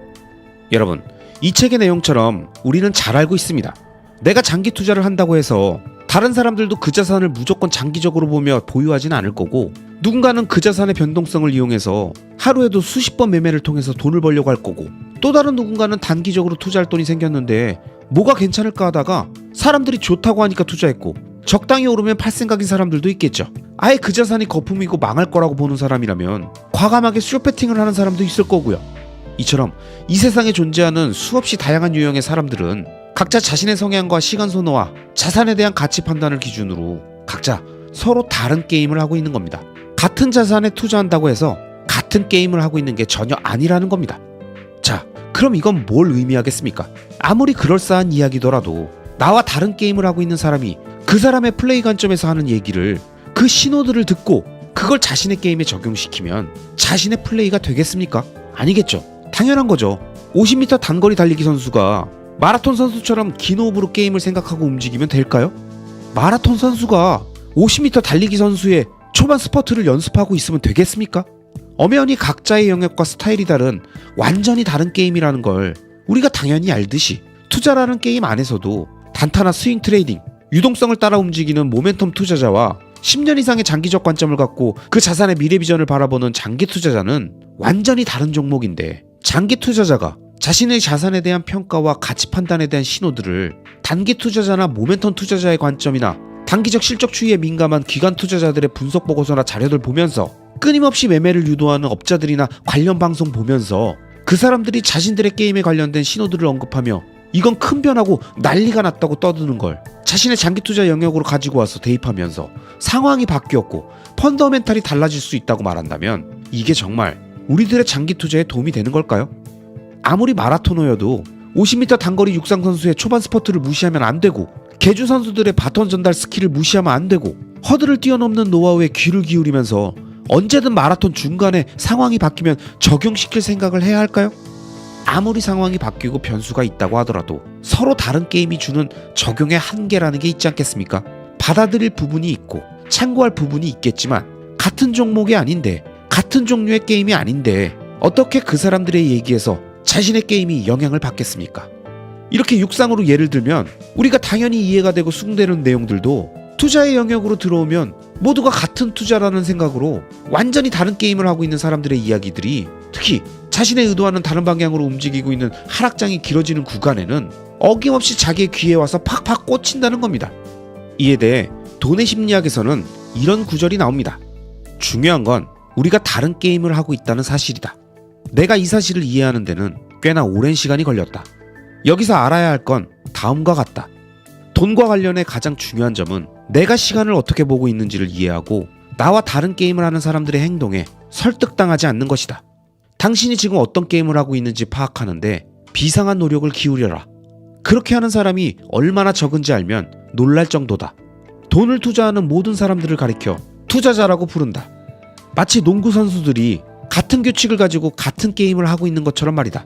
S1: 여러분, 이 책의 내용처럼 우리는 잘 알고 있습니다. 내가 장기 투자를 한다고 해서 다른 사람들도 그 자산을 무조건 장기적으로 보며 보유하진 않을 거고, 누군가는 그 자산의 변동성을 이용해서 하루에도 수십 번 매매를 통해서 돈을 벌려고 할 거고, 또 다른 누군가는 단기적으로 투자할 돈이 생겼는데 뭐가 괜찮을까 하다가 사람들이 좋다고 하니까 투자했고, 적당히 오르면 팔 생각인 사람들도 있겠죠. 아예 그 자산이 거품이고 망할 거라고 보는 사람이라면 과감하게 쇼패팅을 하는 사람도 있을 거고요. 이처럼 이 세상에 존재하는 수없이 다양한 유형의 사람들은 각자 자신의 성향과 시간 선호와 자산에 대한 가치 판단을 기준으로 각자 서로 다른 게임을 하고 있는 겁니다. 같은 자산에 투자한다고 해서 같은 게임을 하고 있는 게 전혀 아니라는 겁니다. 자, 그럼 이건 뭘 의미하겠습니까? 아무리 그럴싸한 이야기더라도 나와 다른 게임을 하고 있는 사람이 그 사람의 플레이 관점에서 하는 얘기를, 그 신호들을 듣고 그걸 자신의 게임에 적용시키면 자신의 플레이가 되겠습니까? 아니겠죠. 당연한 거죠. 50m 단거리 달리기 선수가 마라톤 선수처럼 긴 호흡으로 게임을 생각하고 움직이면 될까요? 마라톤 선수가 50m 달리기 선수의 초반 스퍼트를 연습하고 있으면 되겠습니까? 엄연히 각자의 영역과 스타일이 다른 완전히 다른 게임이라는 걸 우리가 당연히 알듯이, 투자라는 게임 안에서도 단타나 스윙 트레이딩, 유동성을 따라 움직이는 모멘텀 투자자와 10년 이상의 장기적 관점을 갖고 그 자산의 미래 비전을 바라보는 장기 투자자는 완전히 다른 종목인데, 장기 투자자가 자신의 자산에 대한 평가와 가치 판단에 대한 신호들을 단기 투자자나 모멘텀 투자자의 관점이나 단기적 실적 추이에 민감한 기관 투자자들의 분석 보고서나 자료들 보면서 끊임없이 매매를 유도하는 업자들이나 관련 방송 보면서 그 사람들이 자신들의 게임에 관련된 신호들을 언급하며 이건 큰 변화고 난리가 났다고 떠드는 걸 자신의 장기 투자 영역으로 가지고 와서 대입하면서 상황이 바뀌었고 펀더멘탈이 달라질 수 있다고 말한다면, 이게 정말 우리들의 장기 투자에 도움이 되는 걸까요? 아무리 마라토너여도 50m 단거리 육상 선수의 초반 스퍼트를 무시하면 안 되고, 계주 선수들의 바톤 전달 스킬을 무시하면 안 되고, 허들을 뛰어넘는 노하우에 귀를 기울이면서 언제든 마라톤 중간에 상황이 바뀌면 적용시킬 생각을 해야 할까요? 아무리 상황이 바뀌고 변수가 있다고 하더라도 서로 다른 게임이 주는 적용의 한계라는 게 있지 않겠습니까? 받아들일 부분이 있고 참고할 부분이 있겠지만, 같은 종목이 아닌데, 같은 종류의 게임이 아닌데 어떻게 그 사람들의 얘기에서 자신의 게임이 영향을 받겠습니까? 이렇게 육상으로 예를 들면 우리가 당연히 이해가 되고 수긍되는 내용들도 투자의 영역으로 들어오면 모두가 같은 투자라는 생각으로 완전히 다른 게임을 하고 있는 사람들의 이야기들이, 특히 자신의 의도와는 다른 방향으로 움직이고 있는 하락장이 길어지는 구간에는 어김없이 자기의 귀에 와서 팍팍 꽂힌다는 겁니다. 이에 대해 돈의 심리학에서는 이런 구절이 나옵니다. 중요한 건 우리가 다른 게임을 하고 있다는 사실이다. 내가 이 사실을 이해하는 데는 꽤나 오랜 시간이 걸렸다. 여기서 알아야 할 건 다음과 같다. 돈과 관련해 가장 중요한 점은 내가 시간을 어떻게 보고 있는지를 이해하고 나와 다른 게임을 하는 사람들의 행동에 설득당하지 않는 것이다. 당신이 지금 어떤 게임을 하고 있는지 파악하는데 비상한 노력을 기울여라. 그렇게 하는 사람이 얼마나 적은지 알면 놀랄 정도다. 돈을 투자하는 모든 사람들을 가리켜 투자자라고 부른다. 마치 농구 선수들이 같은 규칙을 가지고 같은 게임을 하고 있는 것처럼 말이다.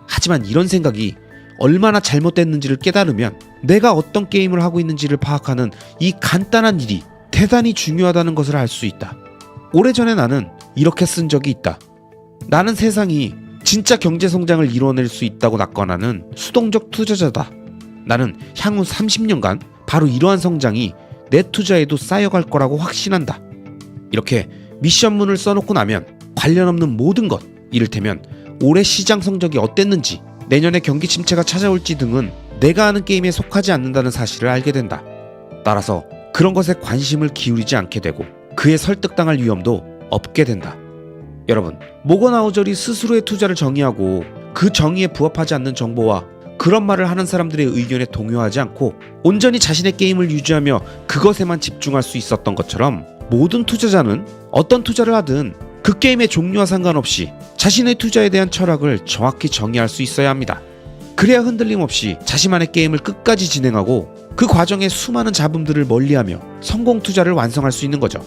S1: 하지만 이런 생각이 얼마나 잘못됐는지를 깨달으면 내가 어떤 게임을 하고 있는지를 파악하는 이 간단한 일이 대단히 중요하다는 것을 알 수 있다. 오래전에 나는 이렇게 쓴 적이 있다. 나는 세상이 진짜 경제성장을 이뤄낼 수 있다고 낙관하는 수동적 투자자다. 나는 향후 30년간 바로 이러한 성장이 내 투자에도 쌓여갈 거라고 확신한다. 이렇게 미션문을 써놓고 나면 관련 없는 모든 것, 이를테면 올해 시장 성적이 어땠는지, 내년에 경기 침체가 찾아올지 등은 내가 하는 게임에 속하지 않는다는 사실을 알게 된다. 따라서 그런 것에 관심을 기울이지 않게 되고 그에 설득당할 위험도 없게 된다. 여러분, 모건 아우절이 스스로의 투자를 정의하고 그 정의에 부합하지 않는 정보와 그런 말을 하는 사람들의 의견에 동요하지 않고 온전히 자신의 게임을 유지하며 그것에만 집중할 수 있었던 것처럼, 모든 투자자는 어떤 투자를 하든 그 게임의 종류와 상관없이 자신의 투자에 대한 철학을 정확히 정의할 수 있어야 합니다. 그래야 흔들림 없이 자신만의 게임을 끝까지 진행하고 그 과정에 수많은 잡음들을 멀리하며 성공 투자를 완성할 수 있는 거죠.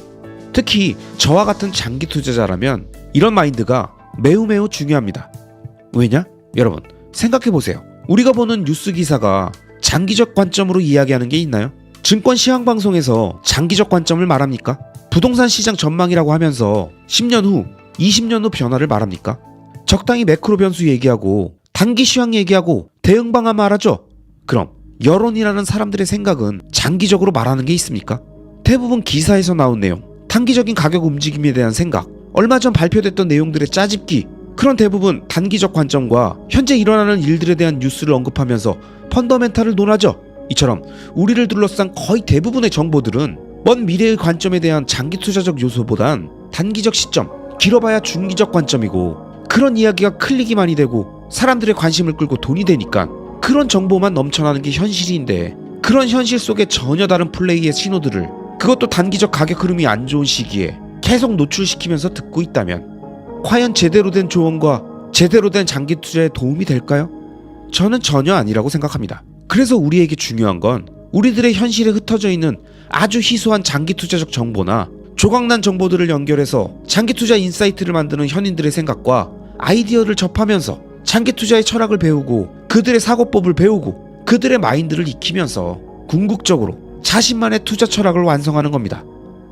S1: 특히 저와 같은 장기 투자자라면 이런 마인드가 매우 중요합니다. 왜냐? 여러분, 생각해보세요. 우리가 보는 뉴스 기사가 장기적 관점으로 이야기하는 게 있나요? 증권 시황 방송에서 장기적 관점을 말합니까? 부동산 시장 전망이라고 하면서 10년 후, 20년 후 변화를 말합니까? 적당히 매크로 변수 얘기하고 단기 시황 얘기하고 대응 방안 말하죠. 그럼 여론이라는 사람들의 생각은 장기적으로 말하는 게 있습니까? 대부분 기사에서 나온 내용, 단기적인 가격 움직임에 대한 생각, 얼마 전 발표됐던 내용들의 짜집기, 그런 대부분 단기적 관점과 현재 일어나는 일들에 대한 뉴스를 언급하면서 펀더멘탈을 논하죠. 이처럼 우리를 둘러싼 거의 대부분의 정보들은 먼 미래의 관점에 대한 장기 투자적 요소보단 단기적 시점, 길어봐야 중기적 관점이고, 그런 이야기가 클릭이 많이 되고 사람들의 관심을 끌고 돈이 되니까 그런 정보만 넘쳐나는 게 현실인데, 그런 현실 속에 전혀 다른 플레이의 신호들을, 그것도 단기적 가격 흐름이 안 좋은 시기에 계속 노출시키면서 듣고 있다면 과연 제대로 된 조언과 제대로 된 장기 투자에 도움이 될까요? 저는 전혀 아니라고 생각합니다. 그래서 우리에게 중요한 건 우리들의 현실에 흩어져 있는 아주 희소한 장기 투자적 정보나 조각난 정보들을 연결해서 장기 투자 인사이트를 만드는 현인들의 생각과 아이디어를 접하면서 장기 투자의 철학을 배우고 그들의 사고법을 배우고 그들의 마인드를 익히면서 궁극적으로 자신만의 투자 철학을 완성하는 겁니다.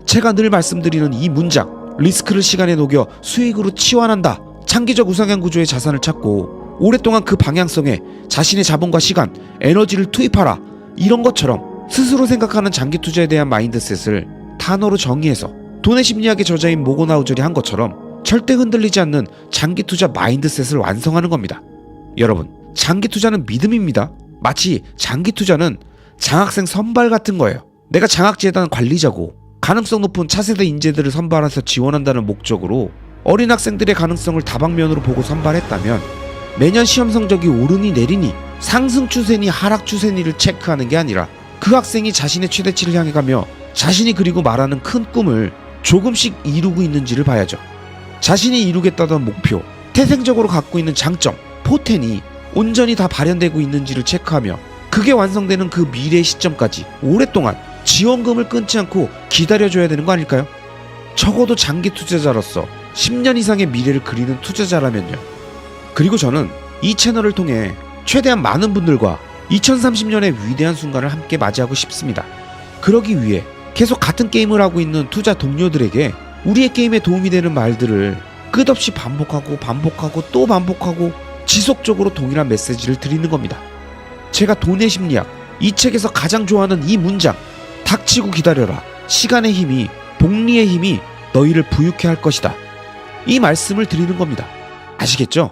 S1: 제가 늘 말씀드리는 이 문장, 리스크를 시간에 녹여 수익으로 치환한다. 장기적 우상향 구조의 자산을 찾고 오랫동안 그 방향성에 자신의 자본과 시간, 에너지를 투입하라. 이런 것처럼 스스로 생각하는 장기 투자에 대한 마인드셋을 단어로 정의해서 돈의 심리학의 저자인 모고나우절이 한 것처럼 절대 흔들리지 않는 장기 투자 마인드셋을 완성하는 겁니다. 여러분, 장기 투자는 믿음입니다. 마치 장기 투자는 장학생 선발 같은 거예요. 내가 장학재단 관리자고 가능성 높은 차세대 인재들을 선발해서 지원한다는 목적으로 어린 학생들의 가능성을 다방면으로 보고 선발했다면 매년 시험 성적이 오르니 내리니 상승 추세니 하락 추세니를 체크하는 게 아니라 그 학생이 자신의 최대치를 향해 가며 자신이 그리고 말하는 큰 꿈을 조금씩 이루고 있는지를 봐야죠. 자신이 이루겠다던 목표, 태생적으로 갖고 있는 장점, 포텐이 온전히 다 발현되고 있는지를 체크하며 그게 완성되는 그 미래의 시점까지 오랫동안 지원금을 끊지 않고 기다려줘야 되는 거 아닐까요? 적어도 장기 투자자로서 10년 이상의 미래를 그리는 투자자라면요. 그리고 저는 이 채널을 통해 최대한 많은 분들과 2030년의 위대한 순간을 함께 맞이하고 싶습니다. 그러기 위해 계속 같은 게임을 하고 있는 투자 동료들에게 우리의 게임에 도움이 되는 말들을 끝없이 반복하고 또 반복하고 지속적으로 동일한 메시지를 드리는 겁니다. 제가 돈의 심리학, 이 책에서 가장 좋아하는 이 문장, 닥치고 기다려라. 시간의 힘이, 복리의 힘이 너희를 부유케 할 것이다. 이 말씀을 드리는 겁니다. 아시겠죠?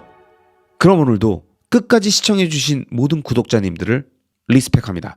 S1: 그럼 오늘도 끝까지 시청해주신 모든 구독자님들을 리스펙합니다.